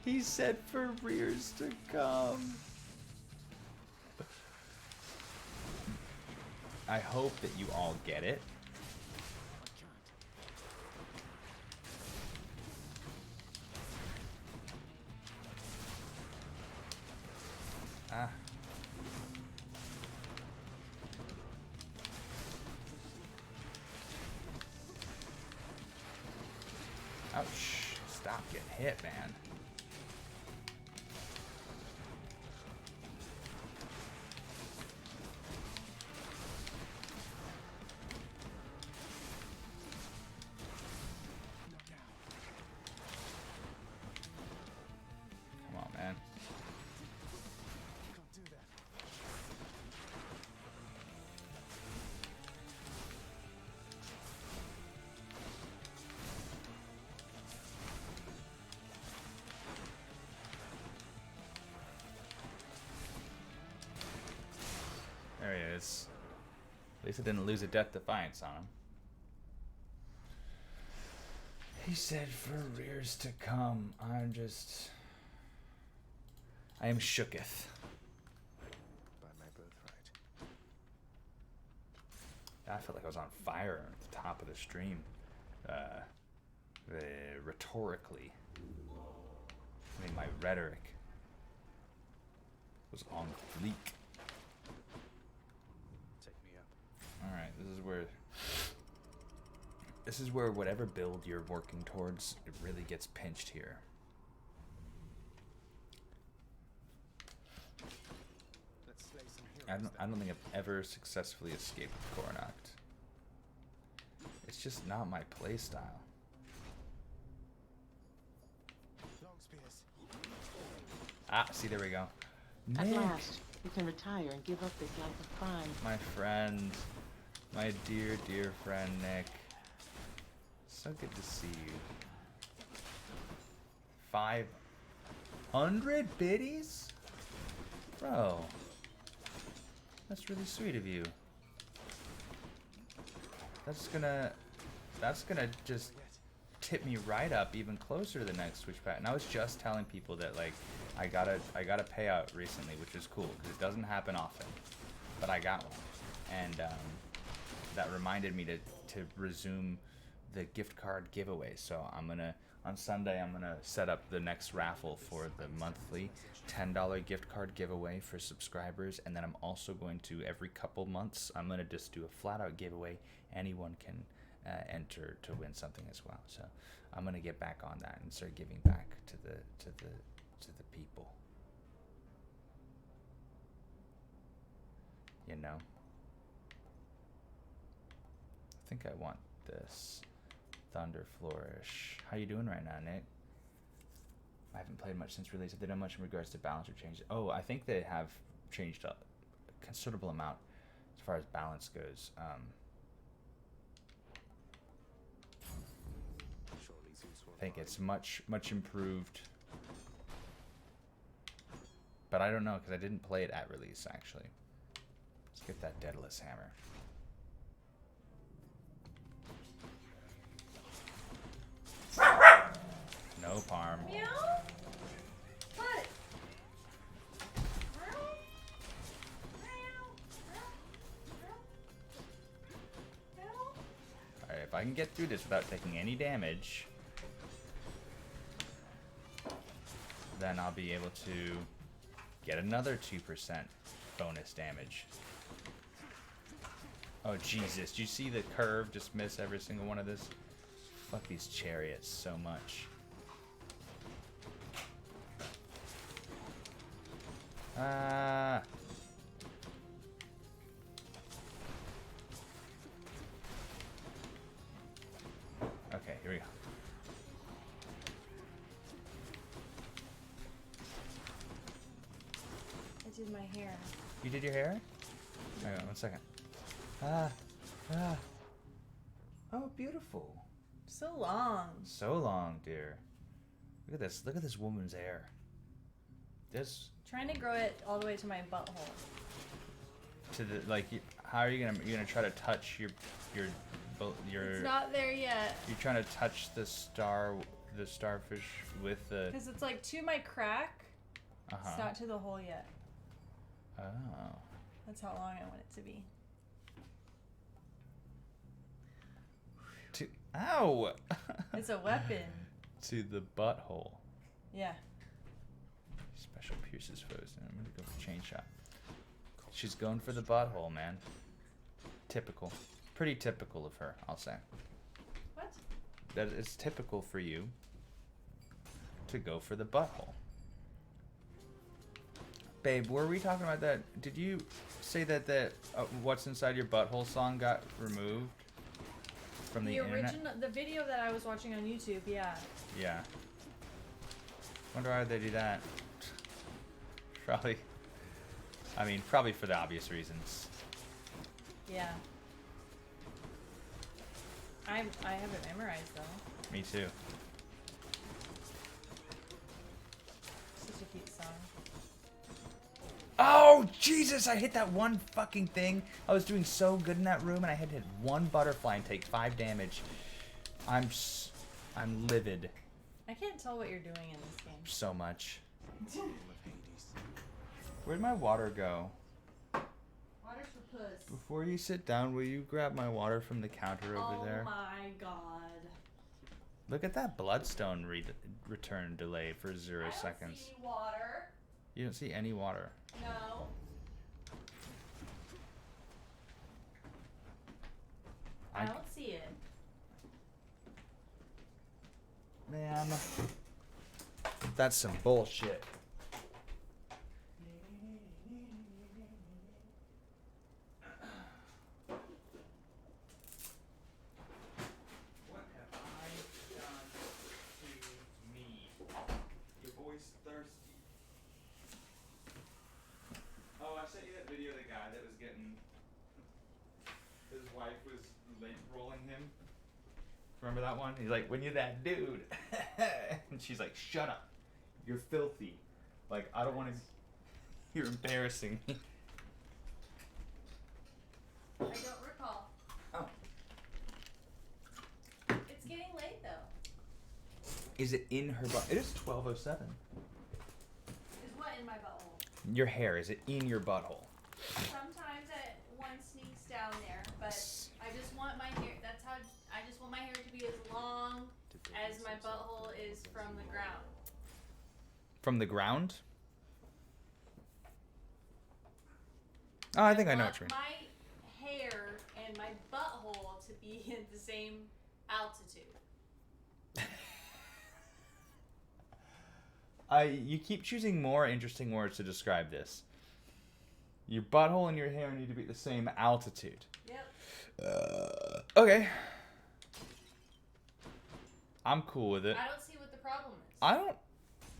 He said for years to come. I hope that you all get it. Stop getting hit, man. Come on, man. Can't do that. There he is. At least I didn't lose a Death Defiance on him. He said for rears to come. I am shooketh. By my birthright. I felt like I was on fire at the top of the stream. Rhetorically. I mean, my rhetoric was on fleek. Take me up. Alright, this is where whatever build you're working towards, it really gets pinched here. Let's slay some heroes. I don't think I've ever successfully escaped with Coronacht. It's just not my playstyle. Long spears. Ah, see, there we go. At Nick, last, you can retire and give up this life of crime. my friend, my dear, dear friend Nick. So good to see you. 500 biddies? Bro, that's really sweet of you. That's gonna just tip me right up even closer to the next Switch pack. And I was just telling people that like I got a payout recently, which is cool because it doesn't happen often, but I got one, and that reminded me to resume the gift card giveaway. So on Sunday I'm gonna set up the next raffle for the monthly $10 gift card giveaway for subscribers, and then I'm also going to every couple months I'm gonna just do a flat out giveaway. Anyone can enter to win something as well. So I'm gonna get back on that and start giving back to the people. You know. I think I want this Thunder Flourish. How you doing right now, Nick? I haven't played much since release. Have they done much in regards to balance or changes? Oh, I think they have changed a considerable amount as far as balance goes. I think it's much improved. But I don't know because I didn't play it at release actually. Let's get that Daedalus Hammer. No parm. Meow? What? Meow? Alright, if I can get through this without taking any damage, then I'll be able to get another 2% bonus damage. Oh Jesus, do you see the curve just miss every single one of this? Fuck these chariots so much. Ah. Okay, here we go. I did my hair. You did your hair? Hang on, 1 second. Ah. Oh, beautiful. So long. So long, dear. Look at this. Look at this woman's hair. This Trying to grow it all the way to my butthole. to the like. How are you gonna try to touch your? It's not there yet. You're trying to touch the starfish with the. Because it's like to my crack. Uh-huh. It's not to the hole yet. Oh. That's how long I want it to be. Ow! It's a weapon. To the butthole. Yeah. Special pierces foes. I'm gonna go for chain shot. She's going for the butthole, man. Typical. Pretty typical of her, I'll say. What? That it's typical for you. to go for the butthole. Babe, were we talking about that? Did you say that What's Inside Your Butthole song got removed from the internet? The video that I was watching on YouTube, yeah. Yeah. Wonder why they do that. Probably. I mean, probably for the obvious reasons. Yeah. I have it memorized though. Me too. Such a cute song. Oh, Jesus! I hit that one fucking thing. I was doing so good in that room, and I had to hit one butterfly and take 5 damage. I'm livid. I can't tell what you're doing in this game. So much. Where'd my water go? Water's for puss. Before you sit down, will you grab my water from the counter over there? Oh my god. Look at that bloodstone return delay for 0 seconds. See water. You don't see any water. No. I don't see it. Man, that's some bullshit. What have I done to me? Your boy's thirsty. Oh, I sent you that video of the guy that was getting... His wife was lint rolling him. Remember that one? He's like, when you're that dude. And she's like, shut up. You're filthy. Like, I don't want to... You're embarrassing me. I don't recall. Oh. It's getting late though. Is it in her butt? It is 12:07. Is what in my butthole? Your hair, is it in your butthole? Sometimes one sneaks down there, but I just want my hair. That's how I just want my hair to be as long as my butthole is from the ground. From the ground? Oh, I think I know what you mean. My hair and my butthole to be at the same altitude. You keep choosing more interesting words to describe this. Your butthole and your hair need to be at the same altitude. Yep. Okay. I'm cool with it. I don't see what the problem is. I don't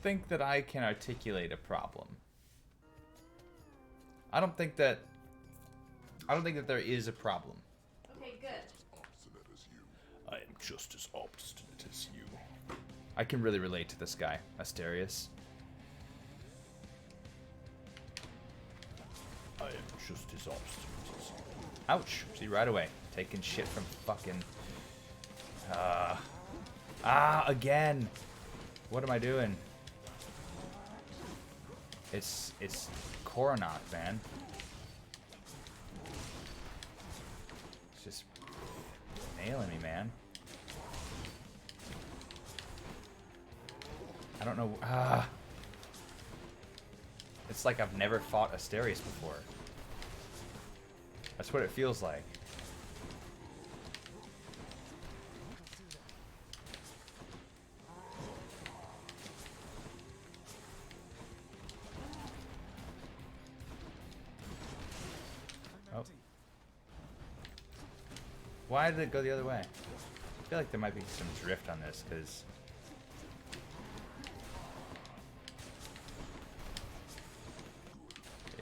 think that I can articulate a problem. I don't think that there is a problem. Okay, good. I am just as obstinate as you. I can really relate to this guy, Asterius. I am just as obstinate as you. Ouch. See, right away. Taking shit from fucking... again. What am I doing? It's Coronat, man. It's just nailing me, man. I don't know. It's like I've never fought Asterius before. That's what it feels like. Oh. Why did it go the other way? I feel like there might be some drift on this, because...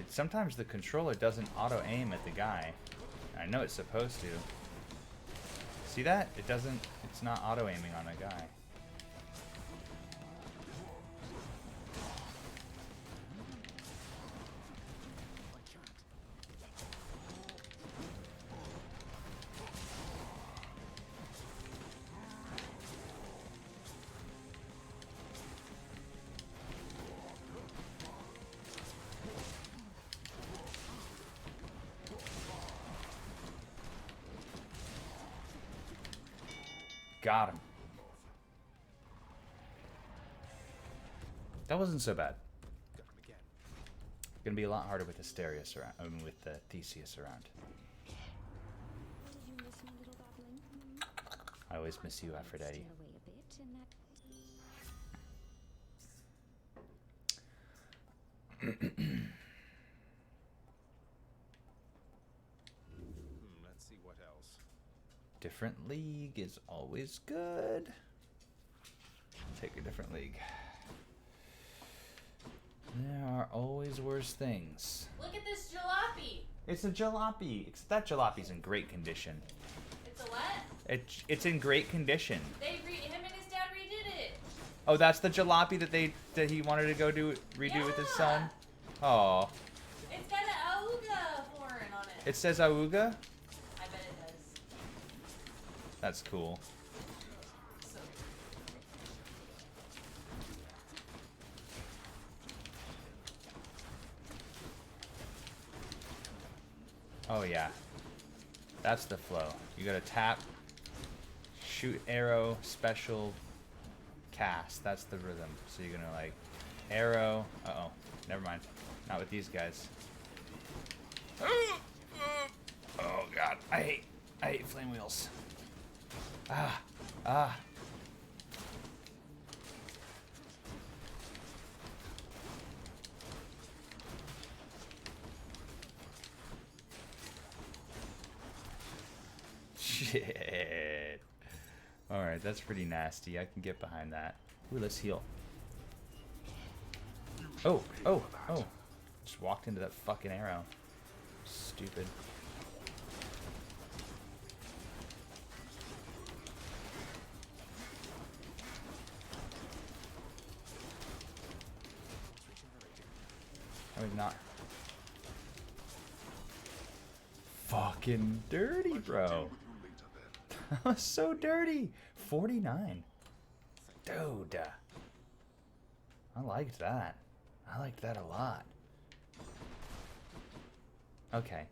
Sometimes the controller doesn't auto-aim at the guy. I know it's supposed to. See that? It doesn't... It's not auto-aiming on a guy. Got him. That wasn't so bad. Gonna be a lot harder with Asterius around. I mean, with Theseus around. Did you miss me, little goblin? I always miss you, Aphrodite. Stay away a bit in that... Different league is always good. Take a different league. There are always worse things. Look at this jalopy. It's a jalopy. That jalopy's in great condition. It's a what? It's in great condition. Him and his dad redid it. Oh, that's the jalopy that he wanted to go redo with his son. Oh. It's got an auga horn on it. It says Auga? I bet it does. That's cool. So Oh yeah. That's the flow. You gotta tap, shoot arrow, special, cast. That's the rhythm. So you're gonna like arrow. Uh-oh. Never mind. Not with these guys. Oh god. I hate flame wheels. Ah. Shit. Alright, that's pretty nasty. I can get behind that. Ooh, let's heal. Oh. Just walked into that fucking arrow. Stupid. I mean, not. Fucking dirty, bro. That was so dirty. 49. Dude. I liked that. I liked that a lot. Okay.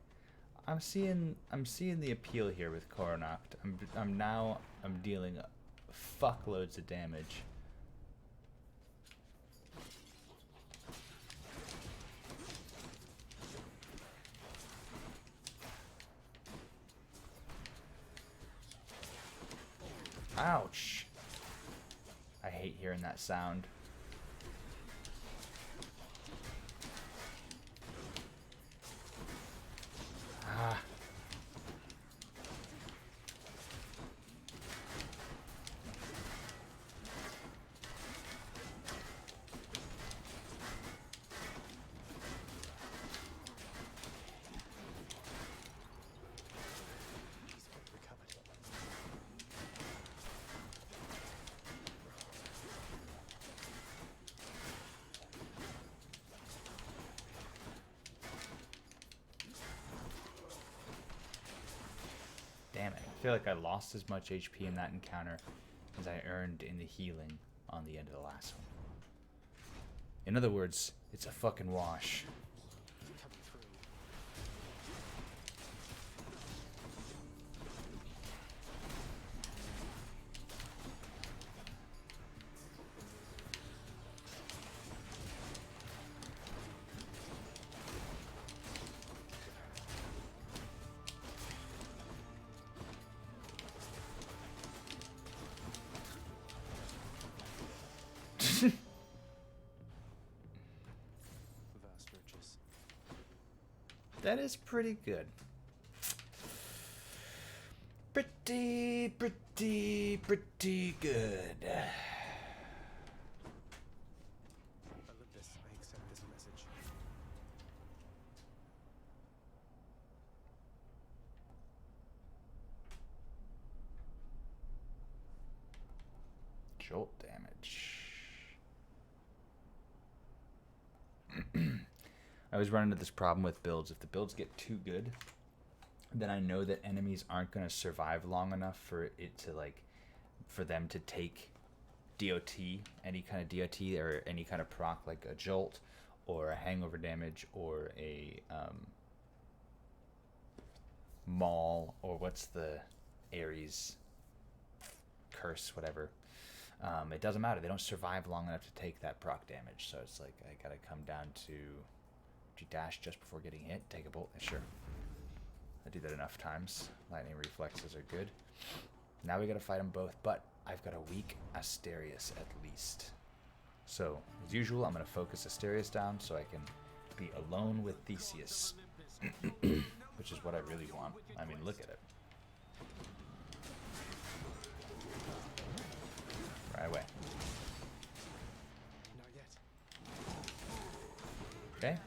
I'm seeing the appeal here with Coronacht. I'm dealing fuckloads of damage. Ouch. I hate hearing that sound. Ah. Damn it. I feel like I lost as much HP in that encounter as I earned in the healing on the end of the last one. In other words, it's a fucking wash. Vast riches. That is pretty good. Pretty good. Olympus, I accept this message. Jolt damage. I always run into this problem with builds. If the builds get too good, then I know that enemies aren't going to survive long enough for it to for them to take DOT, any kind of DOT or any kind of proc like a jolt or a hangover damage or a maul or what's the Ares curse, whatever. It doesn't matter. They don't survive long enough to take that proc damage. So it's like I gotta come down to dash just before getting hit, take a bolt. Sure. I do that enough times. Lightning reflexes are good. Now we gotta fight them both, but I've got a weak Asterius at least. So, as usual, I'm gonna focus Asterius down so I can be alone with Theseus. Which is what I really want. I mean, look at it. Right away. Not yet. Okay.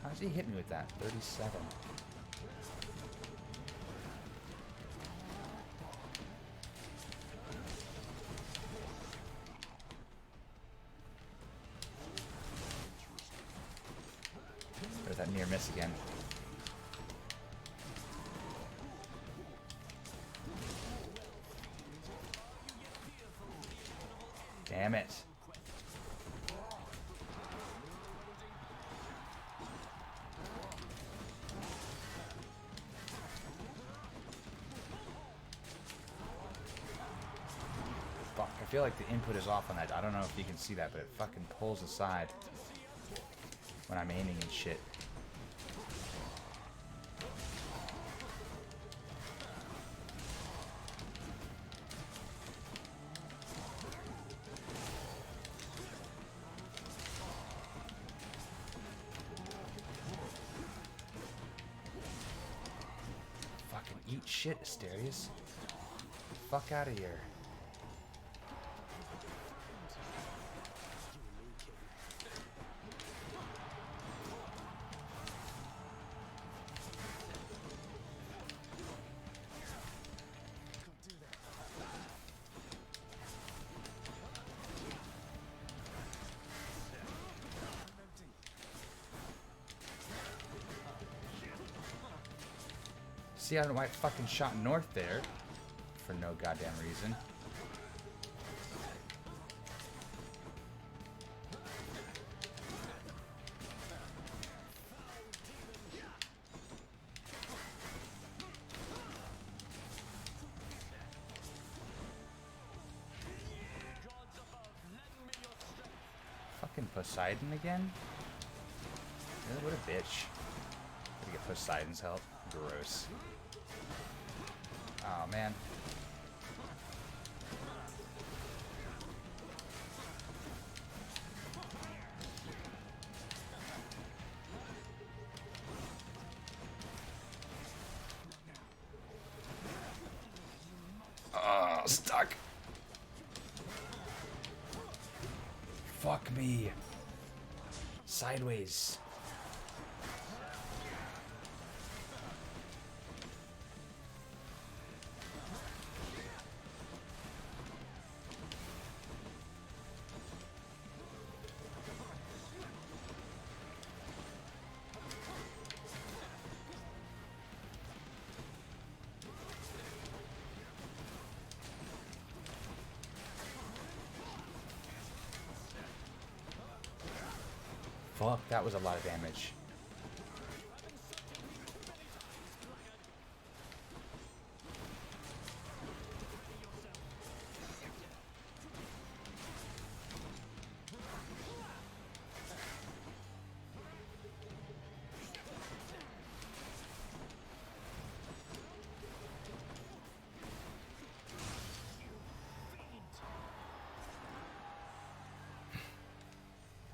How's he hit me with that? 37. There's that near miss again. Damn it. Fuck, I feel like the input is off on that. I don't know if you can see that, but it fucking pulls aside when I'm aiming and shit. Fucking eat shit, Asterius. Fuck out of here. See, I don't know why I fucking shot north there for no goddamn reason. Fucking Poseidon again? Really, what a bitch. Gotta get Poseidon's help. Gross. Oh man. Oh, stuck. Fuck me. Sideways. Fuck, that was a lot of damage.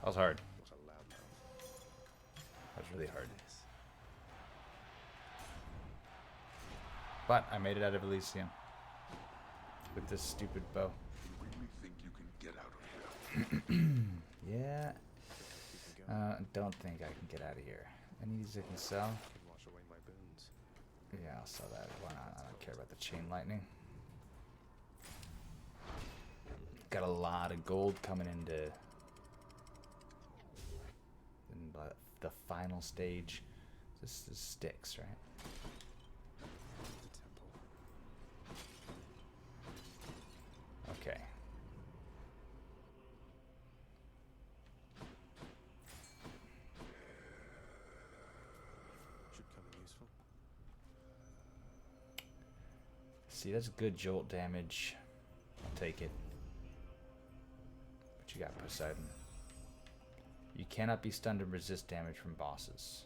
That was hard. What a loud mouth. That was really hard. But I made it out of Elysium. With this stupid bow. You really think you can get out of here? Yeah. You can go. Don't think I can get out of here. Any of these I can sell? Can wash away my boons. Yeah, I'll sell that. Why not? I don't care about the chain lightning. Got a lot of gold coming into the final stage. This is sticks, right? The temple. Okay. Should come in useful. See, that's good jolt damage. I'll take it. But you got Poseidon. You cannot be stunned and resist damage from bosses.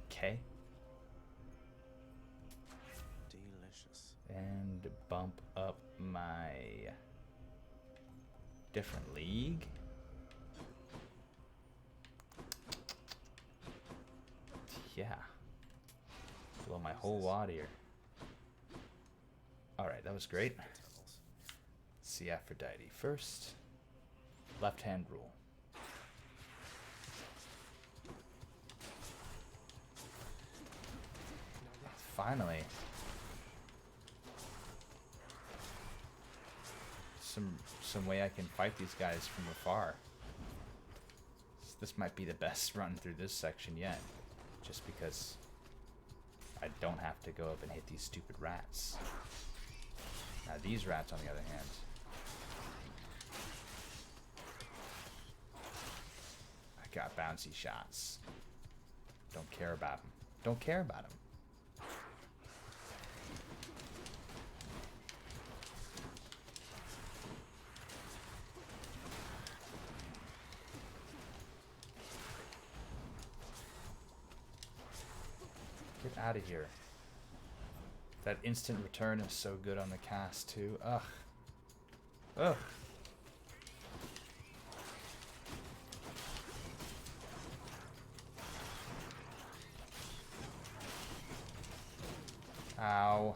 Okay. Delicious. And and bump up my different league. Yeah. Blow my whole wad here. Alright, that was great. See Aphrodite first. Left hand rule. Finally. Some way I can fight these guys from afar. This might be the best run through this section yet. Just because I don't have to go up and hit these stupid rats. Now these rats, on the other hand, I got bouncy shots. Don't care about them. Don't care about them. Get out of here. That instant return is so good on the cast too. Ugh. Ugh. Ow.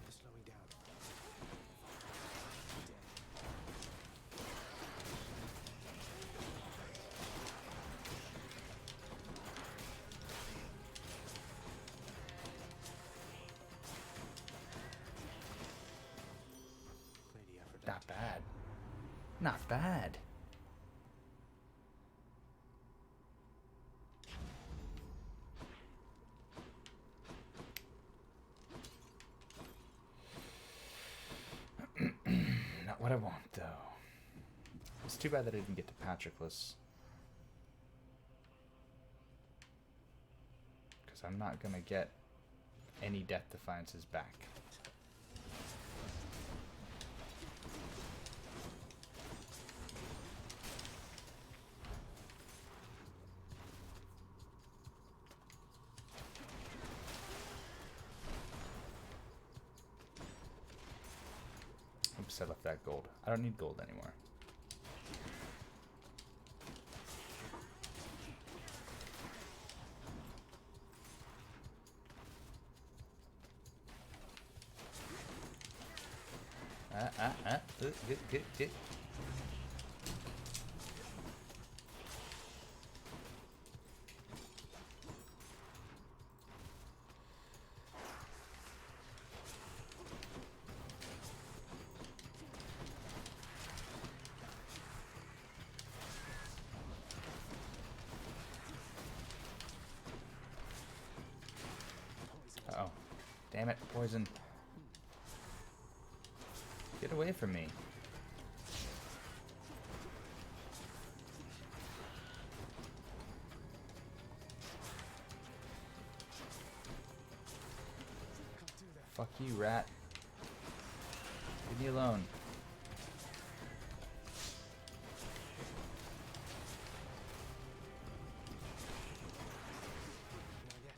Slowing down. Lady Aphrodite. Not bad. Not bad. Not what I want, though. It's too bad that I didn't get to Patroclus. Because I'm not going to get any Death Defiances back. Oops, I left that gold. I don't need gold anymore. Get. Uh-oh. Damn it, poison. Get away from me. Fuck you, rat. Leave me alone. Not yet.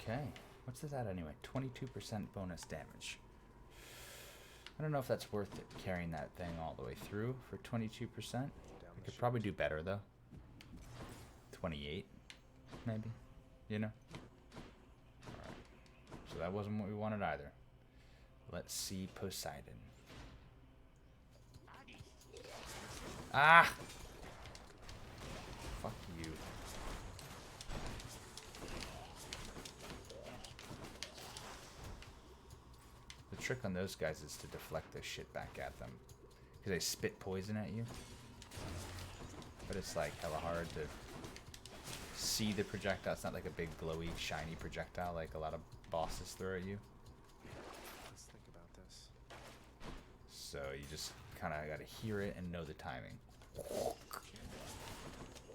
Okay. What's this at anyway? 22% bonus damage. I don't know if that's worth it, carrying that thing all the way through for 22%. I could probably do better, though. 28, maybe. You know? Alright. So that wasn't what we wanted either. Let's see Poseidon. Ah! Fuck you. The trick on those guys is to deflect this shit back at them. Because they spit poison at you. But it's like hella hard to see the projectile. It's not like a big glowy, shiny projectile like a lot of bosses throw at you. Let's think about this. So you just kind of got to hear it and know the timing.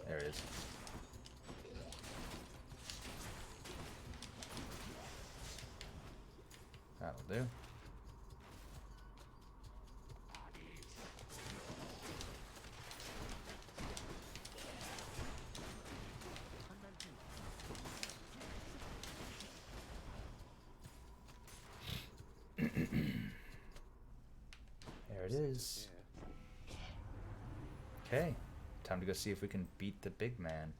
There it is. That'll do. There it is. Okay, time to go see if we can beat the big man.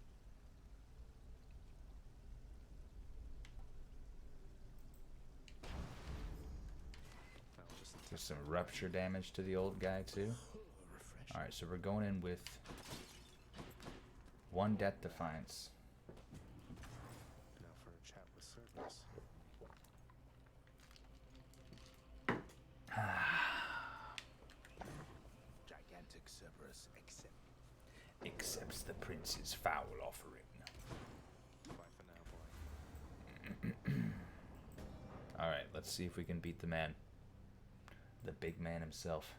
There's some rupture damage to the old guy too. Alright, so we're going in with 1 death defiance. Now for a chat with Cerberus. Gigantic Cerberus accepts the prince's foul offering. Bye for now, boy. Alright, let's see if we can beat the man. The big man himself.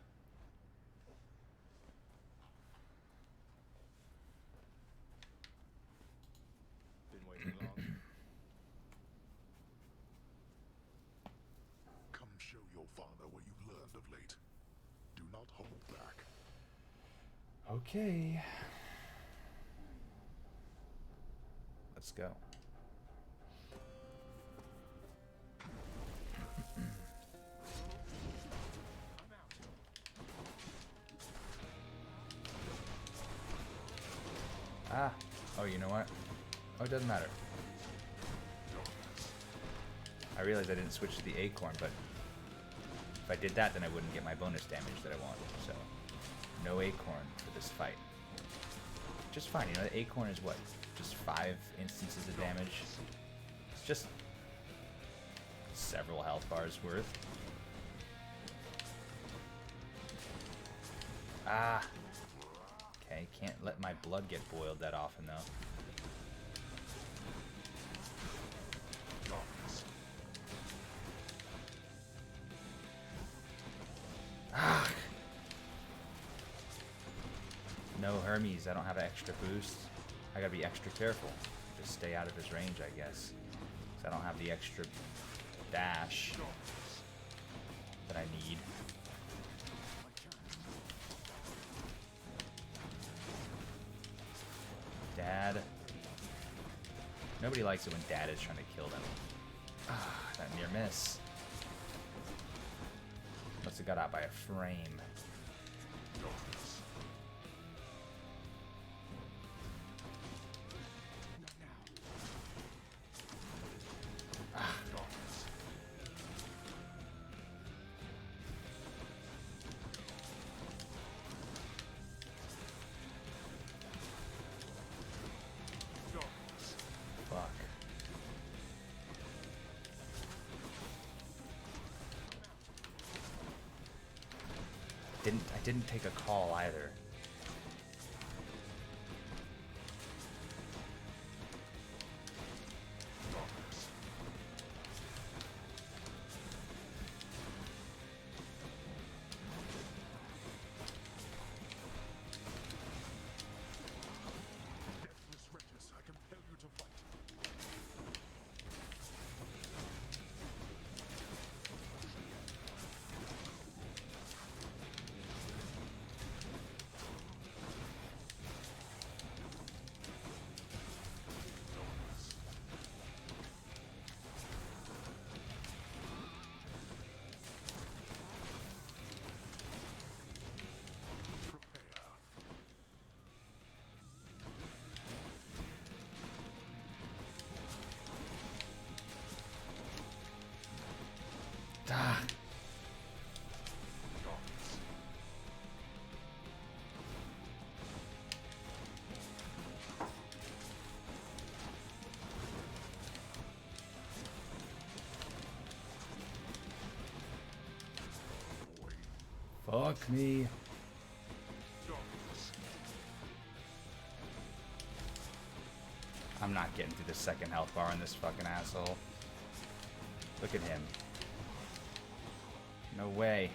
Been waiting long? Come show your father what you've learned of late. Do not hold back. Okay. Let's go. Ah. Oh, you know what? Oh, it doesn't matter. I realized I didn't switch to the acorn, but if I did that, then I wouldn't get my bonus damage that I want. So, no acorn for this fight. Just fine. You know, the acorn is what? Just 5 instances of damage. It's just several health bars worth. Ah. Okay, can't let my blood get boiled that often though. Ah. No Hermes, I don't have an extra boost. I gotta be extra careful. Just stay out of his range, I guess. 'Cause I don't have the extra dash that I need. Dad. Nobody likes it when Dad is trying to kill them. Ah, that near miss. Must have got out by a frame. Ah. Fuck. I didn't take a call either. Deathless wretches, I compel you to fight. Prepare. Ah. Fuck me. I'm not getting through the second health bar on this fucking asshole. Look at him. No way.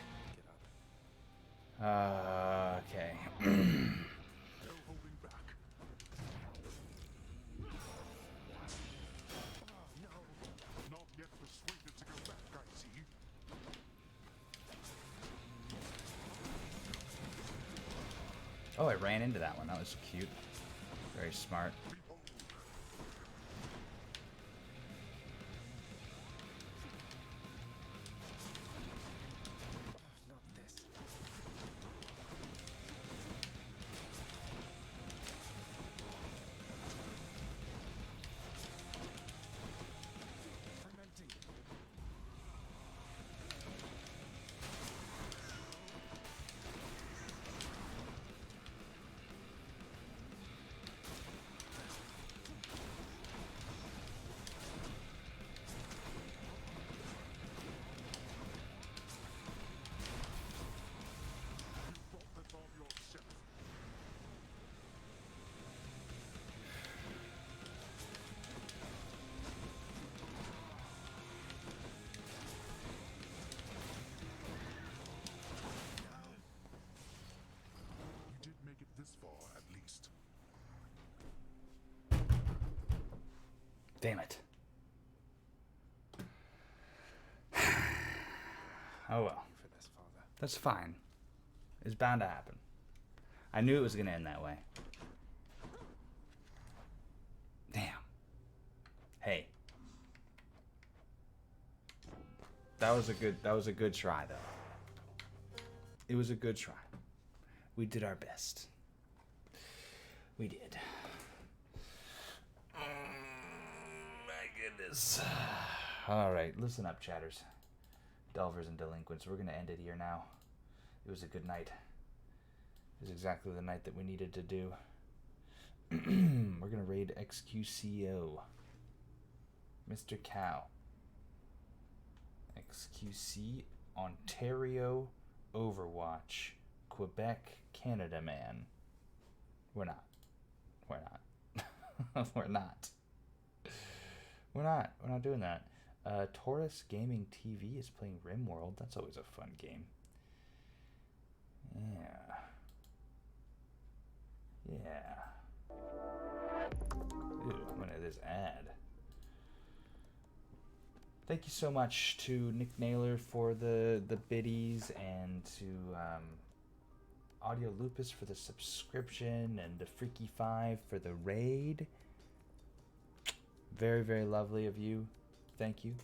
Okay. No holding back. No, not yet persuaded to go back, I see. Oh, I ran into that one. That was cute. Very smart. Behold. Not this. I'm empty. You brought that on yourself. You did make it this far, at least. Damn it. Oh well. For this, Father. That's fine. It's bound to happen. I knew it was gonna end that way. Damn. Hey. That was a good try though. It was a good try. We did our best. We did. My goodness. Alright, listen up, chatters. Delvers and delinquents. We're gonna end it here now. It was a good night. It was exactly the night that we needed to do. We're gonna raid XQCO. Mr. Cow. XQC Ontario Overwatch. Quebec Canada man. We're not. We're not. We're not. We're not. We're not doing that. Taurus Gaming TV is playing RimWorld. That's always a fun game. Yeah. Yeah. Ew, I'm gonna this ad. Thank you so much to Nick Naylor for the biddies, and to Audio Lupus for the subscription, and the Freaky Five for the raid. Very, very lovely of you. Thank you.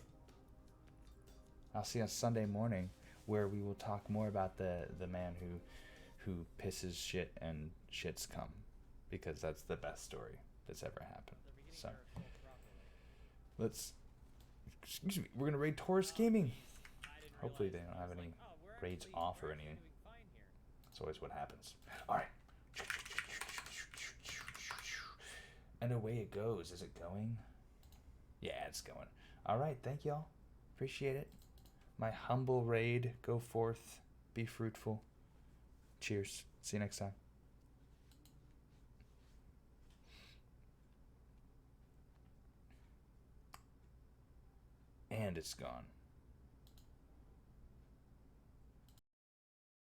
I'll see you on Sunday morning, where we will talk more about the man who pisses shit and shits come, because that's the best story that's ever happened. So let's, excuse me, we're gonna raid Taurus Gaming. Hopefully they don't have any raids off or anything. That's always what happens. All right. And away it goes. Is it going? Yeah, it's going. All right. Thank y'all. Appreciate it. My humble raid. Go forth. Be fruitful. Cheers. See you next time. And it's gone.